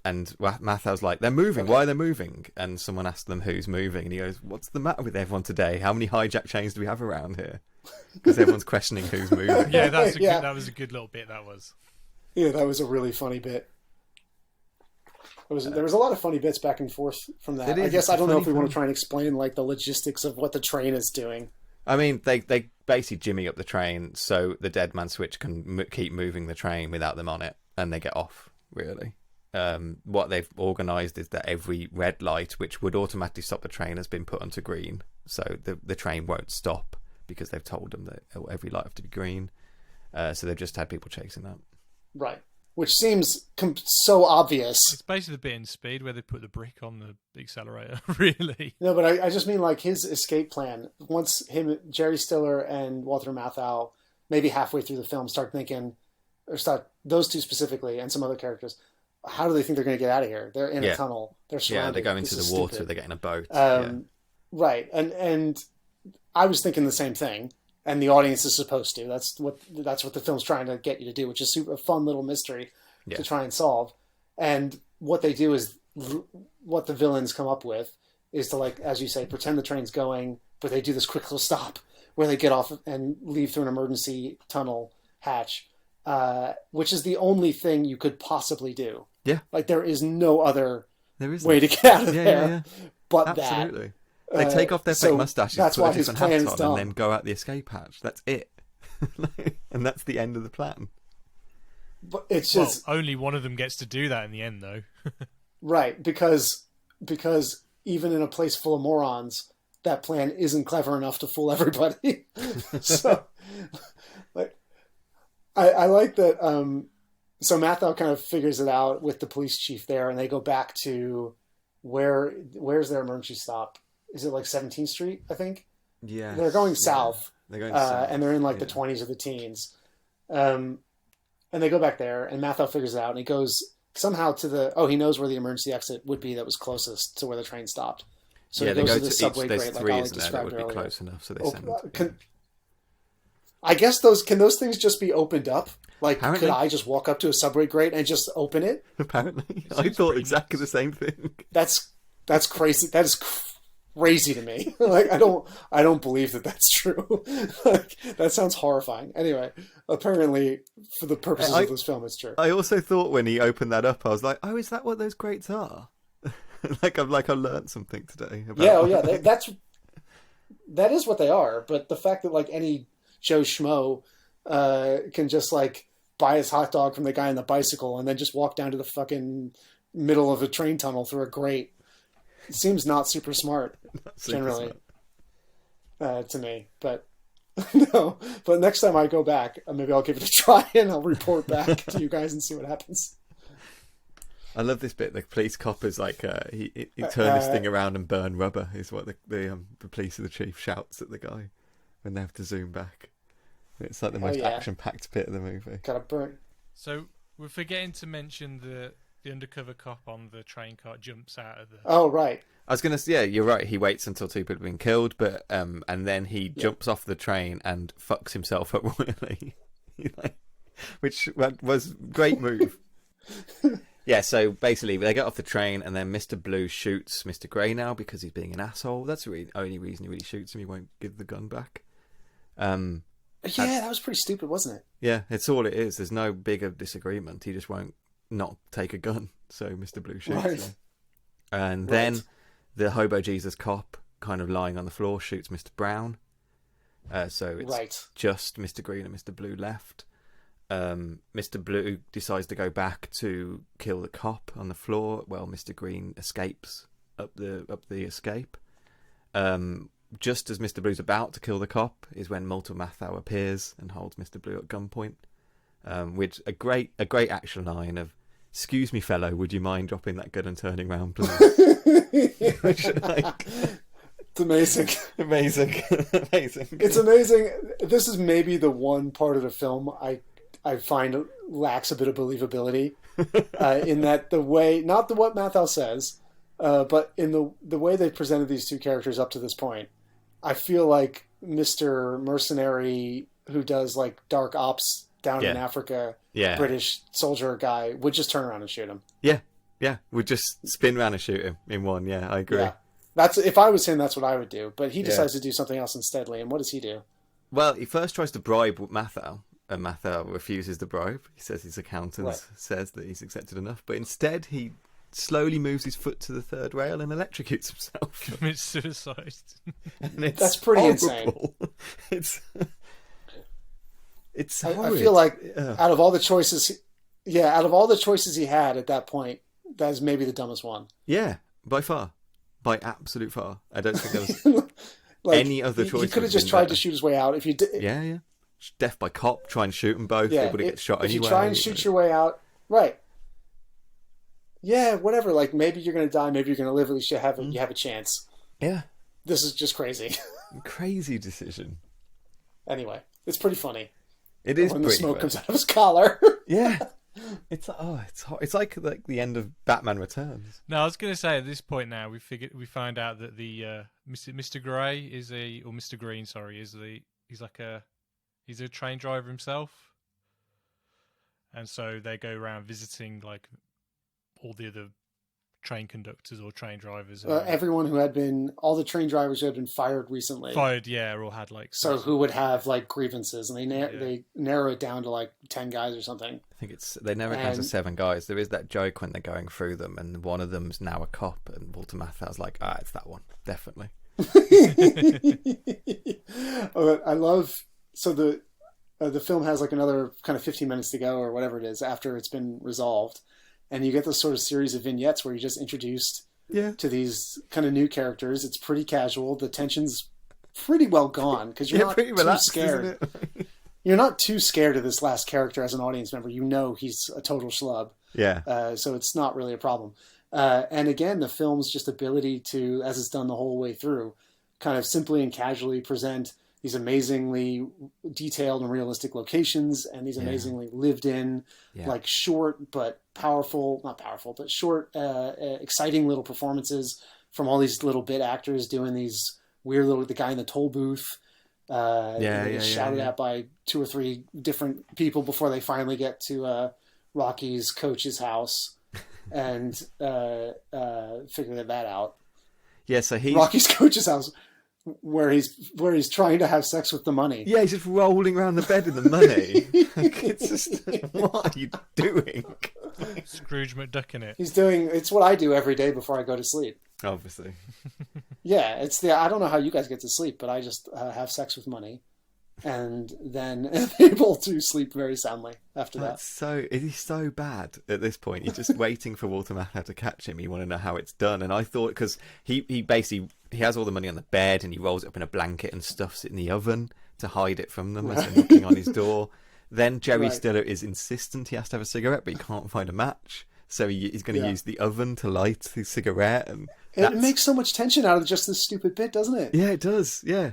Speaker 2: Mathau's like, they're moving. Why are they moving? And someone asks them who's moving, and he goes, "What's the matter with everyone today? How many hijack chains do we have around here?" Because everyone's questioning who's moving.
Speaker 3: Yeah, that was a good little bit. That was.
Speaker 4: Yeah, that was a really funny bit. There was a lot of funny bits back and forth from that. I guess I don't know if we want to try and explain like the logistics of what the train is doing.
Speaker 2: I mean, they basically jimmy up the train so the dead man switch can keep moving the train without them on it, and they get off, really. What they've organised is that every red light, which would automatically stop the train, has been put onto green, so the train won't stop because they've told them that every light have to be green. So they've just had people chasing that.
Speaker 4: Right. Which seems so obvious.
Speaker 3: It's basically the bit in Speed where they put the brick on the accelerator, really.
Speaker 4: No, but I just mean like his escape plan. Once Jerry Stiller and Walter Matthau, maybe halfway through the film, those two specifically and some other characters, how do they think they're going to get out of here? They're in a tunnel. They're surrounded.
Speaker 2: Yeah, they go into the water. They get in a boat.
Speaker 4: Right. And I was thinking the same thing, and the audience is supposed to. That's what the film's trying to get you to do, which is a fun little mystery to try and solve. And what they do is, what the villains come up with is to, like, as you say, pretend the train's going, but they do this quick little stop where they get off and leave through an emergency tunnel hatch, which is the only thing you could possibly do.
Speaker 2: Yeah.
Speaker 4: Like, there is no other way to get out of there but
Speaker 2: absolutely. They take off their fake mustaches,
Speaker 4: that's
Speaker 2: put
Speaker 4: why
Speaker 2: a
Speaker 4: his
Speaker 2: different
Speaker 4: plan
Speaker 2: hat
Speaker 4: is
Speaker 2: on,
Speaker 4: dumb.
Speaker 2: and then go out the escape hatch. That's it. And that's the end of the plan.
Speaker 4: But it's just...
Speaker 3: Well, only one of them gets to do that in the end, though.
Speaker 4: Right, because even in a place full of morons, that plan isn't clever enough to fool everybody. So, like, I like that. So Matthau kind of figures it out with the police chief there, and they go back to where's their emergency stop? Is it like 17th Street? I think.
Speaker 2: Yeah.
Speaker 4: They're going south.
Speaker 2: They're going south,
Speaker 4: and they're in like the 20s or the teens. And they go back there, and Matthau figures it out, and he goes somehow to he knows where the emergency exit would be that was closest to where the train stopped. So he goes to the subway grate, like Ollie described
Speaker 2: earlier. That would be close enough, so they send
Speaker 4: I guess can those things just be opened up? Like, apparently. Could I just walk up to a subway grate and just open it?
Speaker 2: Apparently. I thought exactly the same thing.
Speaker 4: That's crazy. That is crazy to me. Like, I don't believe that that's true. Like, that sounds horrifying. Anyway, apparently, for the purposes of this film, it's true.
Speaker 2: I also thought when he opened that up, I was like, oh, is that what those grates are? I learned something today. About
Speaker 4: that is what they are. But the fact that, like, any Joe Schmo can just, like, buy his hot dog from the guy on the bicycle and then just walk down to the fucking middle of a train tunnel through a grate, it seems not super smart, generally, to me. But no. But next time I go back, maybe I'll give it a try and I'll report back to you guys and see what happens.
Speaker 2: I love this bit. The police cop is like, he turned this thing around and burn rubber, is what the police or the chief shouts at the guy when they have to zoom back. It's like the most action-packed bit of the movie.
Speaker 4: Gotta burn.
Speaker 3: So we're forgetting to mention the undercover cop on the train car jumps out of the...
Speaker 4: Oh, right.
Speaker 2: I was going to say, yeah, you're right. He waits until two people have been killed, but and then he jumps off the train and fucks himself up royally, which was a great move. Yeah, so basically they get off the train and then Mr. Blue shoots Mr. Grey now because he's being an asshole. That's the only reason he really shoots him. He won't give the gun back.
Speaker 4: That was pretty stupid, wasn't it?
Speaker 2: Yeah, it's all it is. There's no bigger disagreement. He just won't not take a gun. So Mr. Blue shoots him. And then the Hobo Jesus cop, kind of lying on the floor, shoots Mr. Brown. So it's just Mr. Green and Mr. Blue left. Mr. Blue decides to go back to kill the cop on the floor. Well, Mr. Green escapes up the escape. Just as Mr. Blue's about to kill the cop is when Matthau appears and holds Mr. Blue at gunpoint. With a great action line of, "Excuse me, fellow, would you mind dropping that gun and turning round, please?" Which,
Speaker 4: it's amazing.
Speaker 2: Amazing.
Speaker 4: It's amazing. This is maybe the one part of the film I find lacks a bit of believability in that the way, not what Matthau says, but in the way they presented these two characters up to this point. I feel like Mr. Mercenary, who does like dark ops down in Africa, British soldier guy, would just turn around and shoot him.
Speaker 2: Yeah, would just spin around and shoot him in one. Yeah, I agree.
Speaker 4: Yeah. If I was him, that's what I would do. But he decides to do something else insteadly. And what does he do?
Speaker 2: Well, he first tries to bribe Matthau, and Matthau refuses the bribe. He says his accountant says that he's accepted enough, but instead he slowly moves his foot to the third rail and electrocutes himself.
Speaker 3: Commits suicide.
Speaker 4: That's pretty insane.
Speaker 2: It's horrid.
Speaker 4: I feel like out of all the choices he had at that point, that is maybe the dumbest one.
Speaker 2: Yeah, by far. By absolute far. I don't think there was any other choice.
Speaker 4: He could have just tried to shoot his way out. If you did,
Speaker 2: yeah. Death by cop, try and shoot them both. They would have get shot anyway.
Speaker 4: If you try and shoot your way out, right. Yeah, whatever. Like, maybe you're going to die, maybe you're going to live, at least you have a chance.
Speaker 2: Yeah.
Speaker 4: This is just crazy.
Speaker 2: Crazy decision.
Speaker 4: Anyway, it's pretty funny.
Speaker 2: It is
Speaker 4: when
Speaker 2: pretty
Speaker 4: the smoke
Speaker 2: funny.
Speaker 4: comes out of his collar.
Speaker 2: Yeah. It's like the end of Batman Returns.
Speaker 3: No, I was going to say at this point now we find out that the Mr. Grey or Mr. Green, sorry, he's a train driver himself, and so they go around visiting like all the other train conductors or train drivers.
Speaker 4: Everyone all the train drivers who had been fired recently.
Speaker 3: Or had like...
Speaker 4: So who would have like grievances, and they narrow it down to like 10 guys or something.
Speaker 2: I think they narrow it down to 7 guys. There is that joke when they're going through them, and one of them's now a cop, and Walter Matthau's like, it's that one, definitely.
Speaker 4: I love... So the film has like another kind of 15 minutes to go or whatever it is after it's been resolved. And you get this sort of series of vignettes where you're just introduced to these kind of new characters. It's pretty casual. The tension's pretty well gone because you're not too scared. You're not too scared of this last character as an audience member. You know he's a total schlub.
Speaker 2: Yeah.
Speaker 4: So it's not really a problem. And again, the film's just ability to, as it's done the whole way through, kind of simply and casually present these amazingly detailed and realistic locations and these amazingly lived in, like short but short, exciting little performances from all these little bit actors doing these weird the guy in the toll booth, shouted at by 2 or 3 different people before they finally get to Rocky's coach's house and figure that out.
Speaker 2: Yeah, so
Speaker 4: Rocky's coach's house. Where he's trying to have sex with the money.
Speaker 2: Yeah, he's just rolling around the bed in the money. It's just, what are you doing?
Speaker 3: Scrooge McDuck in it.
Speaker 4: It's what I do every day before I go to sleep.
Speaker 2: Obviously.
Speaker 4: Yeah, I don't know how you guys get to sleep, but I just have sex with money. And then am able to sleep very soundly after that.
Speaker 2: It is so bad at this point. You're just waiting for Walter Matthau to catch him. You want to know how it's done. And I thought, because he basically, he has all the money on the bed and he rolls it up in a blanket and stuffs it in the oven to hide it from them as they're knocking on his door. Then Jerry Stiller is insistent he has to have a cigarette, but he can't find a match. So he's going to use the oven to light his cigarette. And
Speaker 4: it makes so much tension out of just this stupid bit, doesn't it?
Speaker 2: Yeah, it does. Yeah.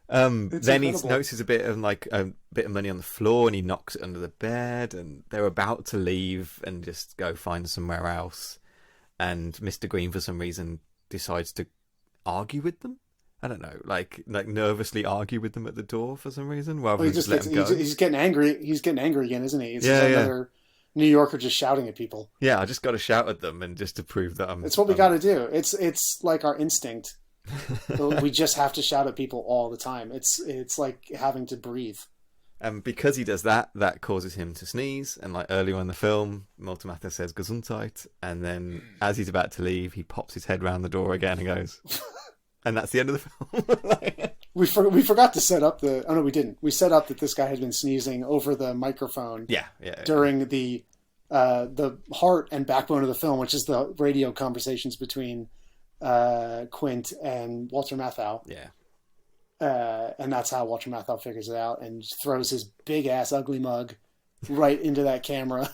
Speaker 2: Then
Speaker 4: incredible.
Speaker 2: He notices a bit of money on the floor and he knocks it under the bed, and they're about to leave and just go find somewhere else, and Mr. Green for some reason decides to argue with them. I don't know, like nervously argue with them at the door for some reason rather than just let them go.
Speaker 4: He's getting angry. He's getting angry again, isn't he? It's another New Yorker just shouting at people.
Speaker 2: Yeah, I just got to shout at them and just to prove that
Speaker 4: It's what we got to do. It's like our instinct. We just have to shout at people all the time. It's like having to breathe.
Speaker 2: And because he does that causes him to sneeze. And like earlier in the film, Walter Matthau says Gesundheit, and then as he's about to leave, he pops his head round the door again and goes, and that's the end of the
Speaker 4: film. We forgot to set up oh no, we didn't. We set up that this guy had been sneezing over the microphone. During the heart and backbone of the film, which is the radio conversations between Quint and Walter Matthau.
Speaker 2: Yeah.
Speaker 4: And that's how Walter Matthau figures it out and throws his big ass ugly mug right into that camera.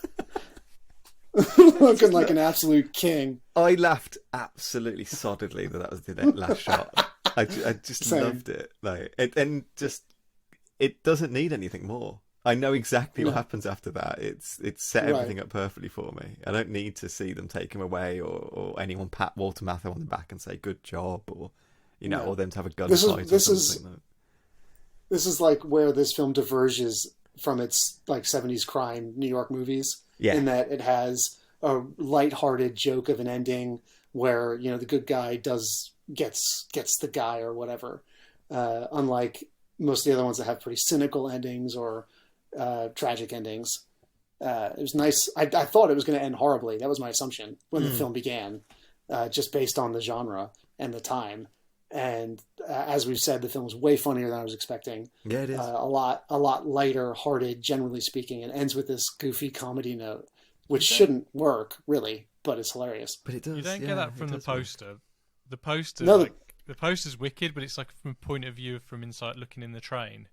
Speaker 4: Looking like an absolute king.
Speaker 2: I laughed absolutely soddedly that was the last shot. I just loved it. It doesn't need anything more. I know exactly what happens after that. It's set everything up perfectly for me. I don't need to see them take him away or anyone pat Walter Matthau on the back and say good job, or or them to have a gunfight or something.
Speaker 4: This is like where this film diverges from its like 70s crime New York movies.
Speaker 2: Yeah.
Speaker 4: In that it has a lighthearted joke of an ending where the good guy gets the guy or whatever. Unlike most of the other ones that have pretty cynical endings or tragic endings. It was nice. I thought it was going to end horribly. That was my assumption when the film began, just based on the genre and the time. And as we've said, the film is way funnier than I was expecting.
Speaker 2: Yeah, it is.
Speaker 4: A lot lighter hearted, generally speaking, and ends with this goofy comedy note, which shouldn't work really, but it's hilarious.
Speaker 2: But it does.
Speaker 3: You don't get that from the poster.
Speaker 2: Work.
Speaker 3: The poster, the poster's wicked, but it's like from a point of view from inside looking in the train.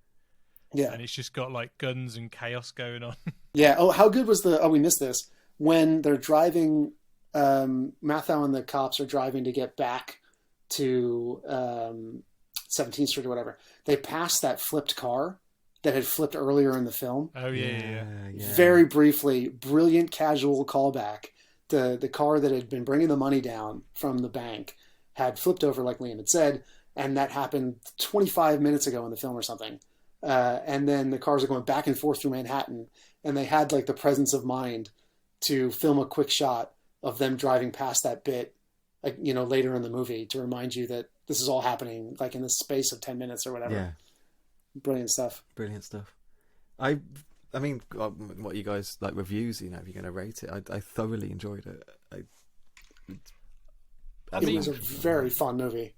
Speaker 4: Yeah.
Speaker 3: And it's just got like guns and chaos going on.
Speaker 4: Yeah. Oh, how good was we missed this. When they're driving, Matthau and the cops are driving to get back to 17th Street or whatever. They pass that flipped car that had flipped earlier in the film.
Speaker 3: Oh yeah.
Speaker 4: Very briefly, brilliant casual callback. The car that had been bringing the money down from the bank had flipped over, like Liam had said, and that happened 25 minutes ago in the film or something. And then the cars are going back and forth through Manhattan, and they had like the presence of mind to film a quick shot of them driving past that bit, later in the movie, to remind you that this is all happening like in the space of 10 minutes or whatever.
Speaker 2: Yeah.
Speaker 4: Brilliant stuff.
Speaker 2: I mean, what you guys like reviews? If you're going to rate it, I thoroughly enjoyed it.
Speaker 4: It was a very fun movie.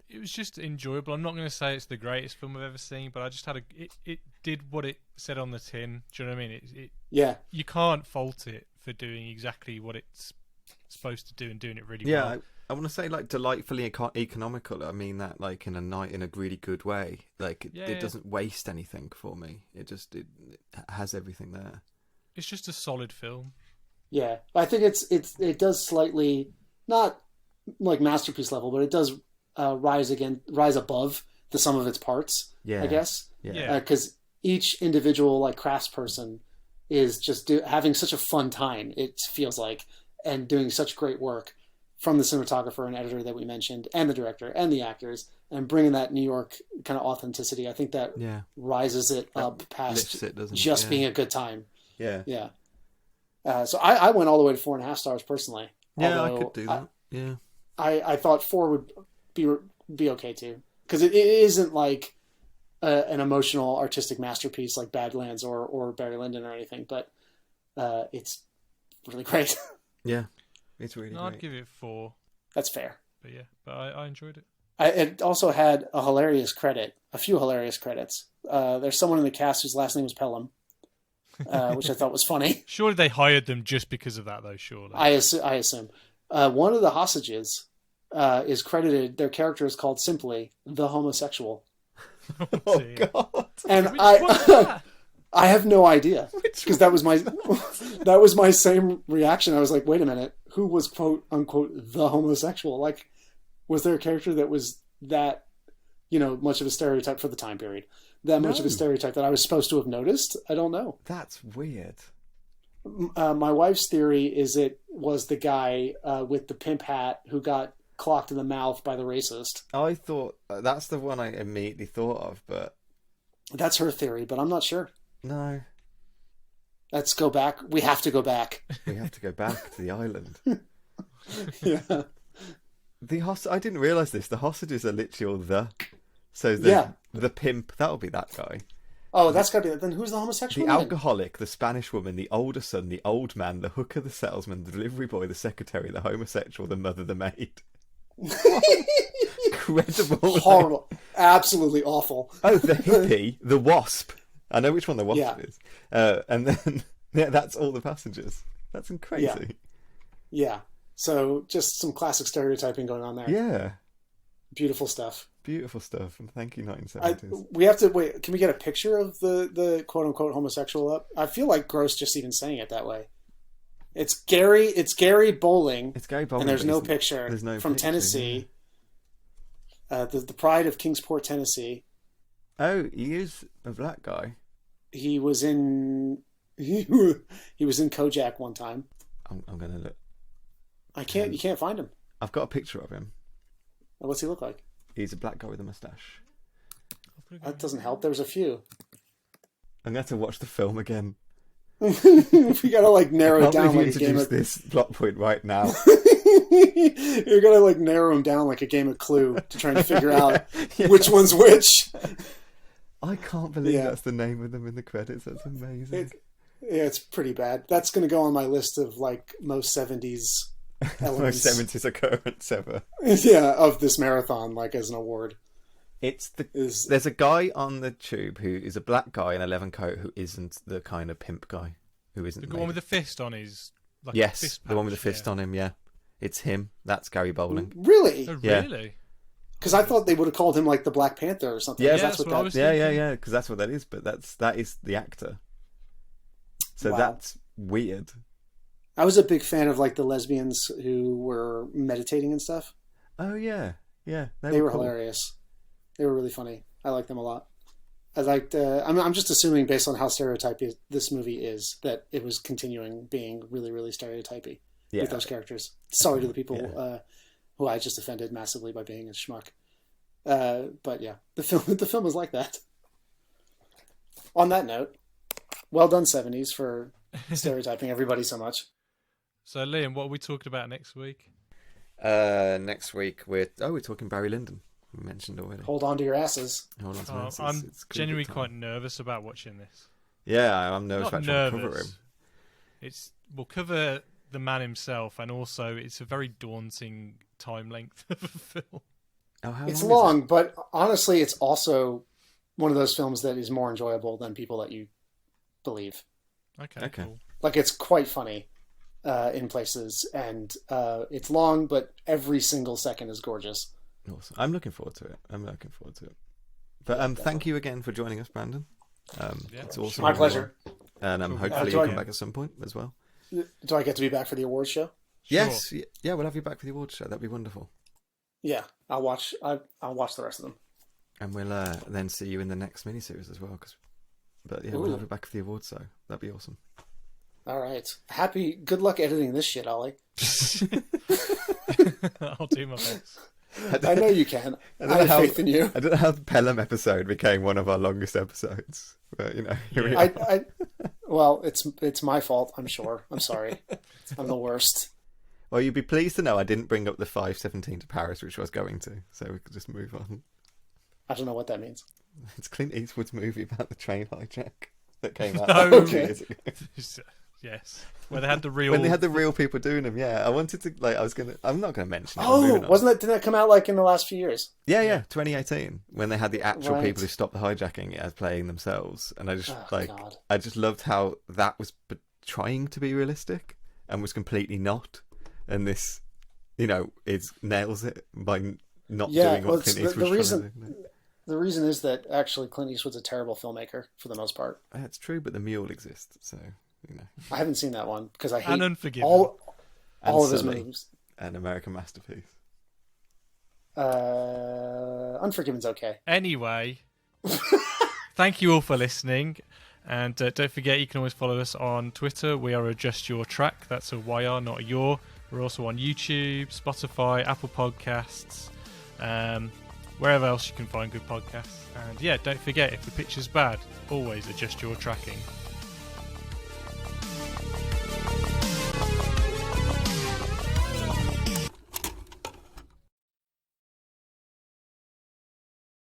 Speaker 3: It was just enjoyable. I'm not going to say it's the greatest film I've ever seen, but I just had it did what it said on the tin. Do you know what I mean?
Speaker 4: Yeah.
Speaker 3: You can't fault it for doing exactly what it's supposed to do and doing it really well.
Speaker 2: Yeah, I want to say like delightfully economical. I mean that like in a really good way. Like it doesn't waste anything for me. It has everything there.
Speaker 3: It's just a solid film.
Speaker 4: Yeah, I think it does slightly, not like masterpiece level, but it does rise above the sum of its parts.
Speaker 2: Yeah,
Speaker 4: I guess.
Speaker 3: Yeah,
Speaker 4: because each individual like craftsperson is just having such a fun time. It feels like, and doing such great work, from the cinematographer and editor that we mentioned, and the director and the actors, and bringing that New York kind of authenticity. I think that rises it up past just being a good time.
Speaker 2: Yeah.
Speaker 4: Yeah. So I went all the way to 4.5 stars personally.
Speaker 2: Yeah, I could do that. Yeah.
Speaker 4: I thought 4 would be okay too, because it isn't like an emotional artistic masterpiece like Badlands or Barry Lyndon or anything, but it's really great.
Speaker 2: Yeah. It's really great.
Speaker 3: I'd give it 4.
Speaker 4: That's fair.
Speaker 3: But I enjoyed it.
Speaker 4: It also had a few hilarious credits. There's someone in the cast whose last name was Pelham, which I thought was funny.
Speaker 3: Surely they hired them just because of that, though, surely.
Speaker 4: I assume. One of the hostages is credited, their character is called simply The Homosexual.
Speaker 2: Oh, God.
Speaker 4: And I have no idea, because that was my same reaction. I was like, wait a minute, who was quote unquote the homosexual? Like, was there a character that was that, much of a stereotype for the time period? Much of a stereotype that I was supposed to have noticed? I don't know.
Speaker 2: That's weird.
Speaker 4: My wife's theory is it was the guy with the pimp hat who got clocked in the mouth by the racist.
Speaker 2: I thought that's the one I immediately thought of, but
Speaker 4: that's her theory, but I'm not sure.
Speaker 2: No.
Speaker 4: Let's go back. We have to go back.
Speaker 2: We have to go back to the island.
Speaker 4: Yeah.
Speaker 2: I didn't realise this. The hostages are literally all the. So the pimp, that'll be that guy.
Speaker 4: Oh, that's got to be. Then who's the homosexual?
Speaker 2: The alcoholic, the Spanish woman, the older son, the old man, the hooker, the salesman, the delivery boy, the secretary, the homosexual, the mother, the maid. Incredible.
Speaker 4: Horrible. Absolutely awful.
Speaker 2: Oh, the hippie, the wasp. I know which one the wasp is. And then, that's all the passengers. That's crazy.
Speaker 4: Yeah. So just some classic stereotyping going on there.
Speaker 2: Yeah.
Speaker 4: Beautiful stuff.
Speaker 2: And thank you, 1970s.
Speaker 4: We have to wait. Can we get a picture of the quote unquote homosexual up? I feel like gross just even saying it that way. It's Gary Bowling.
Speaker 2: It's Gary Bowling,
Speaker 4: and there's no picture.
Speaker 2: There's no
Speaker 4: from
Speaker 2: picture,
Speaker 4: Tennessee. Yeah. The pride of Kingsport, Tennessee.
Speaker 2: Oh, he is a black guy.
Speaker 4: He was in Kojak one time.
Speaker 2: I'm gonna look.
Speaker 4: You can't find him.
Speaker 2: I've got a picture of him.
Speaker 4: What's he look like?
Speaker 2: He's a black guy with a mustache.
Speaker 4: That doesn't help. There's a few.
Speaker 2: I'm going to have to watch the film again.
Speaker 4: We gotta narrow it down like a game of
Speaker 2: this plot point right now.
Speaker 4: You're gonna narrow them down like a game of Clue to try and figure out which one's which.
Speaker 2: I can't believe that's the name of them in the credits. That's amazing.
Speaker 4: It's pretty bad. That's gonna go on my list of most 70s elements.
Speaker 2: Most 70s occurrence ever.
Speaker 4: Yeah, of this marathon, as an award.
Speaker 2: There's a guy on the tube who is a black guy in a leather coat who isn't the kind of pimp guy. Who isn't
Speaker 3: the one with the fist on his.
Speaker 2: Yes,
Speaker 3: fist
Speaker 2: the one with the fist on him. Yeah, it's him. That's Gary Bowling.
Speaker 4: Really?
Speaker 3: Oh, really?
Speaker 4: Because I thought they would have called him the Black Panther or something.
Speaker 2: Yeah,
Speaker 4: that's what I
Speaker 2: was thinking. Yeah. Because that's what that is. But that is the actor. So that's weird.
Speaker 4: I was a big fan of the lesbians who were meditating and stuff.
Speaker 2: Oh yeah. They
Speaker 4: were
Speaker 2: cool.
Speaker 4: hilarious. They were really funny. I like them a lot. I'm just assuming based on how stereotypy this movie is that it was continuing being really, really stereotypy with those characters. Sorry to the people who I just offended massively by being a schmuck. But yeah, the film is like that. On that note, well done 70s for stereotyping everybody so much.
Speaker 3: So Liam, what are we talking about next week?
Speaker 2: Next week we're talking Barry Lyndon. We mentioned already.
Speaker 4: Hold on to your asses.
Speaker 2: Hold on to your asses.
Speaker 3: I'm genuinely quite nervous about watching this.
Speaker 2: Yeah, I'm nervous about trying to cover him.
Speaker 3: We'll cover the man himself, and also it's a very daunting time length of a film.
Speaker 4: It's long, but honestly, it's also one of those films that is more enjoyable than people let you believe.
Speaker 3: Okay. Cool.
Speaker 4: Like, it's quite funny in places, and it's long, but every single second is gorgeous.
Speaker 2: Awesome. I'm looking forward to it. But thank you again for joining us, Brandon. It's awesome.
Speaker 4: My pleasure.
Speaker 2: And hopefully you'll come back at some point as well.
Speaker 4: Do I get to be back for the awards show?
Speaker 2: Yes. Sure. Yeah, we'll have you back for the awards show. That'd be wonderful.
Speaker 4: Yeah, I'll watch the rest of them.
Speaker 2: And we'll then see you in the next miniseries as well. We'll have you back for the awards show. That'd be awesome.
Speaker 4: All right. Good luck editing this shit, Ollie.
Speaker 3: I'll do my best.
Speaker 4: I know you can. I have faith in you.
Speaker 2: I don't know how the Pelham episode became one of our longest episodes, but here we
Speaker 4: are. Well, it's my fault. I'm sure. I'm sorry. I'm the worst.
Speaker 2: Well, you'd be pleased to know I didn't bring up the 5:17 to Paris, which I was going to, so we could just move on.
Speaker 4: I don't know what that means.
Speaker 2: It's Clint Eastwood's movie about the train hijack that came out 2 years ago.
Speaker 3: Yes, where they had the real
Speaker 2: when they had the real people doing them. Yeah, I wanted to I'm not going to mention it.
Speaker 4: Didn't that come out like in the last few years?
Speaker 2: Yeah, 2018 when they had the actual people who stopped the hijacking as playing themselves, and I just I just loved how that was trying to be realistic and was completely not, and this, nails it by not doing what Clint Eastwood's trying to do.
Speaker 4: The reason is that actually Clint Eastwood's a terrible filmmaker for the most part.
Speaker 2: That's true, but the mule exists, so.
Speaker 4: I haven't seen that one because I hate
Speaker 3: Unforgiven.
Speaker 4: all of his movies.
Speaker 2: An American masterpiece.
Speaker 4: Unforgiven's okay.
Speaker 3: Anyway, thank you all for listening, and don't forget you can always follow us on Twitter. We are Adjust Your Track. That's a YR, not a your. We're also on YouTube, Spotify, Apple Podcasts, wherever else you can find good podcasts. And yeah, don't forget, if the picture's bad, always adjust your tracking.